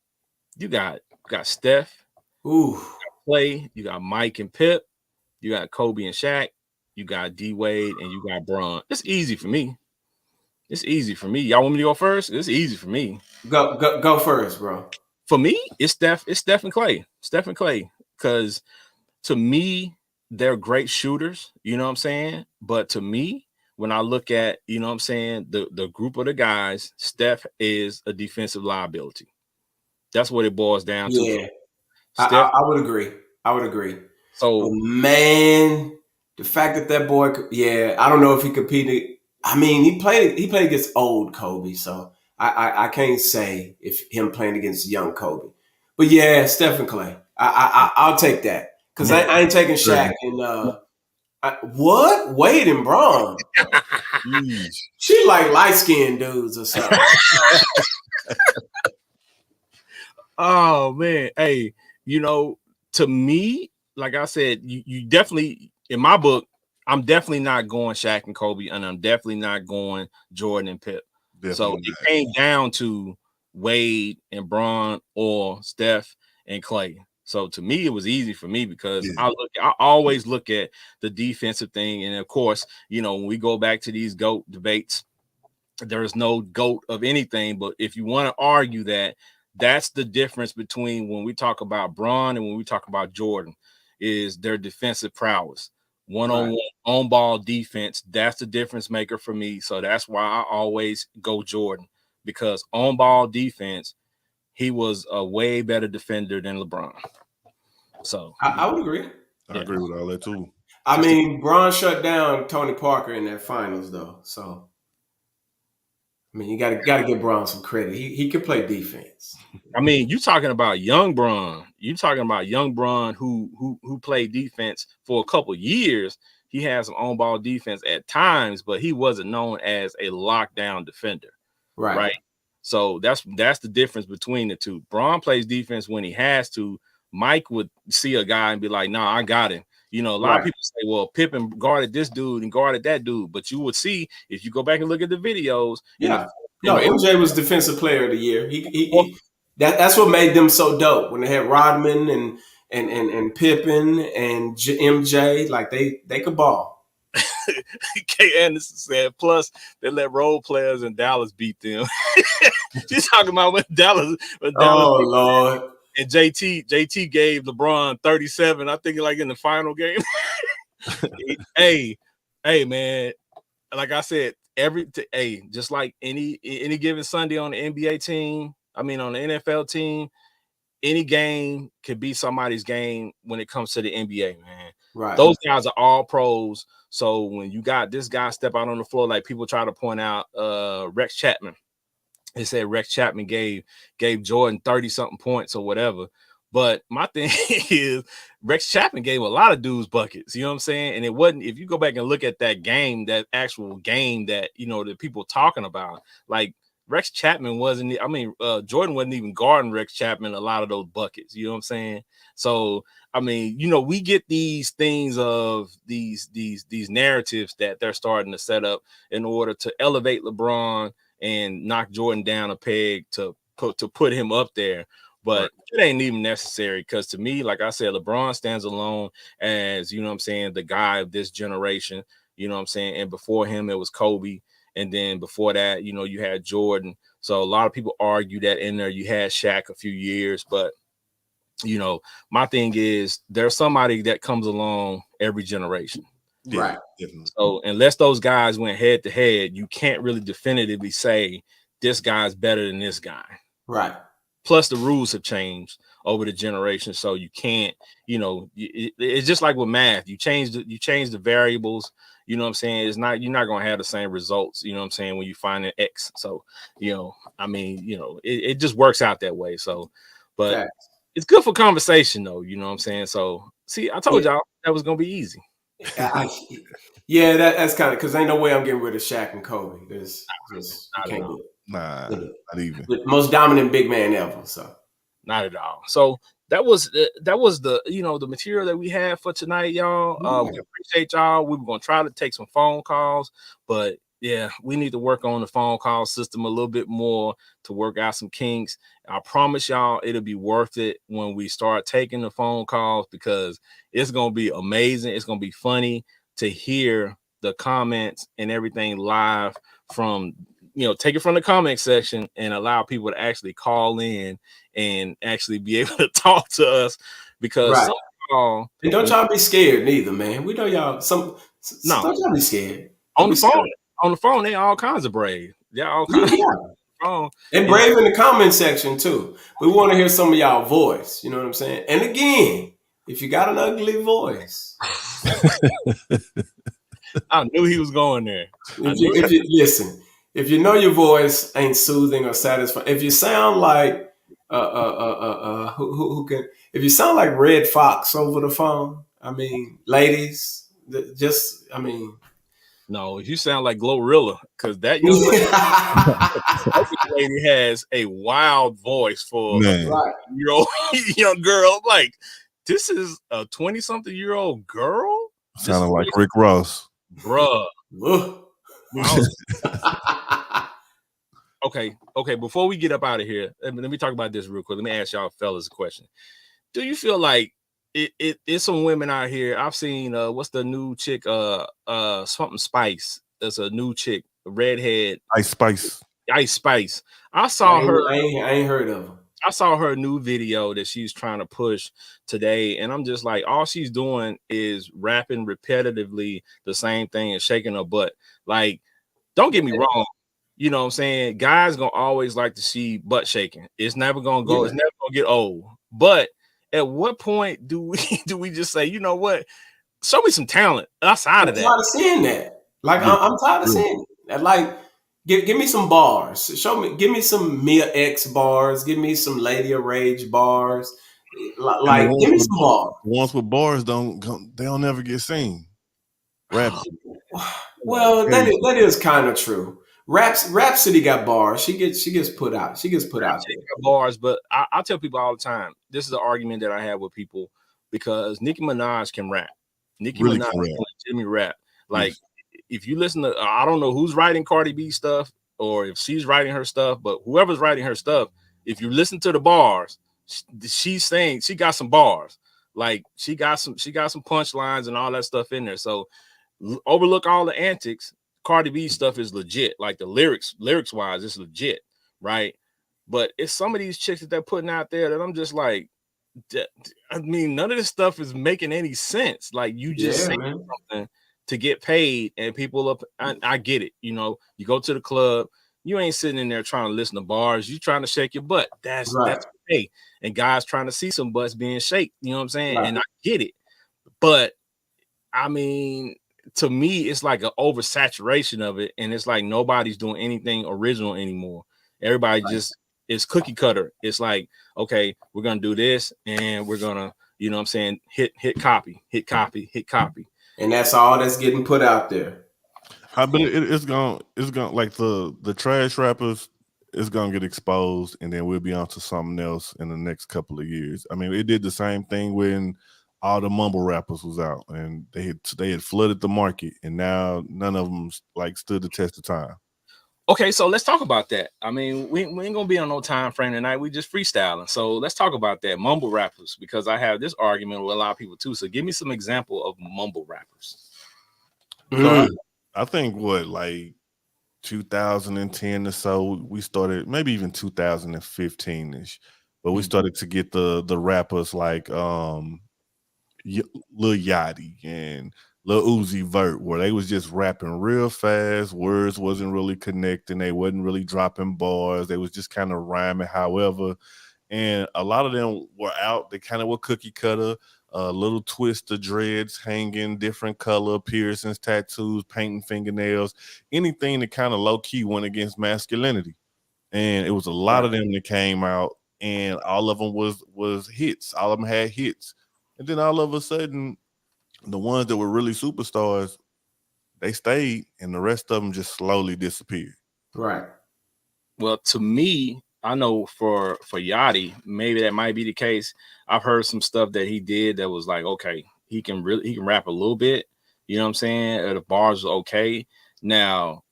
You got Steph. Ooh. You got Clay. You got Mike and Pip. You got Kobe and Shaq. You got D Wade, and you got Bron. It's easy for me. It's easy for me. Y'all want me to go first? It's easy for me. Go first, bro. For me, it's Steph and Clay. Steph and Clay. Because to me, they're great shooters. You know what I'm saying? But to me, when I look at, the group of the guys, Steph is a defensive liability. That's what it boils down to. Yeah. I would agree. So, man, the fact that boy, I don't know if he competed. I mean, he played against old Kobe, so I can't say if him playing against young Kobe. But yeah, Stephen Clay, I'll take that because I ain't taking Shaq and what Wade and Bron. She like light skinned dudes or something. Oh man, hey, to me, like I said, you definitely, in my book, I'm definitely not going Shaq and Kobe, and I'm definitely not going Jordan and Pip. Definitely so it came down to Wade and Bron or Steph and Clay. So to me, it was easy for me because I always look at the defensive thing. And of course, when we go back to these GOAT debates, there is no GOAT of anything. But if you want to argue that, that's the difference between when we talk about Bron and when we talk about Jordan, is their defensive prowess. One-on-one on-ball defense, that's the difference maker for me. So that's why I always go Jordan, because on-ball defense, he was a way better defender than LeBron. So I would agree. I agree with all that too. I mean, Bron shut down Tony Parker in that finals, though. So I mean, you gotta give Bron some credit. He could play defense. I mean, you talking about young Bron. You talking about young Bron who played defense for a couple years. He had some on-ball defense at times, but he wasn't known as a lockdown defender. Right. So that's the difference between the two. Bron plays defense when he has to. Mike would see a guy and be like, "Nah, I got him." A lot of people say, "Well, Pippen guarded this dude and guarded that dude," but you would see if you go back and look at the videos. MJ was Defensive Player of the Year. That's what made them so dope when they had Rodman and Pippen and MJ. Like they could ball. K. Anderson said, plus they let role players in Dallas beat them. She's talking about when Dallas Lord. And JT gave LeBron 37, I think, like in the final game. Hey, man, like I said, just like any given Sunday on the NBA team, on the NFL team, any game could be somebody's game when it comes to the NBA, man. Right. Those guys are all pros. So when you got this guy step out on the floor, like people try to point out, Rex Chapman. They said Rex Chapman gave Jordan 30-something points or whatever. But my thing is Rex Chapman gave a lot of dudes buckets. You know what I'm saying? And it wasn't, if you go back and look at that game, that actual game that, you know, that people talking about, like Rex Chapman wasn't, I mean, Jordan wasn't even guarding Rex Chapman a lot of those buckets. You know what I'm saying? So, I mean, you know, we get these things of these narratives that they're starting to set up in order to elevate LeBron and knock Jordan down a peg to put him up there. But it ain't even necessary, because to me, like I said, LeBron stands alone as, you know what I'm saying, the guy of this generation, you know what I'm saying? And before him, it was Kobe. And then before that, you know, you had Jordan. So a lot of people argue that in there. You had Shaq a few years, but, you know, my thing is there's somebody that comes along every generation. Right. So unless those guys went head to head, you can't really definitively say this guy's better than this guy. Right. Plus the rules have changed over the generation. So you can't, you know, it's just like with math. You change the variables, you know what I'm saying? It's not, you're not going to have the same results, you know what I'm saying, when you find an X. So, you know, I mean, you know, it just works out that way. So, but it's good for conversation though, you know what I'm saying? So see, I told y'all that was going to be easy. Yeah, that's kind of, because ain't no way I'm getting rid of Shaq and Kobe. There's just can't do it. Nah, not even. The most dominant big man ever. So not at all. So that was the, you know, the material that we had for tonight, y'all. We appreciate y'all. We were gonna try to take some phone calls, but yeah, we need to work on the phone call system a little bit more to work out some kinks. I promise y'all it'll be worth it when we start taking the phone calls, because it's gonna be amazing. It's gonna be funny to hear the comments and everything live from, you know, take it from the comment section and allow people to actually call in and actually be able to talk to us, because and don't y'all be scared neither, man. We know y'all don't y'all be scared. On the phone, they all kinds of brave. They're all kinds of and brave in the comment section too. We want to hear some of y'all voice. You know what I'm saying? And again, if you got an ugly voice, I knew he was going there. Listen, if you know your voice ain't soothing or satisfying, if you sound like who can, if you sound like Red Fox over the phone, I mean, ladies, no, if you sound like Glorilla, because that young lady has a wild voice for a young girl. I'm like, this is a 20-something-year-old girl? Sounding like Rick Ross. Bruh. Okay. Before we get up out of here, let me talk about this real quick. Let me ask y'all fellas a question. Do you feel like it's some women out here? I've seen what's the new chick? Something Spice. There's a new chick, redhead. Ice Spice. I saw her. I ain't heard of her. I saw her new video that she's trying to push today, and I'm just like, all she's doing is rapping repetitively the same thing and shaking her butt. Like, don't get me wrong. You know what I'm saying? Guys gonna always like to see butt shaking. It's never gonna go. It's never gonna get old. But at what point do we just say, you know what? Show me some talent outside of that. I'm tired of seeing that. Like I'm tired of seeing it. Like, give me some bars. Give me some Mia X bars. Give me some Lady of Rage bars. Like, give me some bars. The ones with bars they'll never get seen. Rap. Well, that is kind of true. Rhapsody got bars. She gets put out. She gets put out there. Bars, but I tell people all the time, this is the argument that I have with people, because Nicki Minaj can rap. Nicki Minaj can Jimmy rap. Like, if you listen to, I don't know who's writing Cardi B stuff or if she's writing her stuff, but whoever's writing her stuff, if you listen to the bars, she's saying she got some bars. Like, she got some punchlines and all that stuff in there. So overlook all the antics. Cardi B stuff is legit. Like, the lyrics wise, it's legit, right? But it's some of these chicks that they're putting out there that I'm just like, I mean, none of this stuff is making any sense. Like, you just say something to get paid, and people up. I get it. You know, you go to the club, you ain't sitting in there trying to listen to bars. You trying to shake your butt. That's okay. And guys trying to see some butts being shaked. You know what I'm saying? Right. And I get it, but I mean, to me, it's like an oversaturation of it, and it's like nobody's doing anything original anymore. Everybody just is cookie cutter. It's like, okay, we're gonna do this, and we're gonna, you know what I'm saying, hit copy, hit copy, hit copy. And that's all that's getting put out there. But it's gonna like the trash rappers is gonna get exposed, and then we'll be on to something else in the next couple of years. I mean, it did the same thing when all the mumble rappers was out, and they had flooded the market, and now none of them like stood the test of time. Okay, so let's talk about that. I mean, we ain't gonna be on no time frame tonight. We just freestyling. So let's talk about that, mumble rappers, because I have this argument with a lot of people too. So give me some example of mumble rappers. So I think like 2010 or so, we started, maybe even 2015-ish, but we started to get the rappers like Lil Yachty and Lil Uzi Vert, where they was just rapping real fast. Words wasn't really connecting. They wasn't really dropping bars. They was just kind of rhyming, however. And a lot of them were out. They kind of were cookie cutter, little twist of dreads hanging, different color, piercings, tattoos, painting fingernails, anything that kind of low key went against masculinity. And it was a lot of them that came out, and all of them was hits. All of them had hits. And then all of a sudden, the ones that were really superstars, they stayed, and the rest of them just slowly disappeared. Right. Well, to me, I know for Yachty, maybe that might be the case. I've heard some stuff that he did that was like, okay, he can rap a little bit. You know what I'm saying? The bars are okay. Now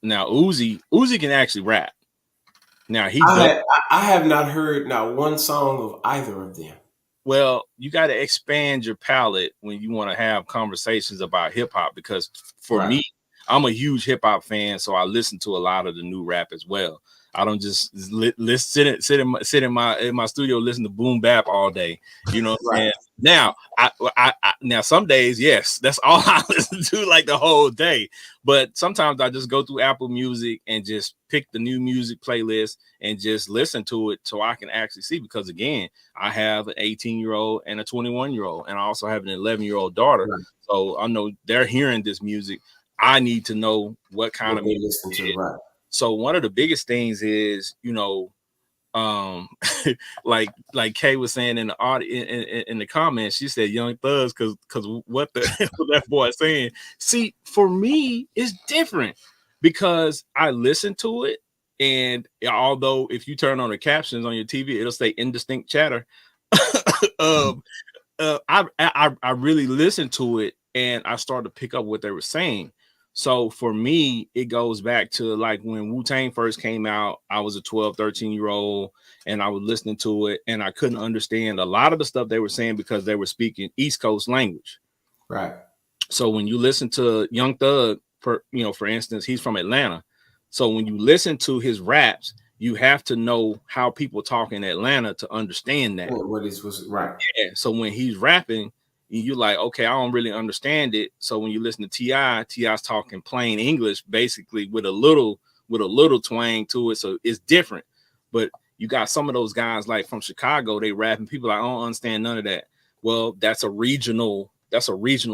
Uzi can actually rap. Now I have not heard not one song of either of them. Well, you got to expand your palette when you want to have conversations about hip hop, because for me, I'm a huge hip hop fan, so I listen to a lot of the new rap as well. I don't just sit in my studio, listen to boom bap all day. You know what I'm saying? Now, now some days, yes, that's all I listen to like the whole day. But sometimes I just go through Apple Music and just pick the new music playlist and just listen to it so I can actually see. Because again, I have an 18-year-old and a 21-year-old, and I also have an 11-year-old daughter. So I know they're hearing this music. I need to know what kind of music listen to. So one of the biggest things is, you know, like Kay was saying in the in the comments, she said Young Thugs because what the hell was that boy saying? See, for me, it's different because I listen to it, and although if you turn on the captions on your TV, it'll say indistinct chatter. I really listened to it, and I started to pick up what they were saying. So for me, it goes back to like when Wu-Tang first came out. I was a 12, 13-year-old, and I was listening to it, and I couldn't understand a lot of the stuff they were saying because they were speaking East Coast language. Right. So when you listen to Young Thug, for instance, he's from Atlanta. So when you listen to his raps, you have to know how people talk in Atlanta to understand that. What was right. Yeah. So when he's rapping, you're like, okay, I don't really understand it. So when you listen to T.I.'s talking plain English, basically with a little twang to it. So it's different. But you got some of those guys like from Chicago, they rapping, people like, I don't understand none of that. Well, that's a regional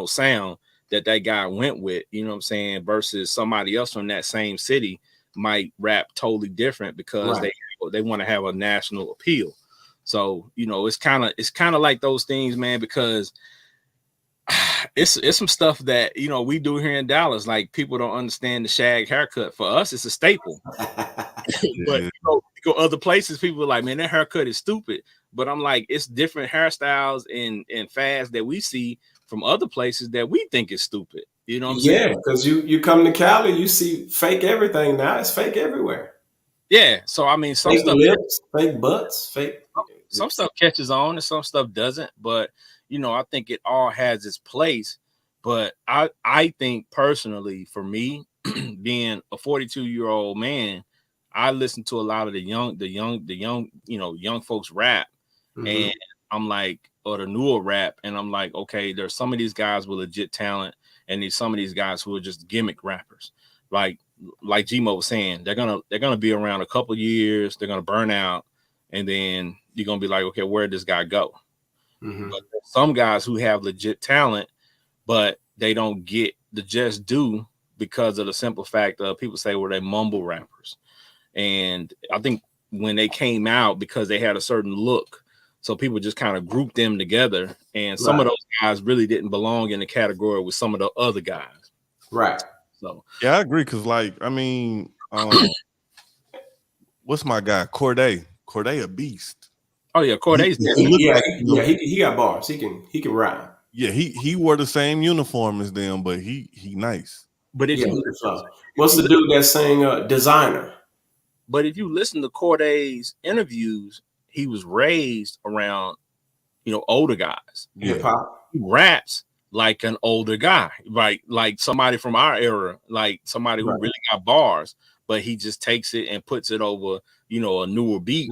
sound that guy went with, you know what I'm saying, versus somebody else from that same city might rap totally different because they want to have a national appeal. So, you know, it's kind of like those things, man, because it's some stuff that, you know, we do here in Dallas. Like, people don't understand the shag haircut. For us, it's a staple. But you go other places, people are like, man, that haircut is stupid. But I'm like, it's different hairstyles and fads that we see from other places that we think is stupid. You know what I'm saying? Yeah, because you come to Cali, you see fake everything now. It's fake everywhere. Yeah. So I mean, some fake stuff, lips, fake butts, fake. Some stuff catches on and some stuff doesn't. But you know, I think it all has its place. But I think personally, for me, being a 42-year-old man, I listen to a lot of the young, you know, young folks rap, and I'm like, or the newer rap, and I'm like, okay, there's some of these guys with legit talent, and there's some of these guys who are just gimmick rappers. Like G-Mo was saying, they're gonna be around a couple years, they're gonna burn out, and then you're gonna be like, okay, where did this guy go? But there's some guys who have legit talent, but they don't get the just due because of the simple fact of people say, well, they mumble rappers. And I think when they came out, because they had a certain look, so people just kind of grouped them together. And some of those guys really didn't belong in the category with some of the other guys. Right. So yeah, I agree. Cause like, I mean, what's my guy? Corday a beast. Oh yeah, Corday's he got bars. He can rhyme. Yeah, he wore the same uniform as them, but he nice. But if what's the dude that sang Designer? But if you listen to Corday's interviews, he was raised around, older guys. Yeah. He raps like an older guy, right? Like somebody from our era, like somebody who really got bars, but he just takes it and puts it over, a newer beat,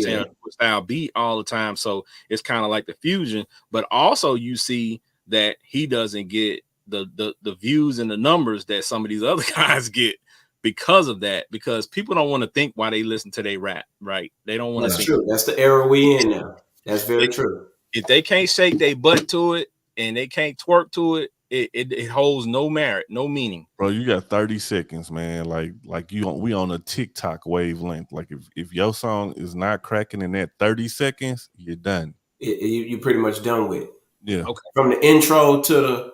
a style beat all the time. So it's kind of like the fusion, but also you see that he doesn't get the views and the numbers that some of these other guys get because of that, because people don't want to think while they listen to their rap, right? They don't want to. That's true. That's the era we in now. That's very true. If they can't shake their butt to it and they can't twerk to it, it holds no merit, no meaning. Bro, you got 30 seconds, man. Like we on a TikTok wavelength. Like if your song is not cracking in that 30 seconds, you're done. You're pretty much done with it. Yeah. Okay. From the intro to the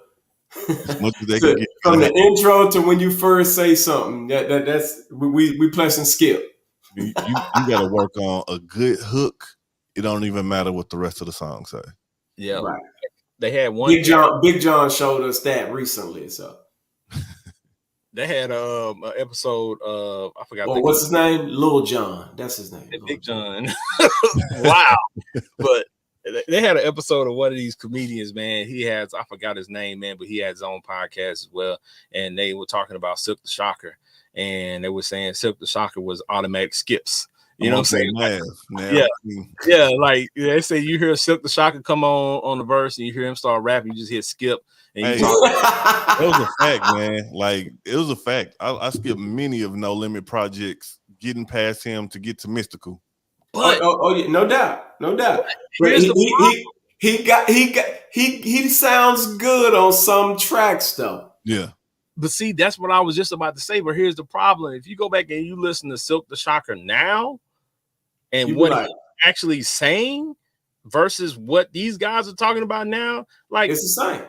from the intro to when you first say something, that's we press and skip. You got to work on a good hook. It don't even matter what the rest of the song say. Yeah, right. They had one. Big John showed us that recently. So they had an episode of I forgot. What's his name? Lil John. That's his name. Big John. Wow. But they had an episode of one of these comedians, man. I forgot his name, man, but he had his own podcast as well. And they were talking about Silk the Shocker. And they were saying Silk the Shocker was automatic skips. You know what I'm saying? Yeah. Like they say you hear Silk the Shocker come on the verse and you hear him start rapping, you just hear skip. And it was a fact, man. Like it was a fact. I skipped many of No Limit projects getting past him to get to Mystical. But, yeah, no doubt. But he sounds good on some tracks though. Yeah. But see, that's what I was just about to say. But here's the problem: if you go back and you listen to Silk the Shocker now, and what he's actually saying versus what these guys are talking about now, like it's the same.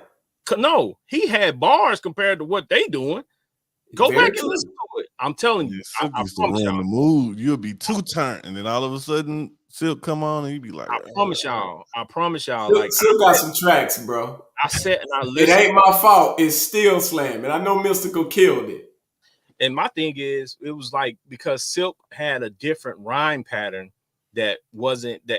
No, he had bars compared to what they doing. Go back and listen to it. I'm telling you, I promise you, the mood, you'll be too turned, and then all of a sudden, Silk come on, and you be like, I promise y'all. Silk got some tracks, bro. I said, and I listened. It ain't my fault. It's still slamming. I know Mystical killed it. And my thing is, it was like because Silk had a different rhyme pattern that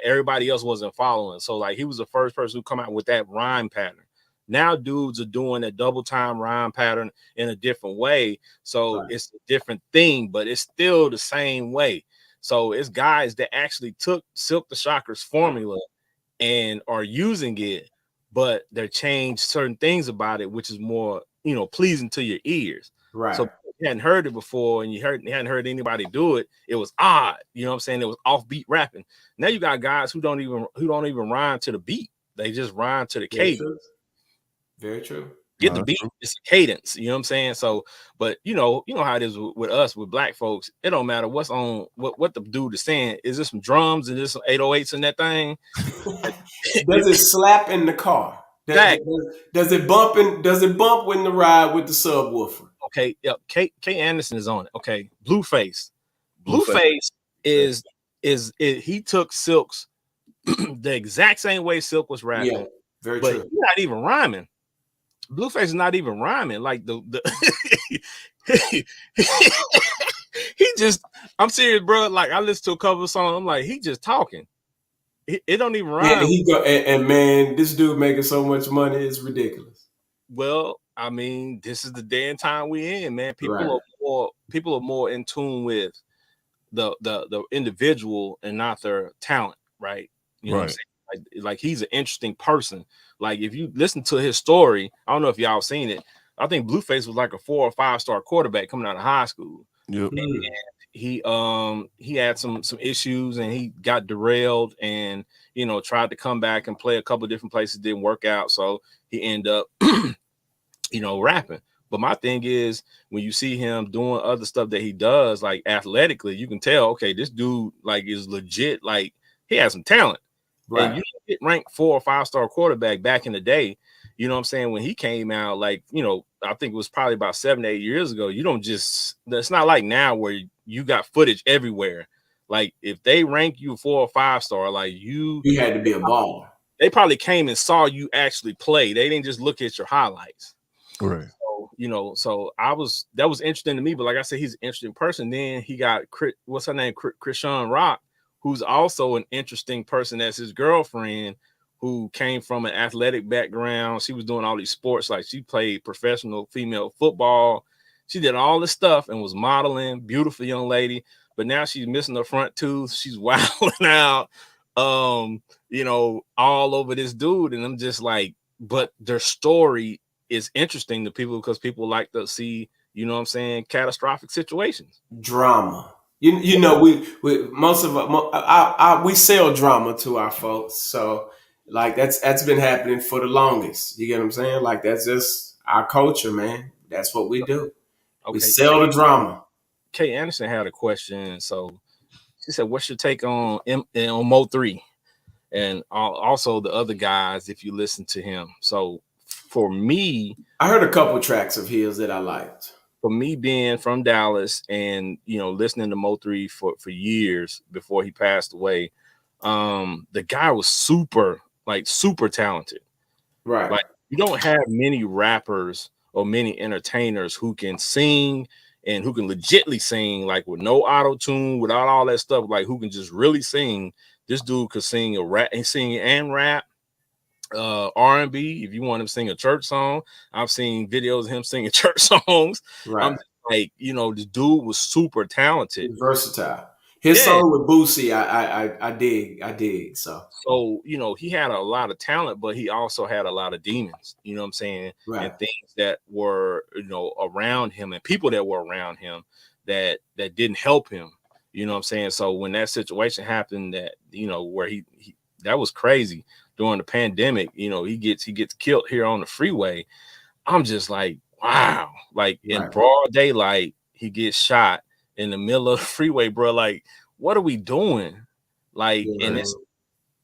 everybody else wasn't following. So like he was the first person who come out with that rhyme pattern. Now dudes are doing a double time rhyme pattern in a different way. So it's a different thing, but it's still the same way. So it's guys that actually took Silk the Shocker's formula and are using it, but they're changed certain things about it, which is more, pleasing to your ears. Right. So you hadn't heard it before and you hadn't heard anybody do it. It was odd. You know what I'm saying? It was offbeat rapping. Now you got guys who don't even rhyme to the beat. They just rhyme to the cadence. Very true. Get the beat, it's a cadence, you know what I'm saying? So, but you know how it is with us, with black folks. It don't matter what's on what the dude is saying. Is there some drums and there's some 808s in that thing? Does it slap in the car? Does it bump when the ride with the subwoofer? Okay, yeah. K Anderson is on it. Okay, Blueface is he took Silk's the exact same way Silk was rapping. Yeah, very but true. He's not even rhyming. Blueface is not even rhyming. Like the he just, I'm serious, bro. Like I listened to a couple of songs. I'm like, he just talking. It don't even rhyme. Yeah, and man, this dude making so much money is ridiculous. Well, I mean, this is the day and time we in, man. People are more in tune with the individual and not their talent, right? You know what I'm saying? Like he's an interesting person. Like if you listen to his story, I don't know if y'all seen it. I think Blueface was like a 4 or 5 star quarterback coming out of high school. Yep. And he had some issues and he got derailed and tried to come back and play a couple of different places, didn't work out. So he ended up rapping. But my thing is, when you see him doing other stuff that he does, like athletically, you can tell, okay, this dude like is legit. Like he has some talent. Right. And you get ranked 4 or 5 star quarterback back in the day. You know what I'm saying? When he came out, like, I think it was probably about 7 to 8 years ago. You don't just, it's not like now where you got footage everywhere. Like if they rank you 4 or 5 star, like you had to be a baller. They probably came and saw you actually play. They didn't just look at your highlights. Right. So, so that was interesting to me. But like I said, he's an interesting person. Then he got what's her name? Krishan Rock, who's also an interesting person as his girlfriend, who came from an athletic background. She was doing all these sports. Like she played professional female football. She did all this stuff and was modeling. Beautiful young lady. But now she's missing her front tooth. She's wilding out, all over this dude. And I'm just like, but their story is interesting to people because people like to see, catastrophic situations. Drama. We sell drama to our folks. So like that's been happening for the longest. You get what I'm saying? Like that's just our culture, man. That's what we do. Okay. We sell the drama. Kay Anderson had a question. So she said, what's your take on Mo3 and also the other guys if you listen to him? So for me, I heard a couple tracks of his that I liked. For me, being from Dallas and listening to Mo3 for years before he passed away, the guy was super talented. Right. Like you don't have many rappers or many entertainers who can sing and who can legitly sing like with no auto tune, without all that stuff, like who can just really sing. This dude could sing and rap. R&B, if you want him to sing a church song. I've seen videos of him singing church songs. Right. I'm like, the dude was super talented. He's versatile. His song with Boosie, I dig. So he had a lot of talent, but he also had a lot of demons, you know what I'm saying? Right. And things that were, around him and people that were around him that didn't help him, you know what I'm saying? So when that situation happened that, where he that was crazy. During the pandemic, he gets killed here on the freeway. I'm just like, wow, like in broad daylight, he gets shot in the middle of the freeway, bro. Like, what are we doing? Like, and it's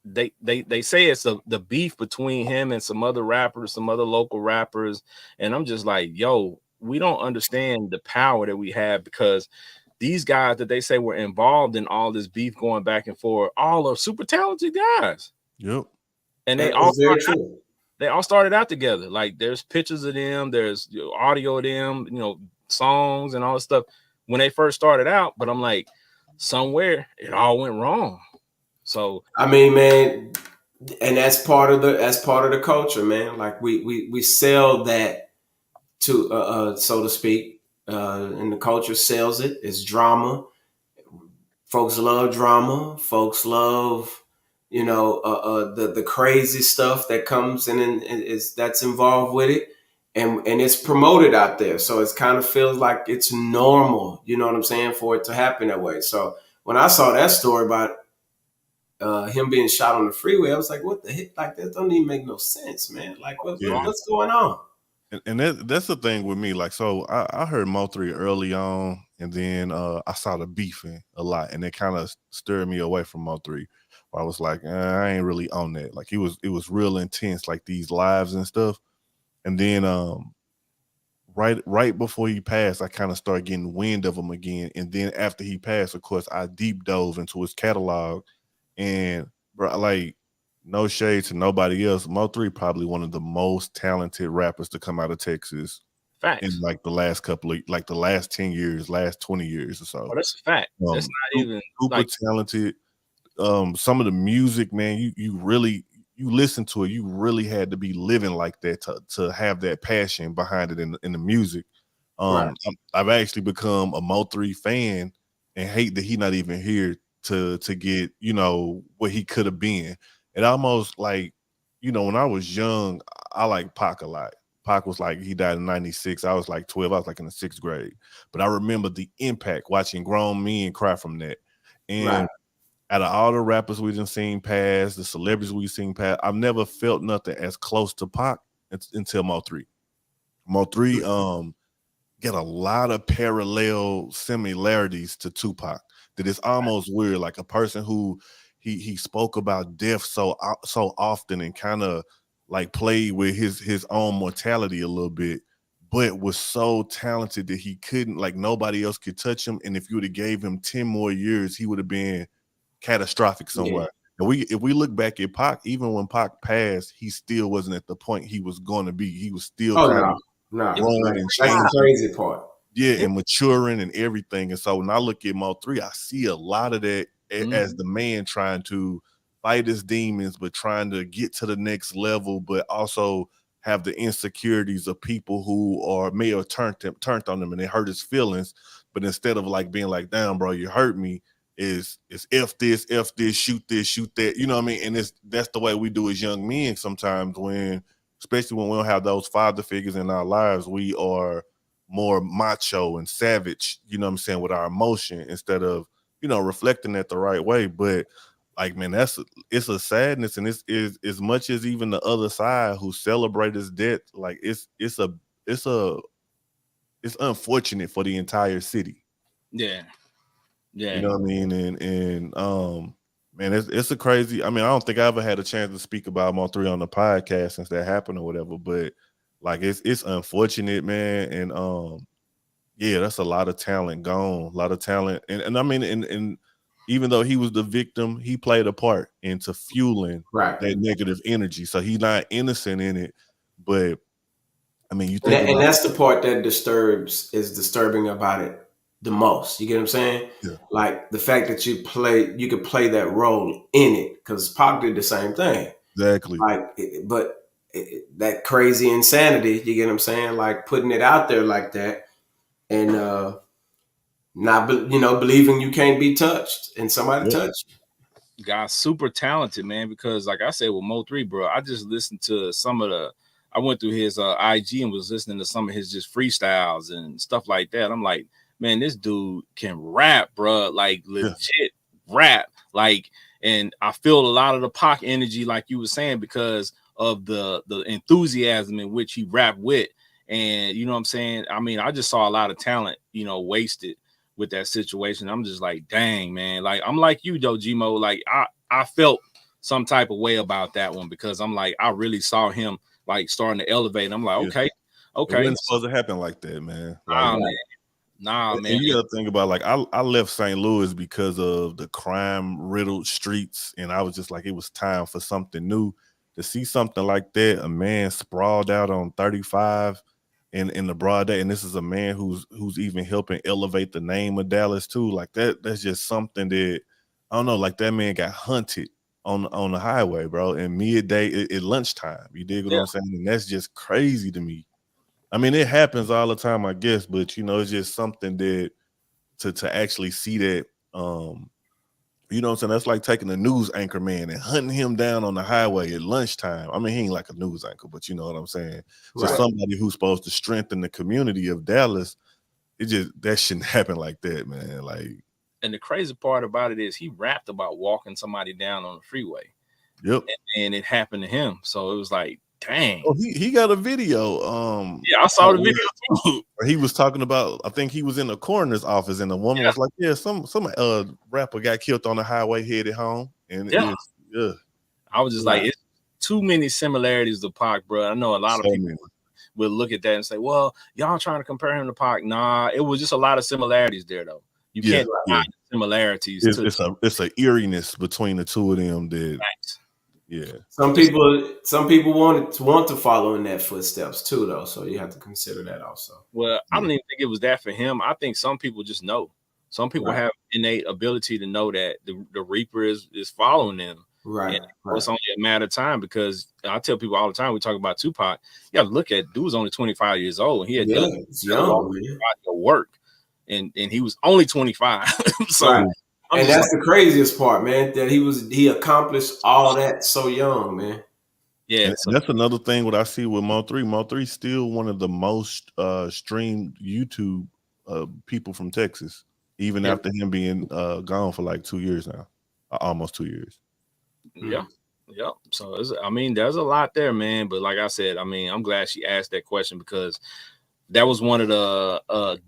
they say it's the beef between him and some other rappers, some other local rappers, and I'm just like, yo, we don't understand the power that we have because these guys that they say were involved in all this beef going back and forth, all are super talented guys. Yep. And they all started out together. Like there's pictures of them, there's audio of them, songs and all this stuff when they first started out. But I'm like, somewhere it all went wrong. So I mean, man, and that's part of the culture, man. Like we sell that to so to speak, and the culture sells it. It's drama. Folks love drama. Folks love the crazy stuff that comes in and is that's involved with it, and it's promoted out there. So it kind of feels like it's normal, you know what I'm saying, for it to happen that way. So when I saw that story about him being shot on the freeway, I was like, what the heck? Like that don't even make no sense, man. Like what's going on? And that's the thing with me. Like, so I heard Mo3 early on, and then I saw the beefing a lot, and it kind of stirred me away from Mo3. I was like, I ain't really on that. Like it was real intense, like these lives and stuff. And then right before he passed, I kind of started getting wind of him again. And then after he passed, of course, I deep dove into his catalog. And bro, like no shade to nobody else, Mo3 probably one of the most talented rappers to come out of Texas. Facts. In like the last the last 10 years, last 20 years or so. Oh, that's a fact. That's not even super talented. Some of the music, man, you really listen to it, you really had to be living like that to have that passion behind it in the music. I've actually become a Mo3 fan and hate that he's not even here to get what he could have been. It almost like when I was young, I like Pac a lot. Pac was like, he died in 96. I was like 12. I was like in the 6th grade. But I remember the impact watching grown men cry from that. And out of all the rappers we've seen pass, the celebrities we've seen pass, I've never felt nothing as close to Pac until Mo3. Mo3 get a lot of parallel similarities to Tupac. That it's almost weird, like a person who he spoke about death so often and kind of like played with his own mortality a little bit, but was so talented that he couldn't, like nobody else could touch him. And if you would have gave him 10 more years, he would have been catastrophic somewhere. And if we look back at Pac, even when Pac passed, he still wasn't at the point he was going to be. He was still growing and that's changing. the crazy part. Yeah, and maturing and everything. And so when I look at Mo3, I see a lot of that as the man trying to fight his demons, but trying to get to the next level, but also have the insecurities of people who may have turned on them and it hurt his feelings. But instead of like being like, damn, bro, you hurt me, is F this, shoot this, shoot that. You know what I mean? And that's the way we do as young men sometimes, especially when we don't have those father figures in our lives, we are more macho and savage, you know what I'm saying, with our emotion instead of, reflecting that the right way. But like, man, it's a sadness, and it's as much as even the other side who celebrate his death, like it's unfortunate for the entire city. Yeah. You know what I mean? And man, it's a crazy. I mean, I don't think I ever had a chance to speak about Mo3 on the podcast since that happened or whatever, but like it's unfortunate, man. And yeah, that's a lot of talent gone, a lot of talent. And I mean, and even though he was the victim, he played a part into fueling that negative energy. So he's not innocent in it, but I mean, you think and that's the part that is disturbing about it the most. You get what I'm saying? Yeah. Like the fact that you could play that role in it, because Pac did the same thing. Exactly. Like, that crazy insanity. You get what I'm saying? Like putting it out there like that, and not believing you can't be touched, and somebody touched you. Guy's super talented, man. Because like I said with Mo3, bro, I just listened to I went through his IG and was listening to some of his just freestyles and stuff like that. I'm like, man, this dude can rap, bro. Like legit rap. Like, and I feel a lot of the Pac energy, like you were saying, because of the enthusiasm in which he rapped with. And you know what I'm saying? I mean, I just saw a lot of talent, wasted with that situation. I'm just like, dang, man. Like, I'm like you though, G-Mo. Like, I felt some type of way about that one, because I'm like, I really saw him like starting to elevate. And I'm like, okay. It wasn't supposed to happen like that, man. Like, Nah, man. And you gotta think about, like, I left St. Louis because of the crime-riddled streets, and I was just like, it was time for something new. To see something like that, a man sprawled out on 35 in the broad day, and this is a man who's even helping elevate the name of Dallas too. Like that's just something that, I don't know, like that man got hunted on the highway, bro, in midday at lunchtime. You dig what I'm saying? And that's just crazy to me. I mean, it happens all the time, I guess, but it's just something that to actually see that, you know what I'm saying? That's like taking a news anchor man and hunting him down on the highway at lunchtime. I mean, he ain't like a news anchor, but you know what I'm saying? So somebody who's supposed to strengthen the community of Dallas, that shouldn't happen like that, man. Like, and the crazy part about it is he rapped about walking somebody down on the freeway. Yep. And it happened to him. So it was like, dang. Oh, he got a video. Yeah, I saw the video too. Where he was talking about, I think he was in the coroner's office, and the woman was like, yeah, some rapper got killed on the highway headed home. And I was just like, it's too many similarities to Pac, bro. I know a lot of people would look at that and say, well, y'all trying to compare him to Pac. Nah, it was just a lot of similarities there, though. You can't find similarities. It's a eeriness between the two of them that Some people want to follow in their footsteps too, though. So you have to consider that also. Well, I don't even think it was that for him. I think some people just know. Some people have innate ability to know that the Reaper is following them. Right. And it's only a matter of time, because I tell people all the time, we talk about Tupac. You got to look at, dude was only 25 years old, and he had done work, and he was only 25. So. And that's the craziest part, man, that he accomplished all that so young, man. Yeah. And that's another thing what I see with Mo3. Mo3 still one of the most streamed YouTube people from Texas, even after him being gone for like 2 years now, almost 2 years. Yeah. Yep. So I mean, there's a lot there, man. But like I said, I mean, I'm glad she asked that question because that was one of the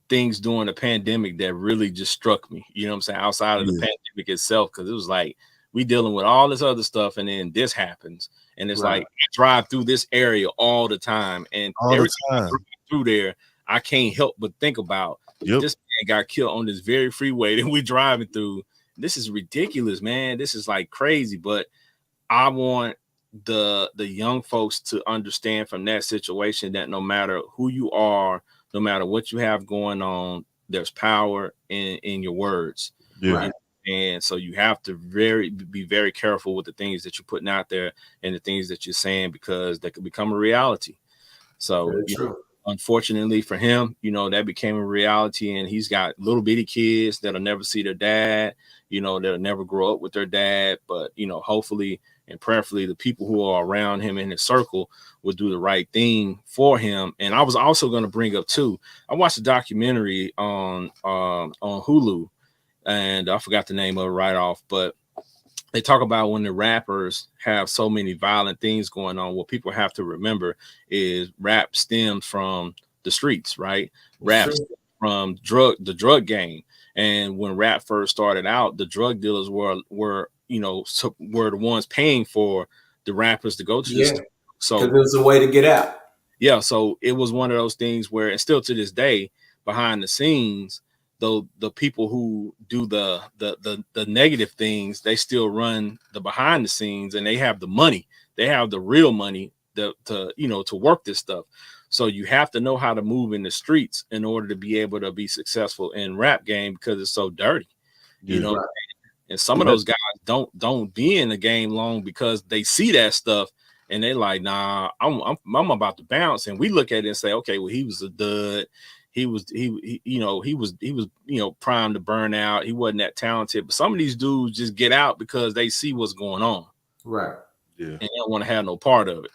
things during the pandemic that really just struck me. You know what I'm saying? Outside of the pandemic itself, because it was like we dealing with all this other stuff, and then this happens, and it's like I drive through this area all the time, and every time I drive through there, I can't help but think about this man got killed on this very freeway that we driving through. This is ridiculous, man. This is like crazy, but I want the young folks to understand from that situation that no matter who you are, no matter what you have going on, there's power in your words. Yeah. And so you have to be very careful with the things that you're putting out there and the things that you're saying, because that could become a reality. So unfortunately for him, that became a reality, and he's got little bitty kids that'll never see their dad, that'll never grow up with their dad. But, hopefully and prayerfully, the people who are around him in his circle will do the right thing for him. And I was also going to bring up too, I watched a documentary on Hulu, and I forgot the name of it right off, but they talk about when the rappers have so many violent things going on, what people have to remember is rap stems from the streets, right? Rap from the drug game. And when rap first started out, the drug dealers were the ones paying for the rappers to go to this. So there's a way to get out. Yeah. So it was one of those things where, and still to this day, behind the scenes, though, the people who do the negative things, they still run the behind the scenes, and they have the money. They have the real money to work this stuff. So you have to know how to move in the streets in order to be able to be successful in rap game, because it's so dirty, And some of those guys don't be in the game long because they see that stuff and they like, nah, I'm about to bounce. And we look at it and say, okay, well, he was a dud. He was primed to burn out. He wasn't that talented. But some of these dudes just get out because they see what's going on. Right. Yeah. And they don't want to have no part of it.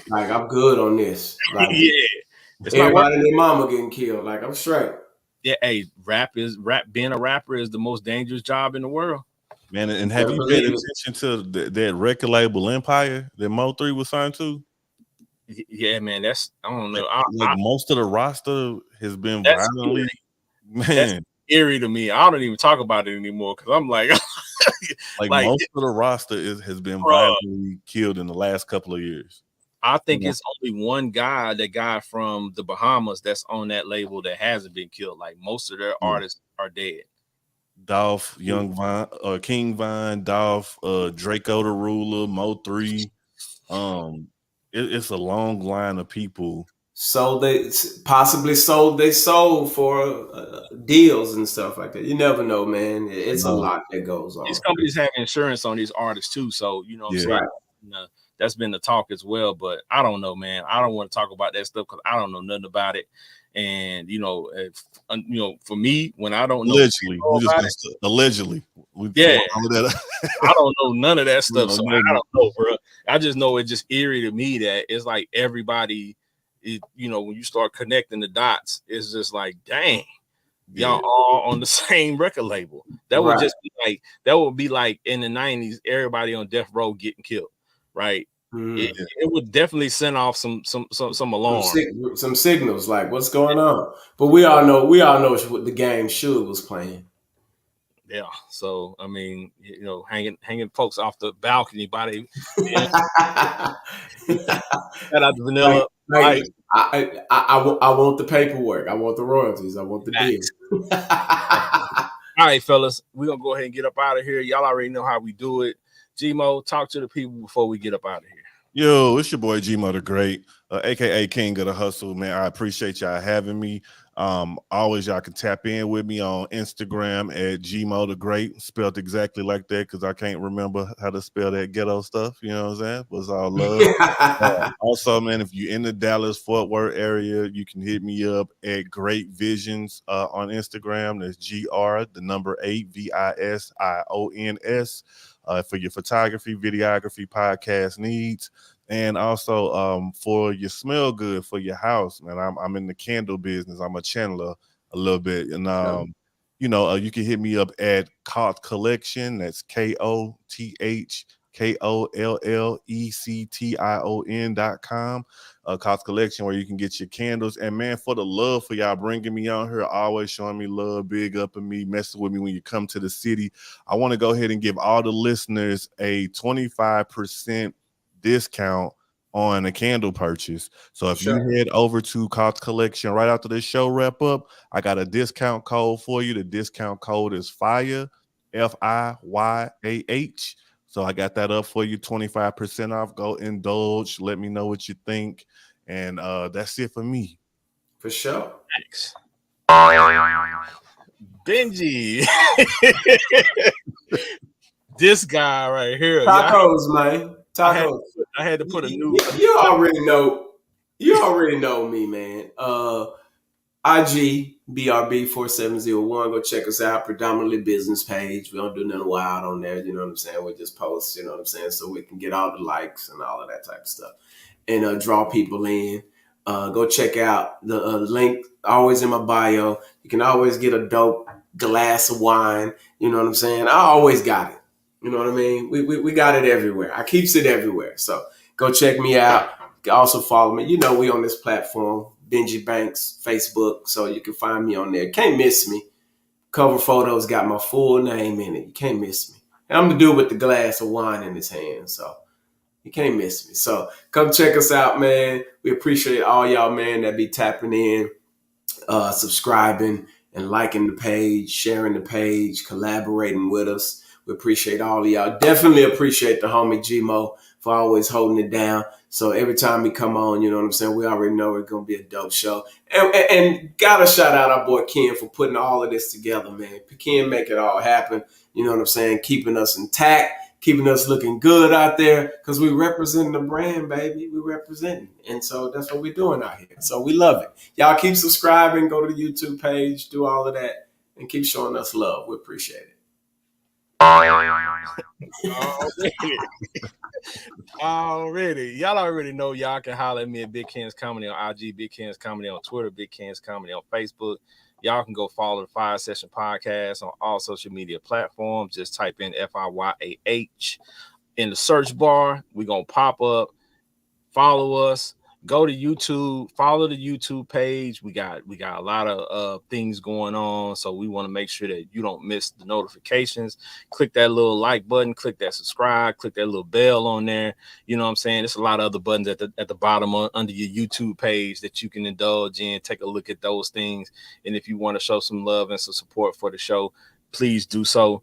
Like, I'm good on this. Like, it's everybody and their mama getting killed. Like, I'm straight. Yeah, hey, being a rapper is the most dangerous job in the world. Man, and have you paid attention to that record label Empire that Mo3 was signed to? Yeah, man, I don't know. Most of the roster has been violently, that's eerie to me. I don't even talk about it anymore because I'm like, most of the roster has been violently killed in the last couple of years. I think it's only one guy, that guy from the Bahamas, that's on that label that hasn't been killed. Like, most of their artists are dead. Dolph, Young Von, King Von, Dolph, Draco the Ruler, Mo3. It's a long line of people. So they possibly sold their soul for deals and stuff like that. You never know, man. It's a lot that goes on. These companies have insurance on these artists too, so you know what I'm saying. Right. That's been the talk as well, but I don't know, man. I don't want to talk about that stuff because I don't know nothing about it. And for me, when I don't know, allegedly, I don't know none of that stuff, so I don't know, bro. I just know it's just eerie to me that it's like everybody, when you start connecting the dots, it's just like, dang, y'all all on the same record label. That would just be like in the 90s, everybody on death row getting killed. Right. It would definitely send off some alarm, some signals like what's going on. But we all know what the game Suge was playing. Yeah. So I mean, hanging folks off the balcony by the shout out to Vanilla. I want the paperwork. I want the royalties. I want the deal. All right, fellas, we're gonna go ahead and get up out of here. Y'all already know how we do it. G-Mo, talk to the people before we get up out of here. Yo, it's your boy G-Mo the Great, aka King of the Hustle, man. I appreciate y'all having me. Always y'all can tap in with me on Instagram at G-Mo the Great, spelled exactly like that because I can't remember how to spell that ghetto stuff. You know what I'm saying? But it's all love. Also, man, if you're in the Dallas-Fort Worth area, you can hit me up at Great Visions on Instagram. That's GR8 VISIONS. For your photography, videography, podcast needs, and also for your smell good for your house, man. I'm in the candle business. I'm a channeler a little bit, and you can hit me up at Koth Collection. That's KOTH KOLLECTION.com. Cost Collection, where you can get your candles. And man, for the love for y'all bringing me on here, always showing me love, big up in me, messing with me when you come to the city, I want to go ahead and give all the listeners a 25% discount on a candle purchase. So if you head over to Cost Collection right after this show wrap up, I got a discount code for you. The discount code is FIYAH, FIYAH. So I got that up for you, 25% off. Go indulge. Let me know what you think. And that's it for me. For sure. Thanks. Benji. This guy right here. Tacos, man. Tacos. I had to put a new. You already know. You already know me, man. IG BRB4701. Go check us out. Predominantly business page. We don't do nothing wild on there. You know what I'm saying? We just post. You know what I'm saying? So we can get all the likes and all of that type of stuff, and draw people in. Go check out the link. Always in my bio. You can always get a dope glass of wine. You know what I'm saying? I always got it. You know what I mean? We got it everywhere. I keeps it everywhere. So go check me out. You can also follow me. You know, we on this platform, Benji Banks, Facebook. So you can find me on there. Can't miss me. Cover photos got my full name in it. You can't miss me. And I'm the dude with the glass of wine in his hand. So you can't miss me. So come check us out, man. We appreciate all y'all, man, that be tapping in, subscribing and liking the page, sharing the page, collaborating with us. We appreciate all of y'all. Definitely appreciate the homie G-Mo for always holding it down. So every time we come on, you know what I'm saying? We already know it's going to be a dope show. And got to shout out our boy Ken for putting all of this together, man. Ken make it all happen. You know what I'm saying? Keeping us intact, keeping us looking good out there because we representing the brand, baby. We representing. And so that's what we're doing out here. So we love it. Y'all keep subscribing, go to the YouTube page, do all of that, and keep showing us love. We appreciate it. Already. Y'all already know y'all can holler at me at Big Ken's Comedy on IG, Big Ken's Comedy on Twitter, Big Ken's Comedy on Facebook. Y'all can go follow the Fiyah Session podcast on all social media platforms. Just type in FIYAH in the search bar. We're going to pop up. Follow us. Go to YouTube. Follow the YouTube page. We got a lot of things going on, so we want to make sure that you don't miss the notifications. Click that little like button. Click that subscribe. Click that little bell on there. You know what I'm saying? There's a lot of other buttons at the bottom under your YouTube page that you can indulge in. Take a look at those things, and if you want to show some love and some support for the show, please do so.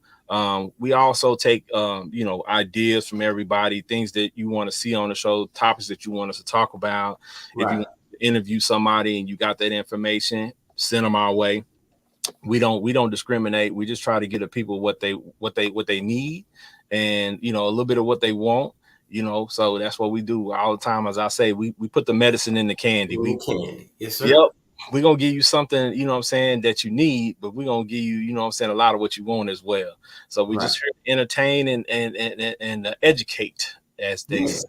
We also take ideas from everybody, things that you want to see on the show, topics that you want us to talk about. Right. If you want to interview somebody and you got that information, send them our way. We don't discriminate. We just try to get the people what they need, and a little bit of what they want. So that's what we do all the time. As I say, we put the medicine in the candy. Candy. Yes, sir. Yep. We're going to give you something, that you need, but we're going to give you, a lot of what you want as well. So we just entertain and educate, as they say.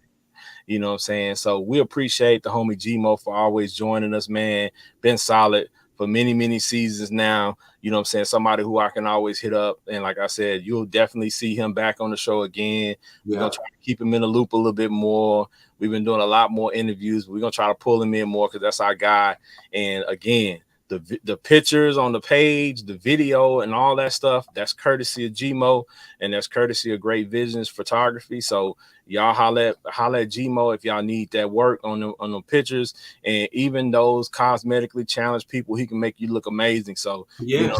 You know what I'm saying? So we appreciate the homie G-Mo for always joining us, man. Been solid for many, many seasons now. You know what I'm saying? Somebody who I can always hit up. And like I said, you'll definitely see him back on the show again. We're going to try to keep him in the loop a little bit more. We've been doing a lot more interviews. We're going to try to pull him in more because that's our guy. And again, the pictures on the page, the video and all that stuff, that's courtesy of G-Mo, and that's courtesy of Great Visions Photography. So y'all holla at G-Mo if y'all need that work on the pictures, and even those cosmetically challenged people, he can make you look amazing. So you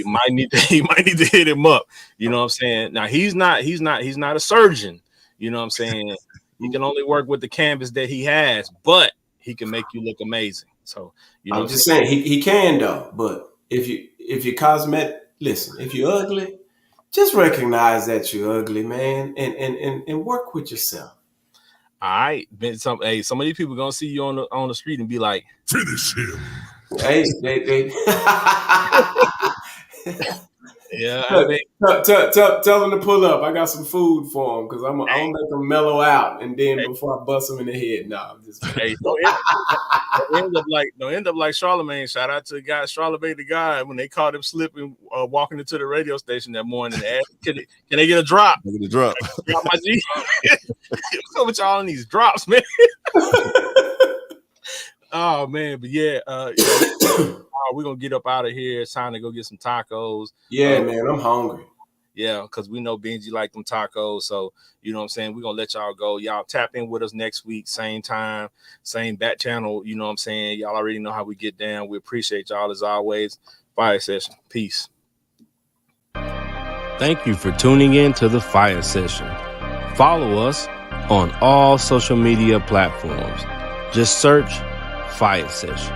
might need to hit him up. You know what I'm saying? Now he's not a surgeon. You know what I'm saying? He can only work with the canvas that he has, but he can make you look amazing. So I'm just saying he can though. But if you cosmetic, listen, if you're ugly, just recognize that you're ugly, man, and work with yourself. All right, some of these people gonna see you on the street and be like, finish him. Hey, Yeah, I mean, tell them to pull up. I got some food for them because I'm gonna make them mellow out, and then before I bust them in the head. No, I'm just. Hey, don't end up like Charlemagne. Shout out to the guy, Charlemagne the guy, when they caught him slipping, walking into the radio station that morning. They asked, can they get a drop? Get a drop. Drop my G. What's up with y'all in these drops, man? Oh man, but yeah, we're gonna get up out of here. It's time to go get some tacos. Yeah, man, I'm hungry. Yeah, because we know Benji like them tacos. So, you know what I'm saying? We're going to let y'all go. Y'all tap in with us next week, same time, same bat channel. You know what I'm saying? Y'all already know how we get down. We appreciate y'all as always. Fire Session. Peace. Thank you for tuning in to the Fire Session. Follow us on all social media platforms. Just search Fire Session.